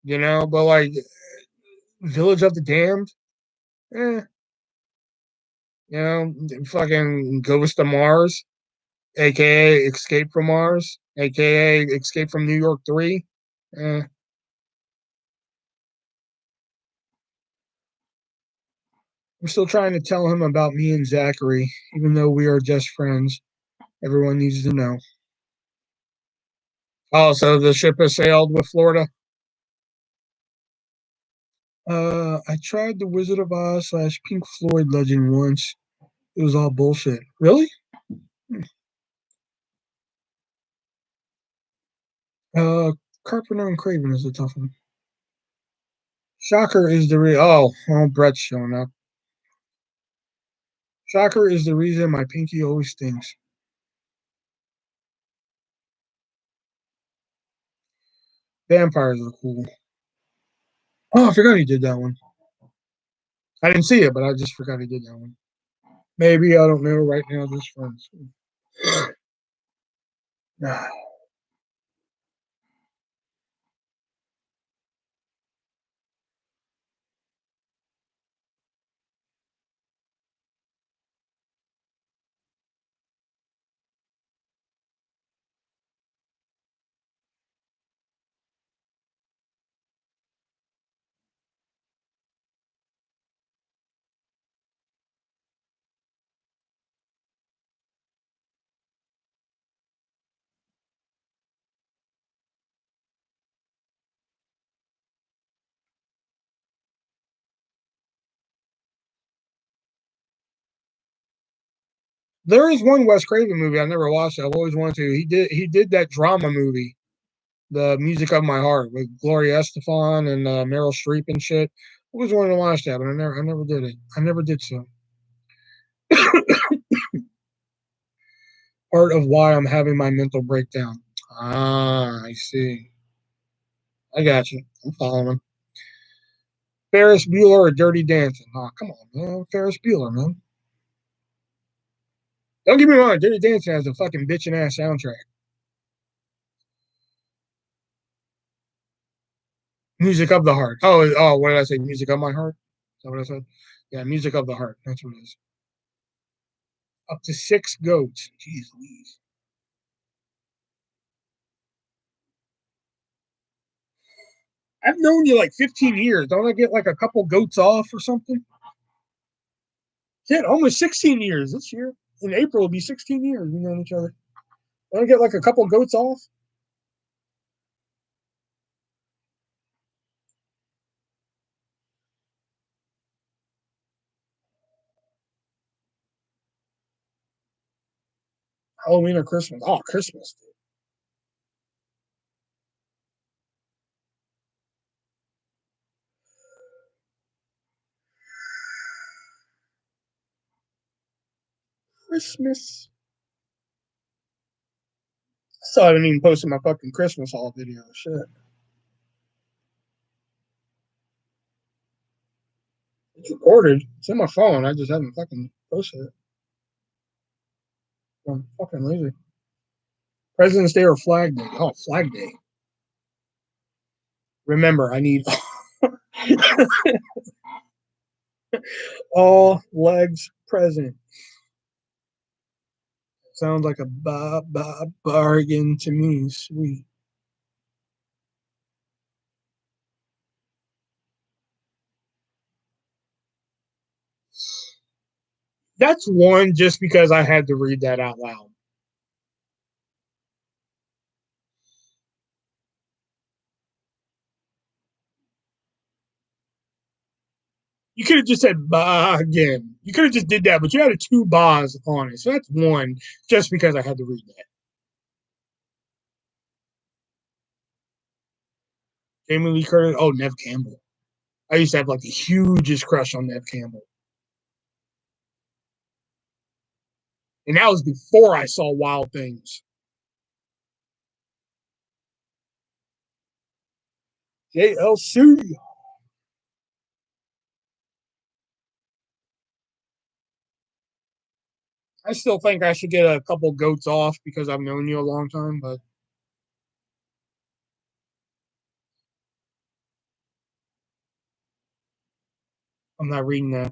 But like Village of the Damned, eh, fucking Ghost of Mars, aka Escape from Mars, aka Escape from New York 3. Eh. I'm still trying to tell him about me and Zachary, even though we are just friends. Everyone needs to know. Oh, so the ship has sailed with Florida. I tried the Wizard of Oz / Pink Floyd Legend once. It was all bullshit. Really? Uh, Carpenter and Craven is a tough one. Shocker is the Brett's showing up. Shocker is the reason my pinky always stings. Vampires are cool. Oh, I forgot he did that one. I didn't see it, but I just forgot he did that one. Maybe I don't know right now. Just friends. There is one Wes Craven movie I never watched. I've always wanted to. He did that drama movie, The Music of My Heart, with Gloria Estefan and Meryl Streep and shit. I always wanted to watch that, but I never did it. I never did so. Part of why I'm having my mental breakdown. Ah, I see. I got you. I'm following. Ferris Bueller or Dirty Dancing? Oh, come on, man. Ferris Bueller, man. Don't get me wrong. Dirty Dancing has a fucking bitchin' ass soundtrack. Music of the Heart. Oh, what did I say? Music of My Heart? Is that what I said? Yeah, Music of the Heart. That's what it is. Up to 6 goats. Jeez Louise. I've known you like 15 years. Don't I get like a couple goats off or something? Shit, almost 16 years this year. In April, it'll be 16 years we've known each other. Don't I get like a couple goats off? Halloween or Christmas? Oh, Christmas. Christmas. So I haven't even posted my fucking Christmas haul video. Shit. It's recorded. It's in my phone. I just haven't fucking posted it. I'm fucking lazy. President's Day or Flag Day? Oh, Flag Day. Remember, I need all legs present. Sounds like a bargain to me. Sweet. That's one just because I had to read that out loud. You could have just said ba again. You could have just did that, but you had a two bars on it. So that's one just because I had to read that. Jamie Lee Curtis. Oh, Nev Campbell. I used to have like the hugest crush on Nev Campbell. And that was before I saw Wild Things. JLC. I still think I should get a couple goats off because I've known you a long time, but I'm not reading that.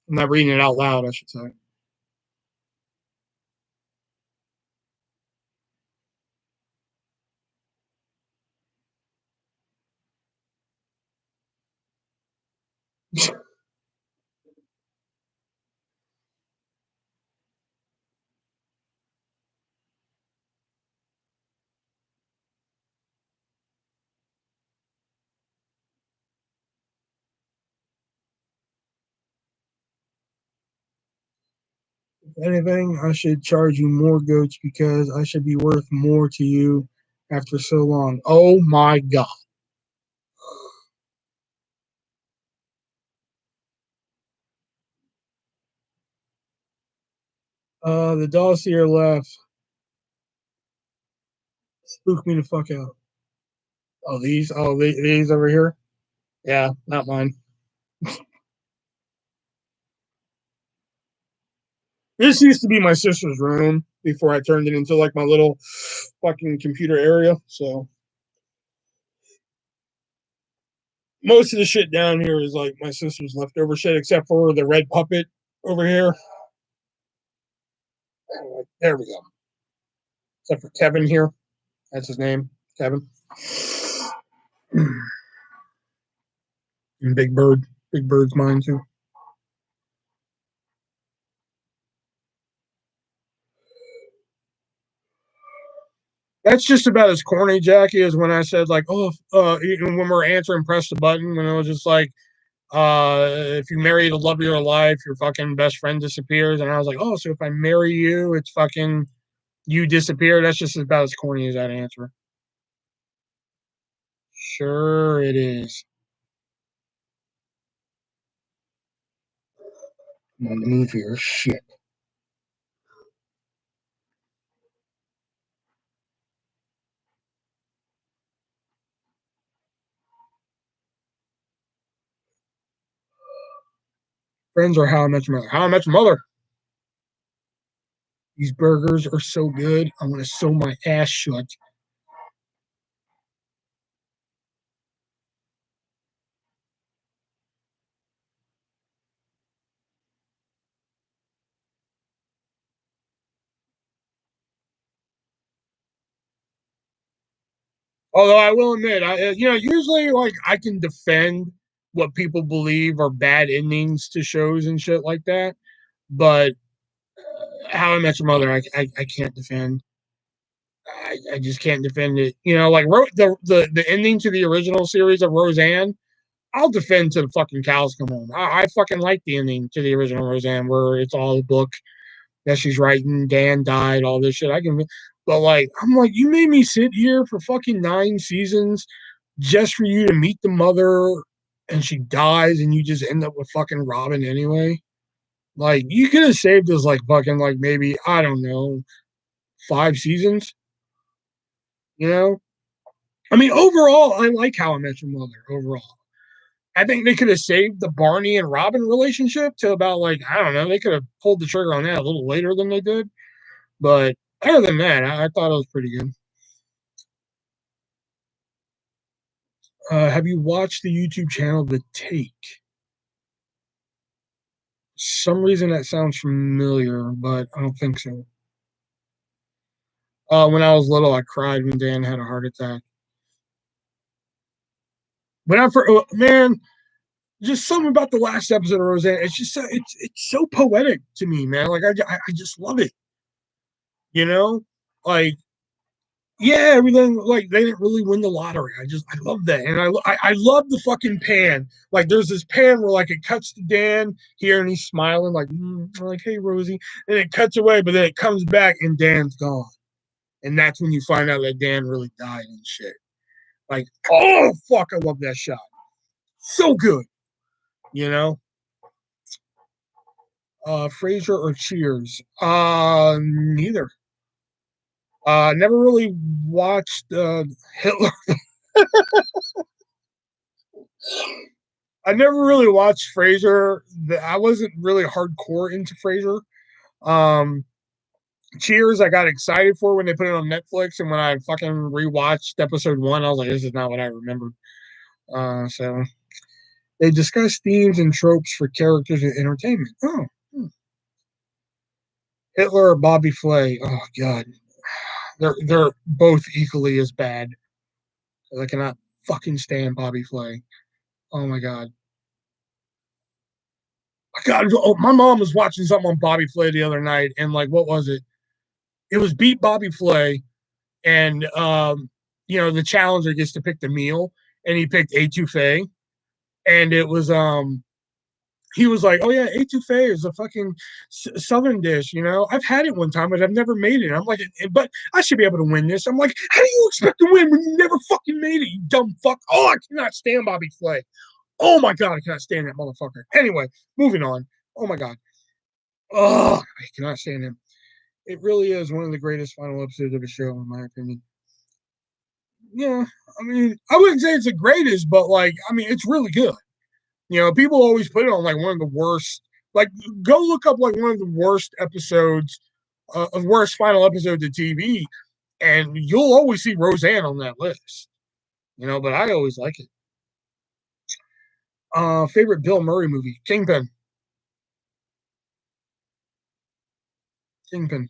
I'm not reading it out loud, I should say. If anything, I should charge you more goats because I should be worth more to you after so long. Oh my God. The dogs to your left spook me the fuck out. Oh, these? Oh, these over here? Yeah, not mine. This used to be my sister's room before I turned it into like my little fucking computer area. So most of the shit down here is like my sister's leftover shit, except for the red puppet over here. There we go. Except for Kevin here. That's his name, Kevin. And Big Bird. Big Bird's mine too. That's just about as corny, Jackie, as when I said like, oh, when we're answering, press the button, when I was just like, If you marry the love of your life, your fucking best friend disappears. And I was like, oh, so if I marry you, it's fucking you disappear. That's just about as corny as that answer. Sure, it is. I'm on the mood for your shit. Friends or How I Met Your Mother? How I Met Your Mother. These burgers are so good. I want to sew my ass shut. Although I will admit, usually like I can defend what people believe are bad endings to shows and shit like that, but How I Met Your Mother, I can't defend. I just can't defend it. Like the ending to the original series of Roseanne, I'll defend to the fucking cows come home. I fucking like the ending to the original Roseanne, where it's all a book that she's writing. Dan died, all this shit. But like, I'm like, you made me sit here for fucking 9 seasons just for you to meet the mother, and she dies, and you just end up with fucking Robin anyway. Like, you could have saved us like fucking like maybe I don't know 5 seasons. You know, I mean, overall, I like How I Met Your Mother. Overall, I think they could have saved the Barney and Robin relationship to about like I don't know. They could have pulled the trigger on that a little later than they did. But other than that, I thought it was pretty good. Have you watched the YouTube channel The Take? Some reason that sounds familiar, but I don't think so. When I was little, I cried when Dan had a heart attack. When I first, man, just something about the last episode of Roseanne. It's just it's so poetic to me, man. Like I just love it. You know, like yeah, everything like they didn't really win the lottery. I love that, and I love the fucking pan. Like there's this pan where like it cuts to Dan here and he's smiling like hey Rosie, and it cuts away, but then it comes back and Dan's gone, and that's when you find out that Dan really died and shit. Like oh fuck, I love that shot. So good, you know. Frasier or Cheers? Neither. Never really watched Hitler. I never really watched Frasier. I wasn't really hardcore into Frasier. Um, Cheers, I got excited for when they put it on Netflix, and when I fucking rewatched episode 1, I was like, "This is not what I remembered." So they discuss themes and tropes for characters and entertainment. Oh, Hitler or Bobby Flay? Oh God, they're both equally as bad. I cannot fucking stand Bobby Flay. Oh my God. God, oh, my mom was watching something on Bobby Flay the other night, and like, what was it? It was Beat Bobby Flay, and the challenger gets to pick the meal, and he picked etouffee, and it was he was like, "Oh yeah, etouffee is a fucking southern dish. I've had it one time, but I've never made it." I'm like, "But I should be able to win this." I'm like, "How do you expect to win when you never fucking made it, you dumb fuck?" Oh, I cannot stand Bobby Flay. Oh my God, I cannot stand that motherfucker. Anyway, moving on. Oh my God. Oh, I cannot stand him. It really is one of the greatest final episodes of the show, in my opinion. Yeah, I mean, I wouldn't say it's the greatest, but like, I mean, it's really good. People always put it on like one of the worst. Like, go look up like one of the worst episodes, of worst final episodes of TV, and you'll always see Roseanne on that list. But I always like it. Favorite Bill Murray movie? Kingpin. Kingpin.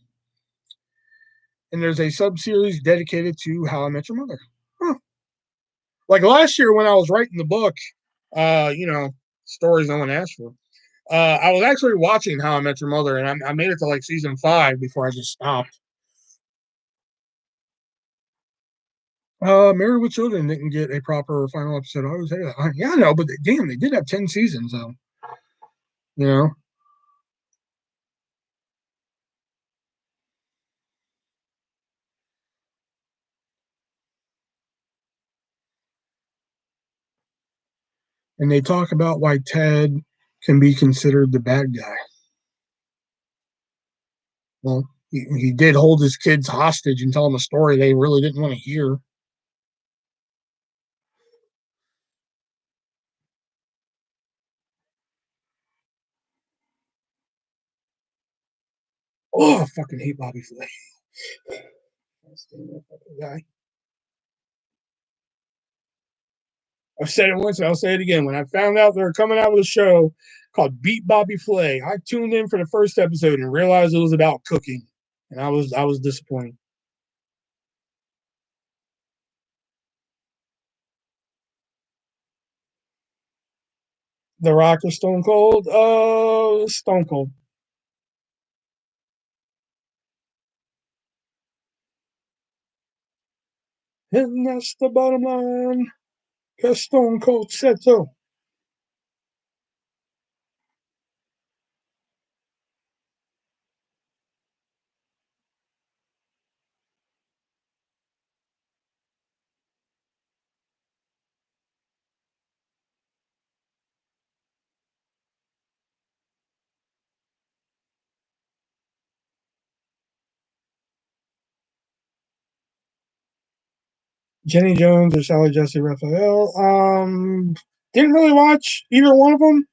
And there's a sub series dedicated to How I Met Your Mother. Huh. Like last year when I was writing the book, uh, you know, stories no one asked for. I was actually watching How I Met Your Mother, and I made it to like season 5 before I just stopped. Married with Children didn't get a proper final episode. I always say that. Yeah, no, but damn, they did have 10 seasons, though. You know, and they talk about why Ted can be considered the bad guy. Well, he did hold his kids hostage and tell them a story they really didn't want to hear. Oh, I fucking hate Bobby Flay. Guy. I've said it once and I'll say it again. When I found out they were coming out with a show called Beat Bobby Flay, I tuned in for the first episode and realized it was about cooking. And I was disappointed. The Rock or Stone Cold? Stone Cold. And that's the bottom line. Because Stone Cold said so. Jenny Jones or Sally Jesse Raphael. Didn't really watch either one of them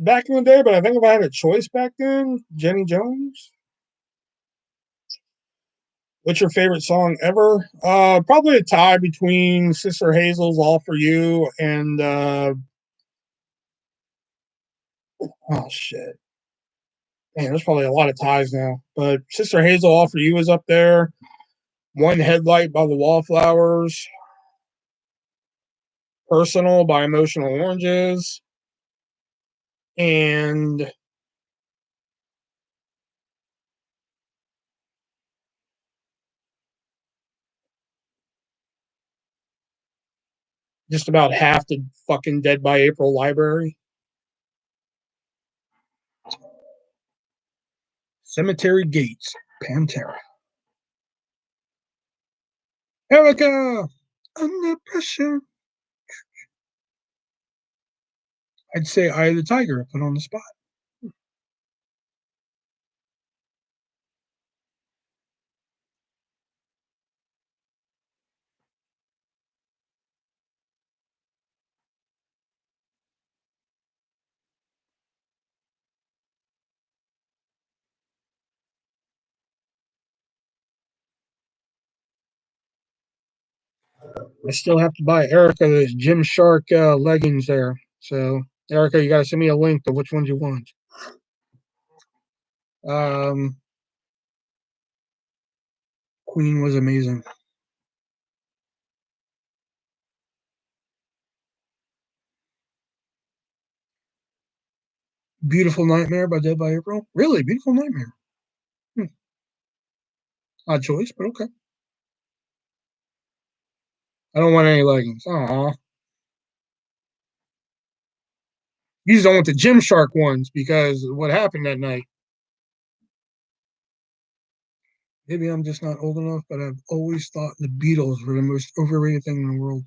back in the day, but I think if I had a choice back then, Jenny Jones. What's your favorite song ever? Probably a tie between Sister Hazel's "All for You" and oh shit, man, there's probably a lot of ties now. But Sister Hazel, "All for You" is up there. One Headlight by the Wallflowers. Personal by Emotional Oranges. And just about half the fucking Dead by April library. Cemetery Gates, Pantera. Erica, under pressure. I'd say Eye of the Tiger, put on the spot. I still have to buy Erica those Gym Shark leggings there. So, Erica, you got to send me a link to which ones you want. Um, Queen was amazing. Beautiful Nightmare by Dead by April. Really, Beautiful Nightmare. Hmm. Odd choice, but okay. I don't want any leggings. Aw. You just don't want the Gymshark ones because of what happened that night. Maybe I'm just not old enough, but I've always thought the Beatles were the most overrated thing in the world.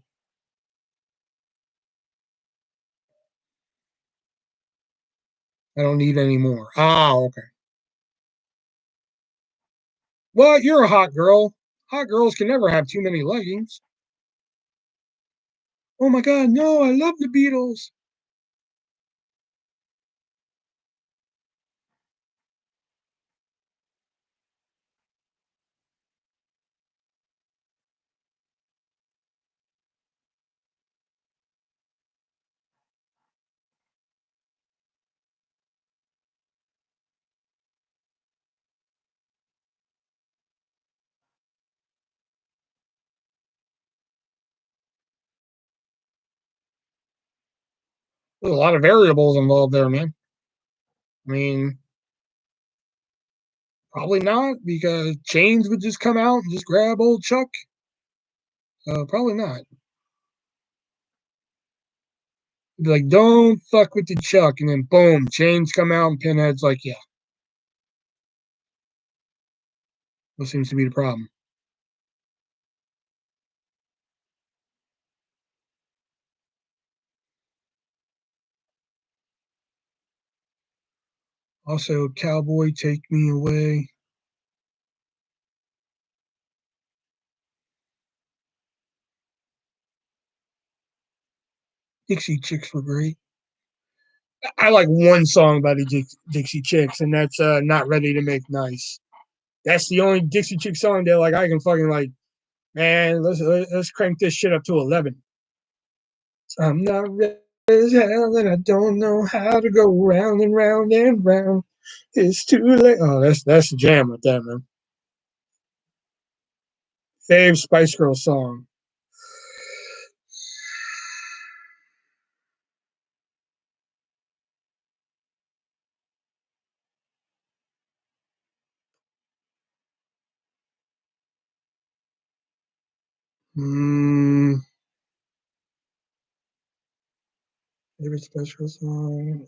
I don't need any more. Ah, okay. Well, you're a hot girl. Hot girls can never have too many leggings. Oh my God, no, I love the Beatles. There's a lot of variables involved there, man. I mean, probably not because Chains would just come out and just grab old Chuck. Probably not. Like, don't fuck with the Chuck, and then boom, chains come out, and Pinhead's like, yeah. What seems to be the problem? Also, Cowboy, Take Me Away. Dixie Chicks were great. I like one song by the Dixie Chicks, and that's "Not Ready to Make Nice." That's the only Dixie Chick song that like I can fucking like. Man, let's crank this shit up to 11. I'm not ready as hell, and I don't know how to go round and round and round. It's too late. Oh, that's the jam with that, man. Fave Spice Girl song. Favorite Spice Girl song.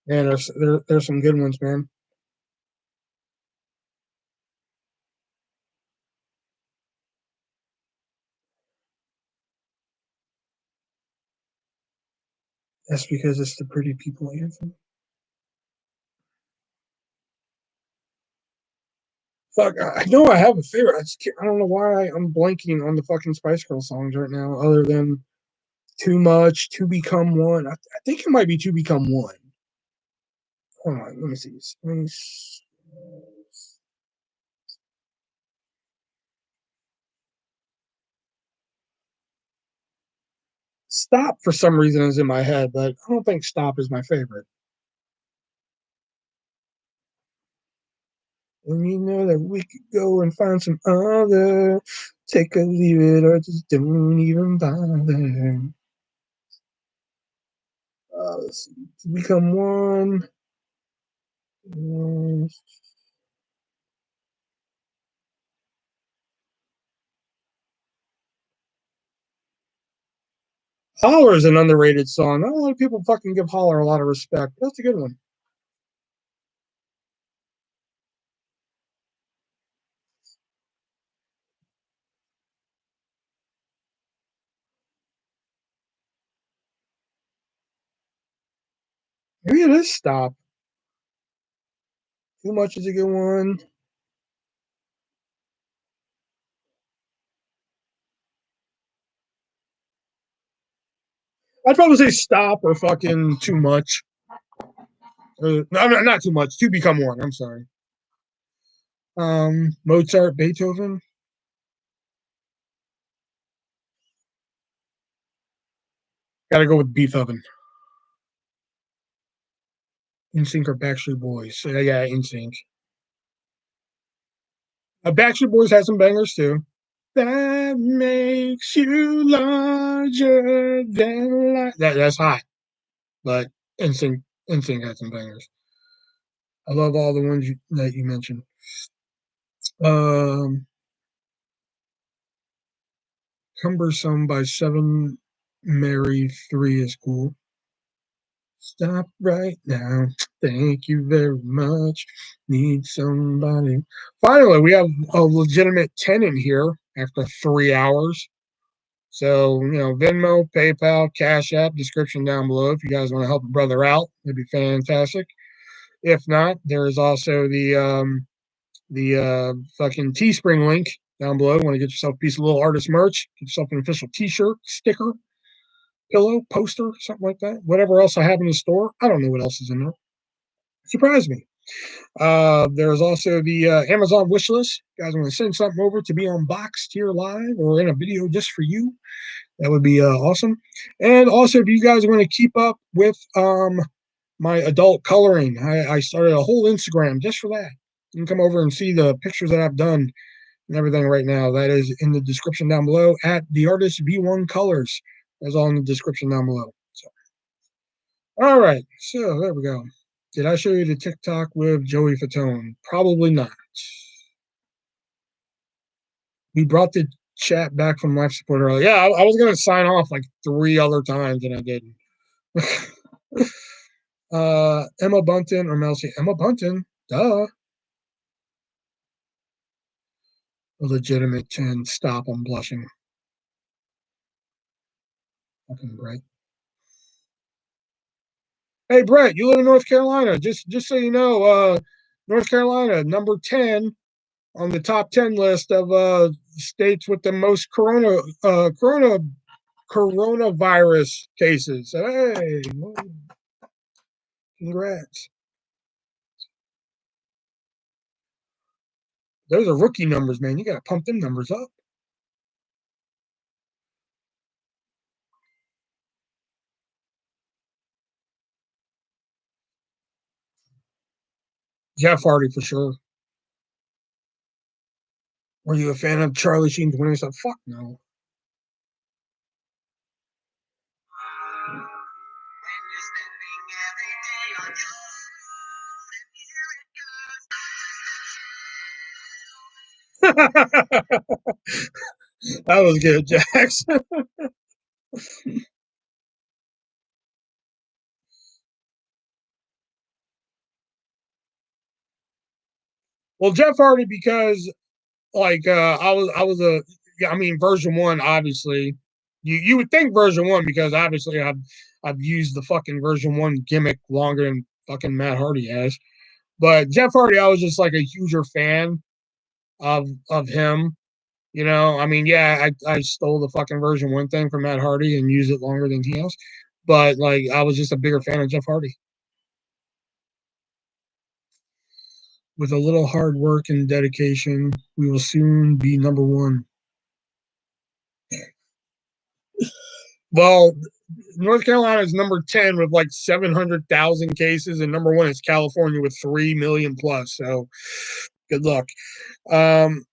Man, there's some good ones, man. That's because it's the Pretty People anthem. Fuck, I know I have a favorite. I don't know why I'm blanking on the fucking Spice Girl songs right now, other than Too Much, To Become One. I think it might be To Become One. Hold on, let me see. Stop for some reason is in my head, but I don't think Stop is my favorite. And you know that we could go and find some other, take a leave it or just don't even bother. Let's see. To Become One. Holler is an underrated song. Not a lot of people fucking give Holler a lot of respect. That's a good one. Maybe it is Stop. Too Much is a good one. I'd probably say Stop or fucking Too Much. No, not Too Much. To Become One. I'm sorry. Mozart, Beethoven. Got to go with Beethoven. NSYNC or Backstreet Boys. Yeah, NSYNC. Backstreet Boys has some bangers too. That makes you larger than life. That's hot, but NSYNC has some bangers. I love all the ones that you mentioned. Um, Cumbersome by Seven Mary 3 is cool. Stop right now. Thank you very much. Need somebody. Finally, we have a legitimate 10 in here after 3 hours. So, Venmo, PayPal, Cash App, description down below. If you guys want to help a brother out, it'd be fantastic. If not, there is also the fucking Teespring link down below. Want to get yourself a piece of little artist merch, get yourself an official T-shirt, sticker, pillow, poster, something like that. Whatever else I have in the store, I don't know what else is in there. Surprise me. There's also the Amazon wish list. You guys want to send something over to be unboxed here live or in a video just for you? That would be awesome. And also, if you guys want to keep up with my adult coloring, I started a whole Instagram just for that. You can come over and see the pictures that I've done and everything right now. That is in the description down below at the artist V1 colors. That's all in the description down below. So, all right. So there we go. Did I show you the TikTok with Joey Fatone? Probably not. We brought the chat back from life support earlier. Yeah, I was gonna sign off like 3 other times and I didn't. Emma Bunton or Mel C. Emma Bunton, duh. A legitimate 10. Stop, I'm blushing. Fucking Brett. Hey Brett, you live in North Carolina. Just so you know, North Carolina, number 10 on the top 10 list of states with the most coronavirus cases. Hey, congrats. Those are rookie numbers, man. You got to pump them numbers up. Jeff Hardy for sure. Were you a fan of Charlie Sheen's winning stuff? Fuck no. That was good, Jax. Well, Jeff Hardy because like I mean version 1 obviously. You would think version 1 because obviously I've used the fucking version 1 gimmick longer than fucking Matt Hardy has. But Jeff Hardy, I was just like a huger fan of him. You know, I mean, yeah, I stole the fucking version 1 thing from Matt Hardy and used it longer than he has. But like I was just a bigger fan of Jeff Hardy. With a little hard work and dedication, we will soon be number 1. Well, North Carolina is number 10 with like 700,000 cases, and number 1 is California with 3 million plus. So good luck.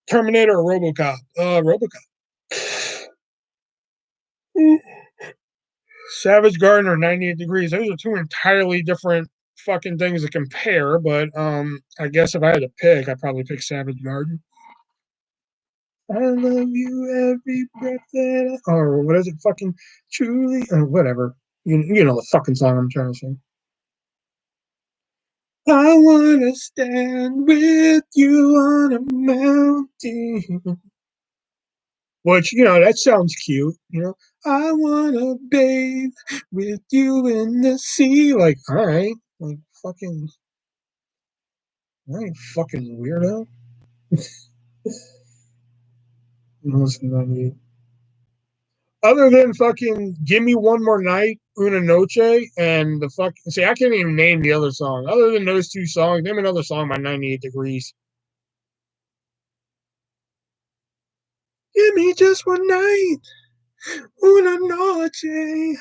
Terminator or Robocop? Robocop. Savage Garden or 98 Degrees. Those are 2 entirely different fucking things to compare, but I guess if I had to pick, I'd probably pick Savage Garden. I love you every breath that or what is it? Fucking truly or whatever. You know the fucking song I'm trying to sing. I wanna stand with you on a mountain. Which, that sounds cute, I wanna bathe with you in the sea. Like, all right. Like fucking all right, fucking weirdo. Other than fucking Give Me One More Night, Una Noche, and the fucking see, I can't even name the other song. Other than those 2 songs, name another song by 98 Degrees. Give me just one night, Una Noche.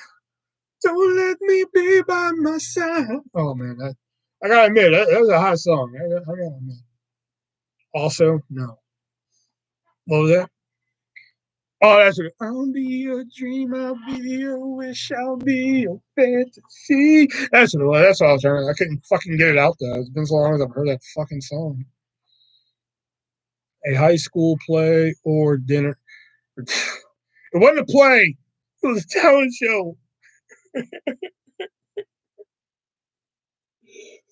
Don't let me be by my side. Oh man, I gotta admit, that was a hot song. I gotta admit. Also, no. What was that? Oh, that's it. I'll be a dream, I'll be a wish, I'll be a fantasy. That's what it was. That's all I was trying to. I couldn't fucking get it out though. It's been so long as I've heard that fucking song. A high school play or dinner. It wasn't a play. It was a talent show.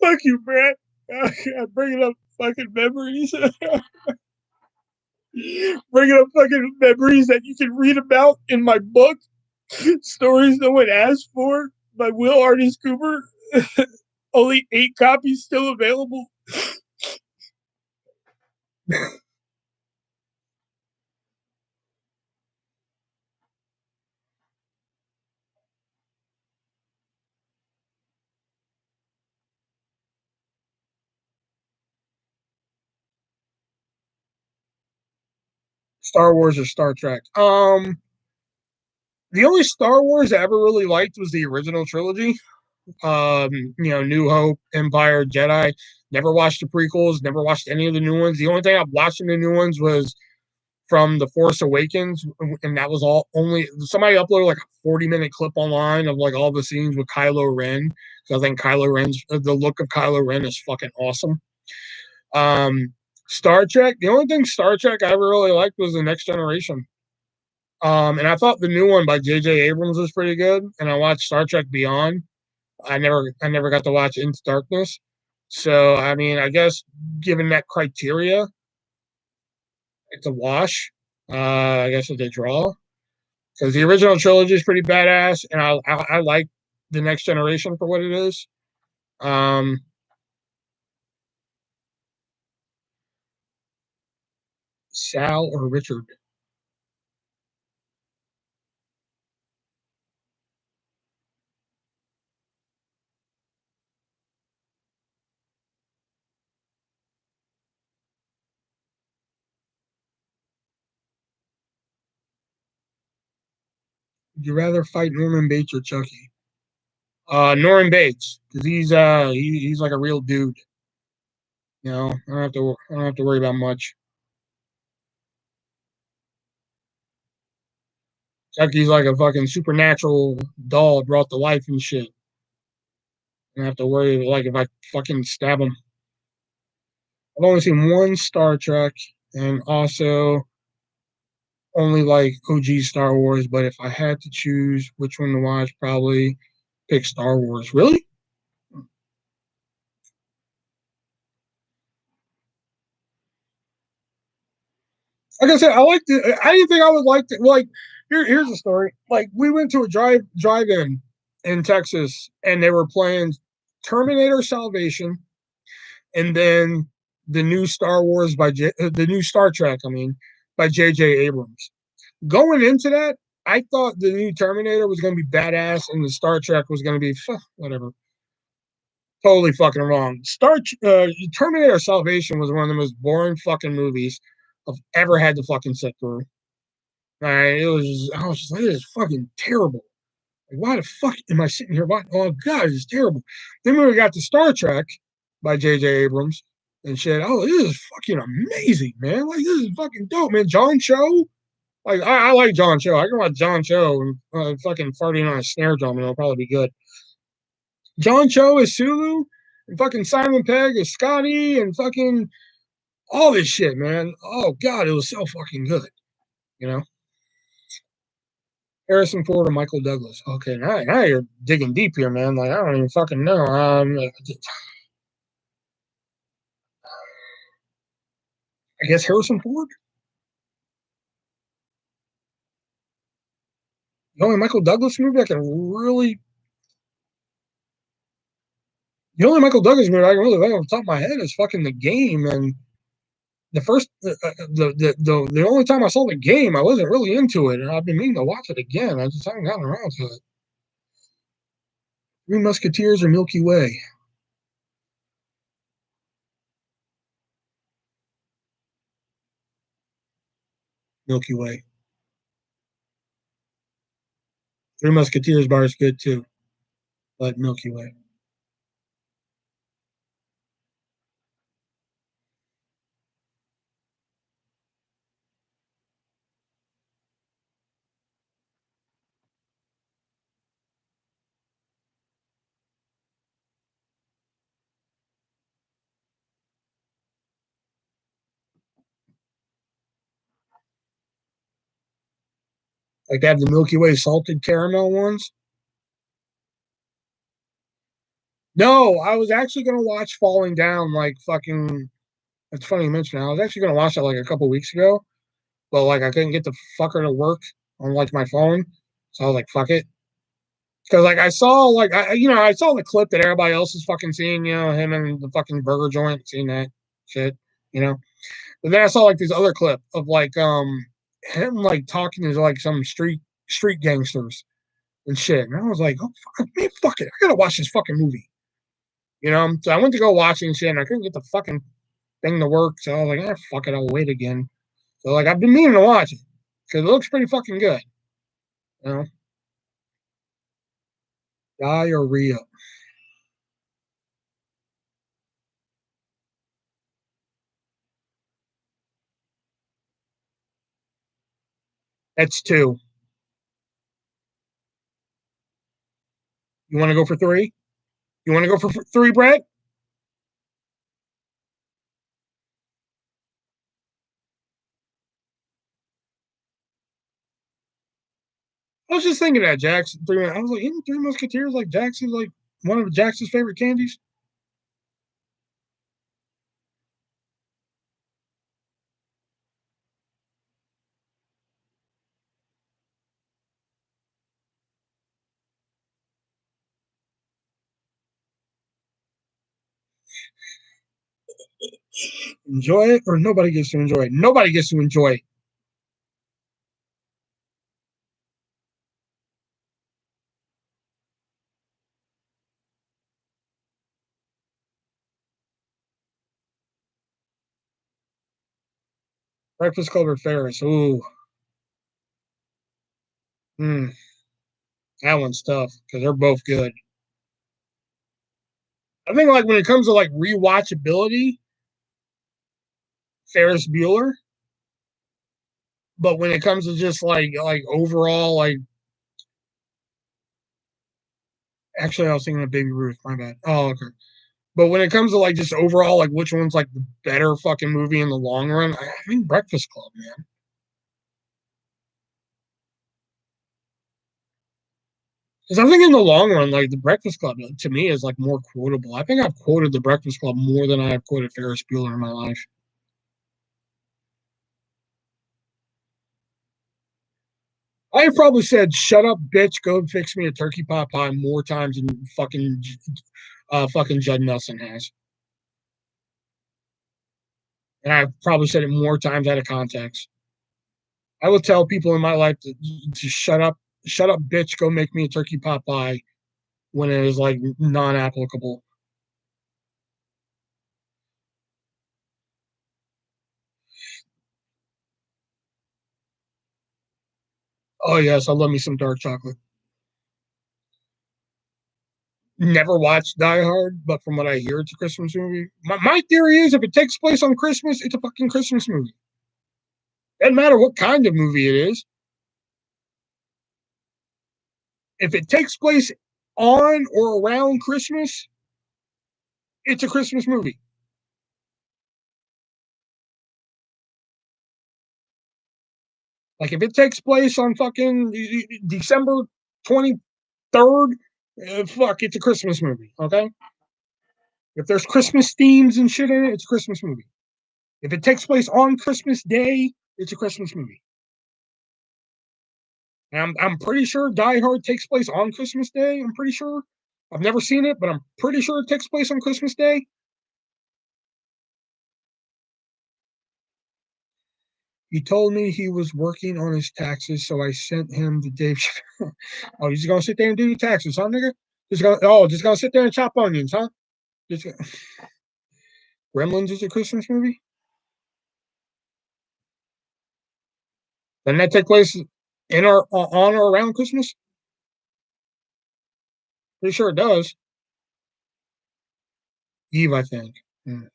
Fuck you, Brett. I'm bringing up fucking memories. Bringing up fucking memories that you can read about in my book. Stories no one asked for by Will Artist Cooper. Only 8 copies still available. Star Wars or Star Trek? The only Star Wars I ever really liked was the original trilogy. New Hope, Empire, Jedi. Never watched the prequels, never watched any of the new ones. The only thing I've watched in the new ones was from The Force Awakens, and that was all only somebody uploaded like a 40-minute clip online of like all the scenes with Kylo Ren. So I think the look of Kylo Ren is fucking awesome. Star Trek, the only thing Star Trek I ever really liked was The Next Generation. And I thought the new one by J.J. Abrams was pretty good. And I watched Star Trek Beyond. I never got to watch Into Darkness. So I mean, I guess given that criteria, it's a wash. I guess it's a draw because the original trilogy is pretty badass, and I like the Next Generation for what it is. Um, Sal or Richard? Would you rather fight Norman Bates or Chucky? Norman Bates, because he's like a real dude. You know, I don't have to worry about much. Chucky's like a fucking supernatural doll brought to life and shit. I don't have to worry like if I fucking stab him. I've only seen one Star Trek, and also only like OG Star Wars. But if I had to choose which one to watch, probably pick Star Wars. Really? Like I said, I liked it. I didn't think I would like it. Like, here's the story. Like, we went to a drive-in in Texas, and they were playing Terminator Salvation, and then the new Star Trek. I mean, by J.J. Abrams. Going into that, I thought the new Terminator was going to be badass, and the Star Trek was going to be whatever. Totally fucking wrong. Terminator Salvation was one of the most boring fucking movies I've ever had to fucking sit through. I was just like, it is fucking terrible. Like, why the fuck am I sitting here watching? Oh god, it's terrible. Then when we got to Star Trek by J.J. Abrams and shit, oh, this is fucking amazing, man. Like, this is fucking dope, man. John Cho, like, I like John Cho. I can watch John Cho and fucking farting on a snare drum, and it'll probably be good. John Cho is Sulu, and fucking Simon Pegg is Scotty, and fucking all this shit, man. Oh god, it was so fucking good, you know. Harrison Ford or Michael Douglas? Okay, now you're digging deep here, man. Like I don't even fucking know. I guess Harrison Ford. The only Michael Douglas movie I can really, the only Michael Douglas movie I can really think off the top of my head is fucking The Game. And the first, the only time I saw The Game, I wasn't really into it, and I've been meaning to watch it again. I just haven't gotten around to it. Three Musketeers or Milky Way? Milky Way. Three Musketeers bar is good too, but Milky Way. Like they have the Milky Way salted caramel ones. No, I was actually gonna watch Falling Down like fucking. It's funny you mentioned that. I was actually gonna watch that like a couple weeks ago, but like I couldn't get the fucker to work on like my phone, so I was like, fuck it. Because like I saw like I saw the clip that everybody else is fucking seeing, him and the fucking burger joint, seeing that shit, you know. But then I saw like this other clip of like him like talking to like some street gangsters and shit, and I was like, oh fuck, man, fuck it, I gotta watch this fucking movie, you know. So I went to go watch it and shit, and I couldn't get the fucking thing to work, so I was like, fuck it, I'll wait again. So like I've been meaning to watch it because it looks pretty fucking good, you know. Diarrhea. That's two. You want to go for three? You want to go for three, Brett? I was just thinking that Jackson. I was like, isn't Three Musketeers like Jackson, like one of Jackson's favorite candies? Enjoy it, or nobody gets to enjoy it. Nobody gets to enjoy it. Breakfast Club or Ferris? Ooh, mm, that one's tough because they're both good. I think like when it comes to like rewatchability, Ferris Bueller. But when it comes to just like overall, like actually, I was thinking of Baby Ruth. My bad. Oh, okay. But when it comes to like just overall, like which one's like the better fucking movie in the long run, I think Breakfast Club, man. Because I think in the long run, like the Breakfast Club to me is like more quotable. I think I've quoted the Breakfast Club more than I have quoted Ferris Bueller in my life. I have probably said "Shut up, bitch, go fix me a turkey pot pie" more times than fucking Judd Nelson has, and I've probably said it more times out of context. I will tell people in my life to shut up, bitch, go make me a turkey pot pie when it is like non-applicable. Oh yes, I love me some dark chocolate. Never watched Die Hard, but from what I hear, it's a Christmas movie. My theory is if it takes place on Christmas, it's a fucking Christmas movie. Doesn't matter what kind of movie it is. If it takes place on or around Christmas, it's a Christmas movie. Like if it takes place on fucking December 23rd, fuck, it's a Christmas movie. Okay. If there's Christmas themes and shit in it, it's a Christmas movie. If it takes place on Christmas Day, it's a Christmas movie. And I'm pretty sure Die Hard takes place on Christmas Day. I'm pretty sure. I've never seen it, but I'm pretty sure it takes place on Christmas Day. He told me he was working on his taxes, so I sent him the Dave. Oh, he's gonna sit there and do your taxes, huh, nigga? Just gonna sit there and chop onions, huh? Just, Gremlins is a Christmas movie. Doesn't that take place in or on or around Christmas? Pretty sure it does. Eve, I think. Mm.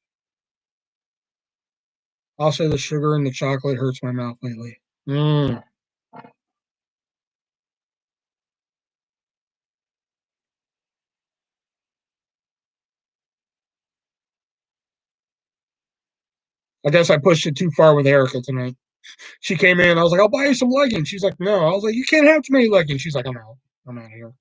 I'll say the sugar and the chocolate hurts my mouth lately. Mm. I guess I pushed it too far with Erica tonight. She came in. I was like, I'll buy you some leggings. She's like, no. I was like, you can't have too many leggings. She's like, I'm out. I'm out of here.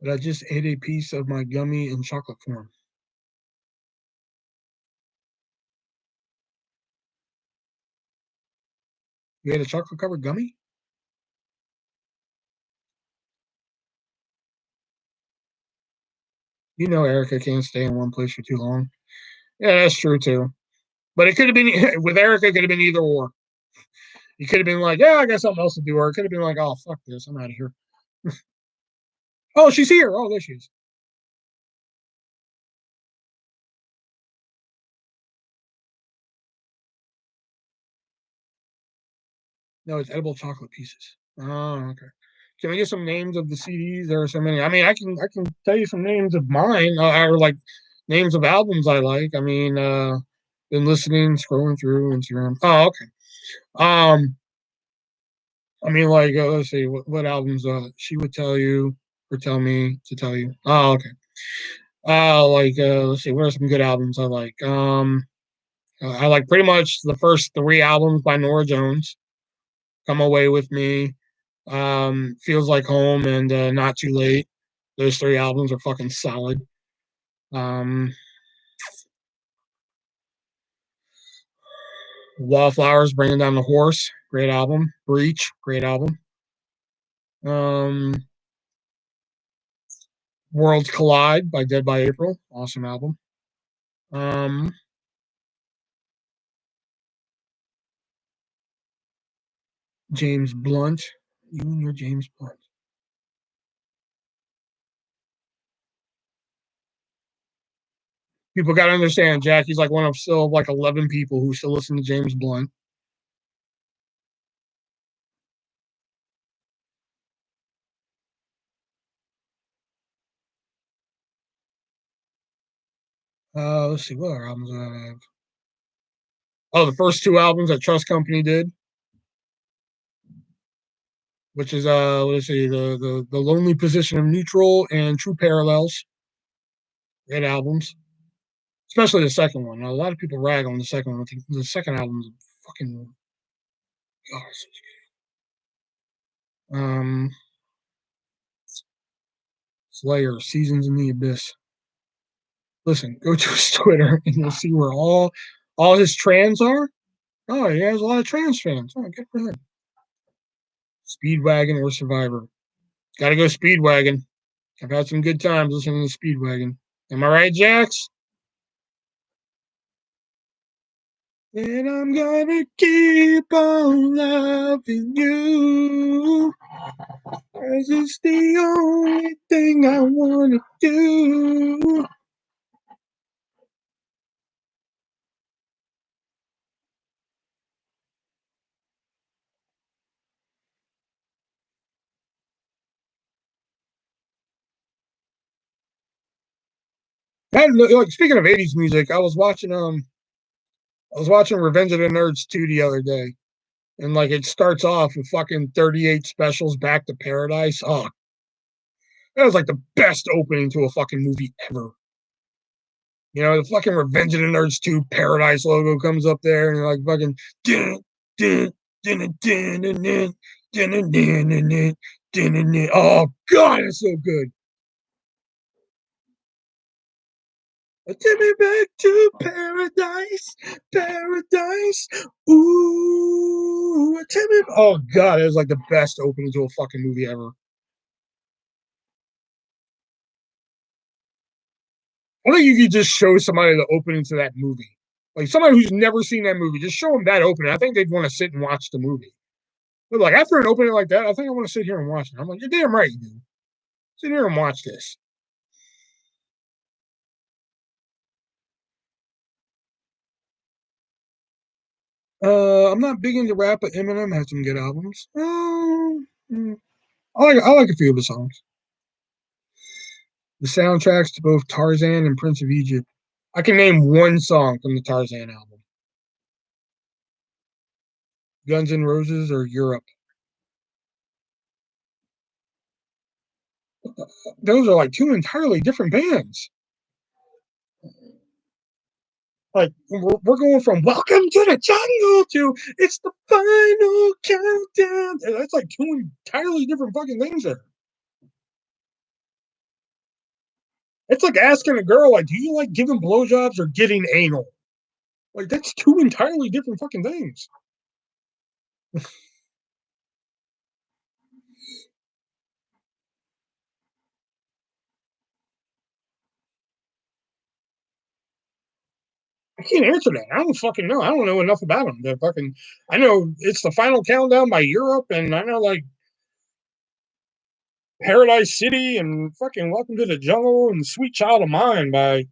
But I just ate a piece of my gummy in chocolate form. You ate a chocolate covered gummy? You know, Erica can't stay in one place for too long. Yeah, that's true too. But it could have been with Erica. It could have been either or. You could have been like, yeah, I got something else to do, or it could have been like, oh, fuck this, I'm out of here. Oh, she's here. Oh, there she is. No, it's edible chocolate pieces. Oh, okay. Can I get some names of the CDs? There are so many. I mean, I can tell you some names of mine, or like names of albums I like. I mean, been listening, scrolling through Instagram. Oh, okay. Um, I mean, like, let's see, what albums she would tell you or tell me to tell you. Oh, okay. Like, let's see, what are some good albums I like? I like pretty much the first three albums by Nora Jones. Come Away with Me, Feels Like Home, and Not Too Late. Those three albums are fucking solid. Um, Wallflowers, Bringing Down the Horse, great album. Breach, great album. Um, Worlds Collide by Dead by April, awesome album. Um, James Blunt, you and your James Blunt. People got to understand, Jackie's like one of still like 11 people who still listen to James Blunt. Let's see, what other albums do I have? Oh, the first two albums that Trust Company did, which is let's see, the Lonely Position of Neutral and True Parallels. Great albums, especially the second one. A lot of people rag on the second one. I think the second album is fucking. Oh, Slayer, Seasons in the Abyss. Listen, go to his Twitter and you'll see where all his trans are. Oh, he has a lot of trans fans. Oh, good for him. Speedwagon or Survivor. Gotta go Speedwagon. I've had some good times listening to Speedwagon. Am I right, Jax? And I'm gonna keep on loving you. 'Cause it's the only thing I wanna do. Like, speaking of 80s music, I was watching Revenge of the Nerds 2 the other day. And like it starts off with fucking 38 specials back to paradise. Oh, that was like the best opening to a fucking movie ever. You know, the fucking Revenge of the Nerds 2 Paradise logo comes up there and like fucking dun, dun, dun, dun, dun, dun, dun, dun, dun, dun, dun, dun, dun. Oh god, it's so good. Take me back to paradise, paradise. Ooh, take me. Oh god, it was like the best opening to a fucking movie ever. I think you could just show somebody the opening to that movie. Like somebody who's never seen that movie, just show them that opening. I think they'd want to sit and watch the movie. But like after an opening like that, I think I want to sit here and watch it. I'm like, you're damn right, you do. Sit here and watch this. I'm not big into rap, but Eminem has some good albums. I like a few of the songs. The soundtracks to both Tarzan and Prince of Egypt. I can name one song from the Tarzan album. Guns N' Roses or Europe. Those are like two entirely different bands. Like we're going from "Welcome to the Jungle" to "It's the Final Countdown." That's like two entirely different fucking things there. It's like asking a girl, like, "Do you like giving blowjobs or getting anal?" Like that's two entirely different fucking things. I can't answer that. I don't fucking know. I don't know enough about them. I know it's the Final Countdown by Europe, and I know like Paradise City and fucking Welcome to the Jungle and Sweet Child of Mine by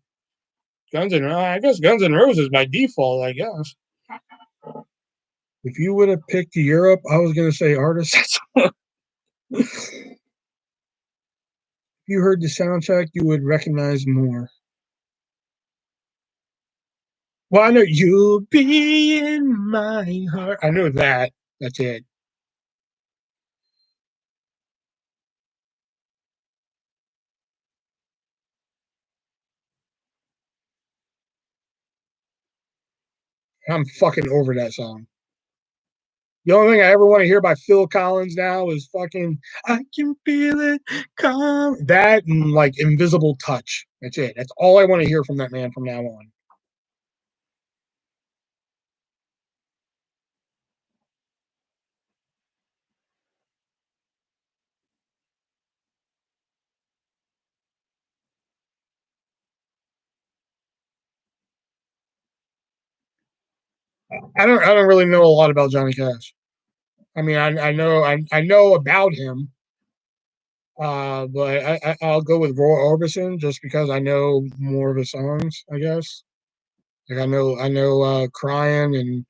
I guess Guns N' Roses by default, I guess. If you would have picked Europe, I was gonna say artists. If you heard the soundtrack, you would recognize more. Well, I know you'll be in my heart. I know that. That's it. I'm fucking over that song. The only thing I ever want to hear by Phil Collins now is fucking I can feel it come. That and like Invisible Touch. That's it. That's all I want to hear from that man from now on. I don't really know a lot about Johnny Cash. I mean, I know about him, but I'll go with Roy Orbison just because I know more of his songs. I guess like I know "Crying"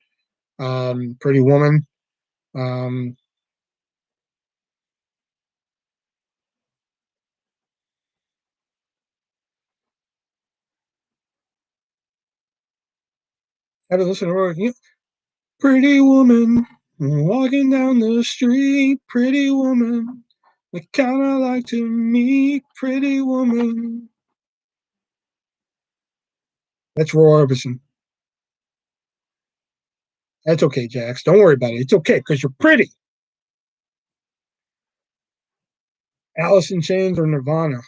and "Pretty Woman." Um, I had to listen to Roy. Pretty woman walking down the street. Pretty woman, the kind I like to meet. Pretty woman. That's Roy Orbison. That's okay, Jax. Don't worry about it. It's okay because you're pretty. Alice in Chains or Nirvana?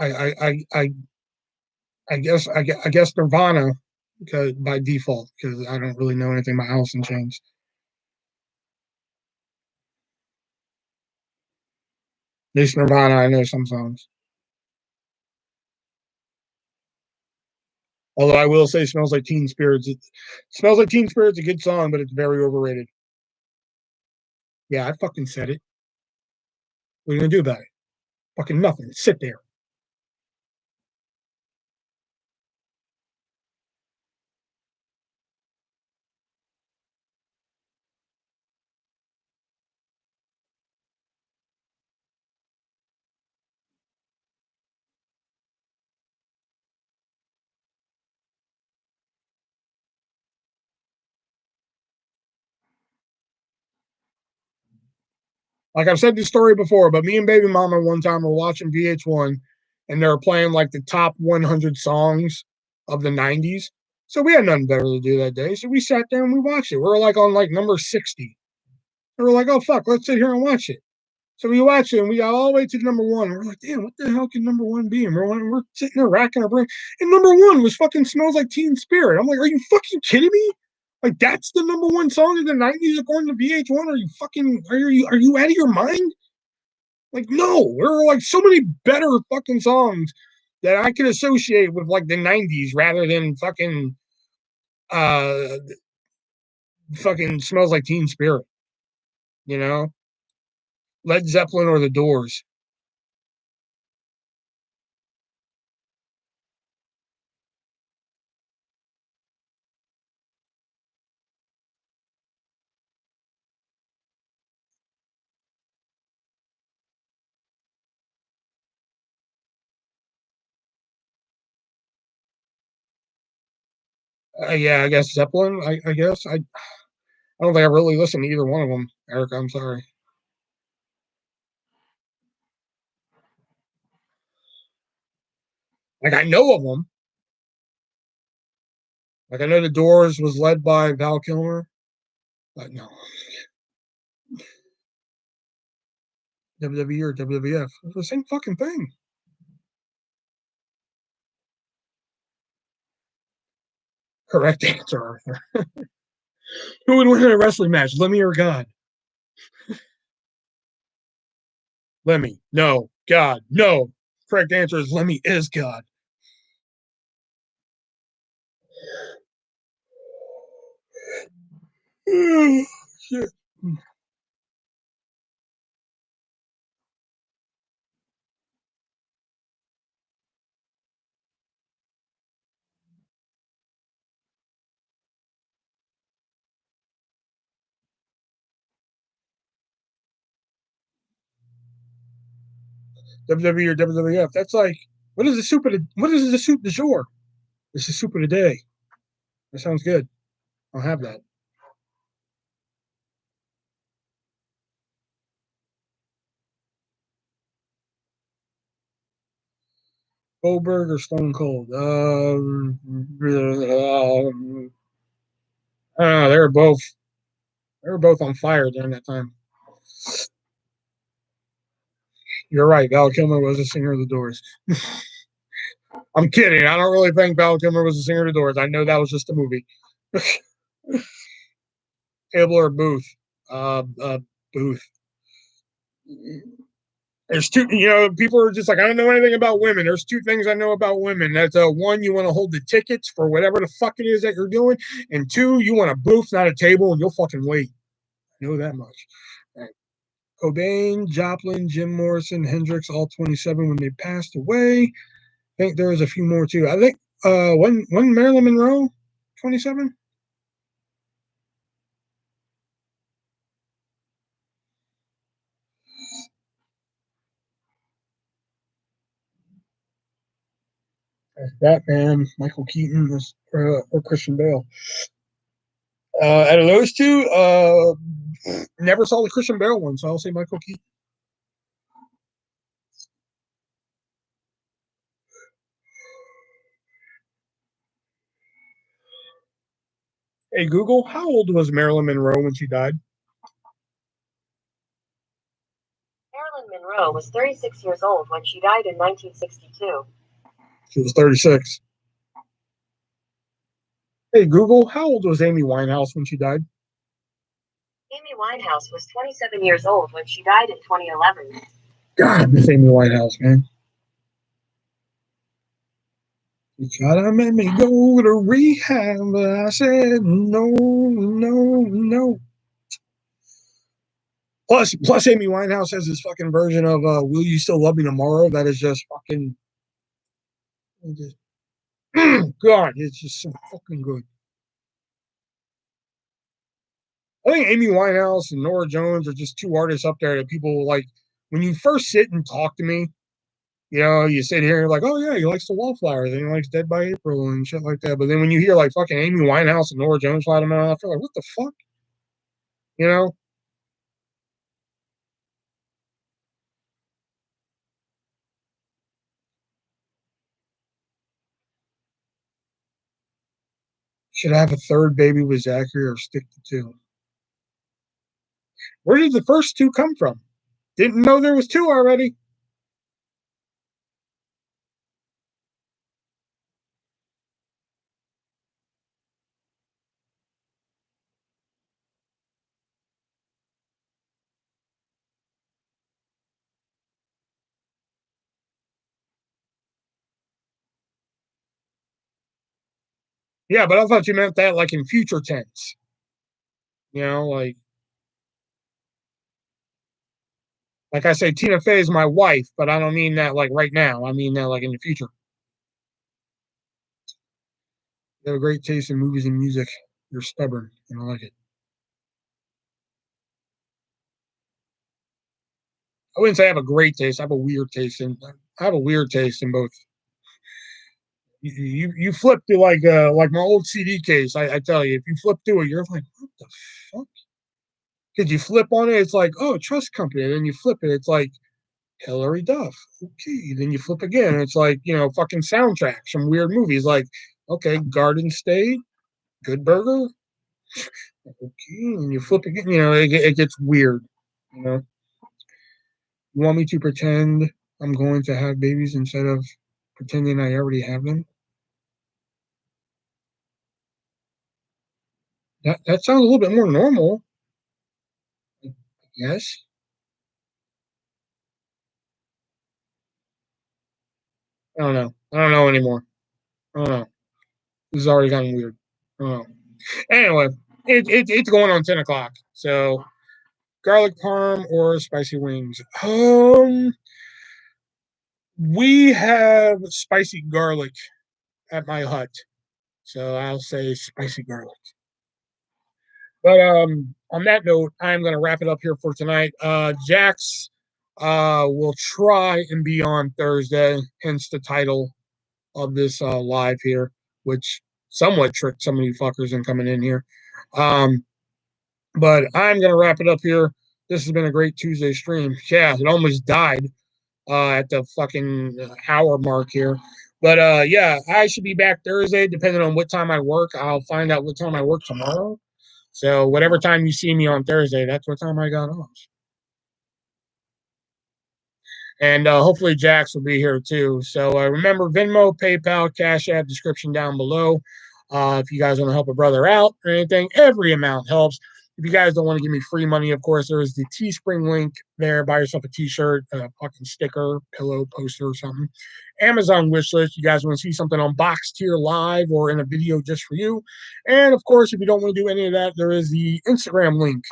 I I guess Nirvana because by default because I don't really know anything about Alice in Chains. At least Nirvana, I know some songs. Although I will say, "Smells Like Teen Spirits." It "Smells Like Teen Spirits" is a good song, but it's very overrated. Yeah, I fucking said it. What are you gonna do about it? Fucking nothing. Sit there. Like I've said this story before, but me and baby mama one time were watching VH1 and they were playing like the top 100 songs of the 90s. So we had nothing better to do that day. So we sat there and we watched it. We were like on like number 60. And we're like, oh, fuck, let's sit here and watch it. So we watched it and we got all the way to number one. And we're like, damn, what the hell can number one be? And we're sitting there racking our brain. And number one was fucking Smells Like Teen Spirit. I'm like, are you fucking kidding me? Like that's the number one song in the 90s according to VH1. Are you fucking are you out of your mind? Like, no, there are like so many better fucking songs that I could associate with like the 90s rather than uh fucking Smells Like Teen Spirit, you know? Led Zeppelin or the Doors. Yeah, I guess Zeppelin. I guess I don't think I really listened to either one of them, Erica. I'm sorry. Like I know of them. Like I know the Doors was led by Val Kilmer, but no WWE or WWF. It's the same fucking thing. Correct answer, Arthur. Who would win in a wrestling match, Lemmy or God? Lemmy. No. God. No. Correct answer is Lemmy is God. Shit. WWE or WWF. That's like, what is the soup of the, what is the soup du jour? It's the soup of the day. That sounds good. I'll have that. Goldberg or Stone Cold? I don't know. They were both on fire during that time. You're right. Val Kilmer was a singer of the Doors. I'm kidding. I don't really think Val Kilmer was a singer of the Doors. I know that was just a movie. Table or Booth? Booth. There's two, people are just like, I don't know anything about women. There's two things I know about women. That's one, you want to hold the tickets for whatever the fuck it is that you're doing. And two, you want a booth, not a table, and you'll fucking wait. I know that much. All right. Cobain, Joplin, Jim Morrison, Hendrix, all 27 when they passed away. I think there was a few more too. I think when Marilyn Monroe, 27? Batman, Michael Keaton, or Christian Bale. Out of those two, never saw the Christian Bale one, so I'll say Michael Keaton. Hey Google, how old was Marilyn Monroe when she died? Marilyn Monroe was 36 years old when she died in 1962. She was 36. Hey Google, how old was Amy Winehouse when she died? Amy Winehouse was 27 years old when she died in 2011. God, I miss Amy Winehouse, man. You tried to make me go to rehab, but I said no, no, no. Plus, Amy Winehouse has this fucking version of "Will You Still Love Me Tomorrow?" that is just fucking, just, God, it's just so fucking good. I think Amy Winehouse and Nora Jones are just two artists up there that people like. When you first sit and talk to me, you sit here and you're like, oh yeah, he likes the Wallflowers and he likes Dead by April and shit like that. But then when you hear like fucking Amy Winehouse and Nora Jones fly them out, I feel like, what the fuck? You know? Should I have a third baby with Zachary or stick to two? Where did the first two come from? Didn't know there was two already. Yeah, but I thought you meant that like in future tense. Like I say, Tina Fey is my wife, but I don't mean that like right now. I mean that like in the future. You have a great taste in movies and music. You're stubborn, and I like it. I wouldn't say I have a great taste. I have a weird taste in. I have a weird taste in both. You flip to like my old CD case. I tell you, if you flip to it, you're like, what the fuck? Because you flip on it, it's like, oh, trust company. And then you flip it, it's like Hillary Duff. Okay. Then you flip again, it's like, fucking soundtracks from weird movies. Like, okay, Garden State, Good Burger. Okay. And you flip again, it gets weird. You know, you want me to pretend I'm going to have babies instead of pretending I already have them? That sounds a little bit more normal. Yes. I don't know. I don't know anymore. I don't know. This has already gotten weird. I don't know. Anyway, it's going on 10 o'clock. So garlic parm or spicy wings. We have spicy garlic at my hut, so I'll say spicy garlic. But on that note, I'm going to wrap it up here for tonight. Jax, will try and be on Thursday, hence the title of this live here, which somewhat tricked some of you fuckers in coming in here. But I'm going to wrap it up here. This has been a great Tuesday stream. Yeah, it almost died at the fucking hour mark here. But yeah, I should be back Thursday, depending on what time I work. I'll find out what time I work tomorrow. So whatever time you see me on Thursday, that's what time I got off. And hopefully Jax will be here too. So remember Venmo, PayPal, Cash App, description down below. If you guys want to help a brother out or anything, every amount helps. If you guys don't want to give me free money, of course, there is the Teespring link there. Buy yourself a t-shirt, a fucking sticker, pillow, poster, or something. Amazon wish list. You guys want to see something on Box Tier Live or in a video just for you. And of course, if you don't want to do any of that, there is the Instagram link,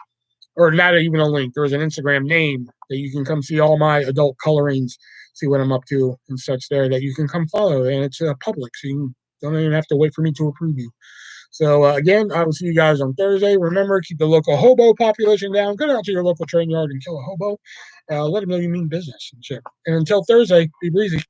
or not even a link. There is an Instagram name that you can come see all my adult colorings, see what I'm up to and such there, that you can come follow. And it's public, so you don't even have to wait for me to approve you. So again, I will see you guys on Thursday. Remember, keep the local hobo population down. Go down to your local train yard and kill a hobo. Let them know you mean business and shit. And until Thursday, be breezy.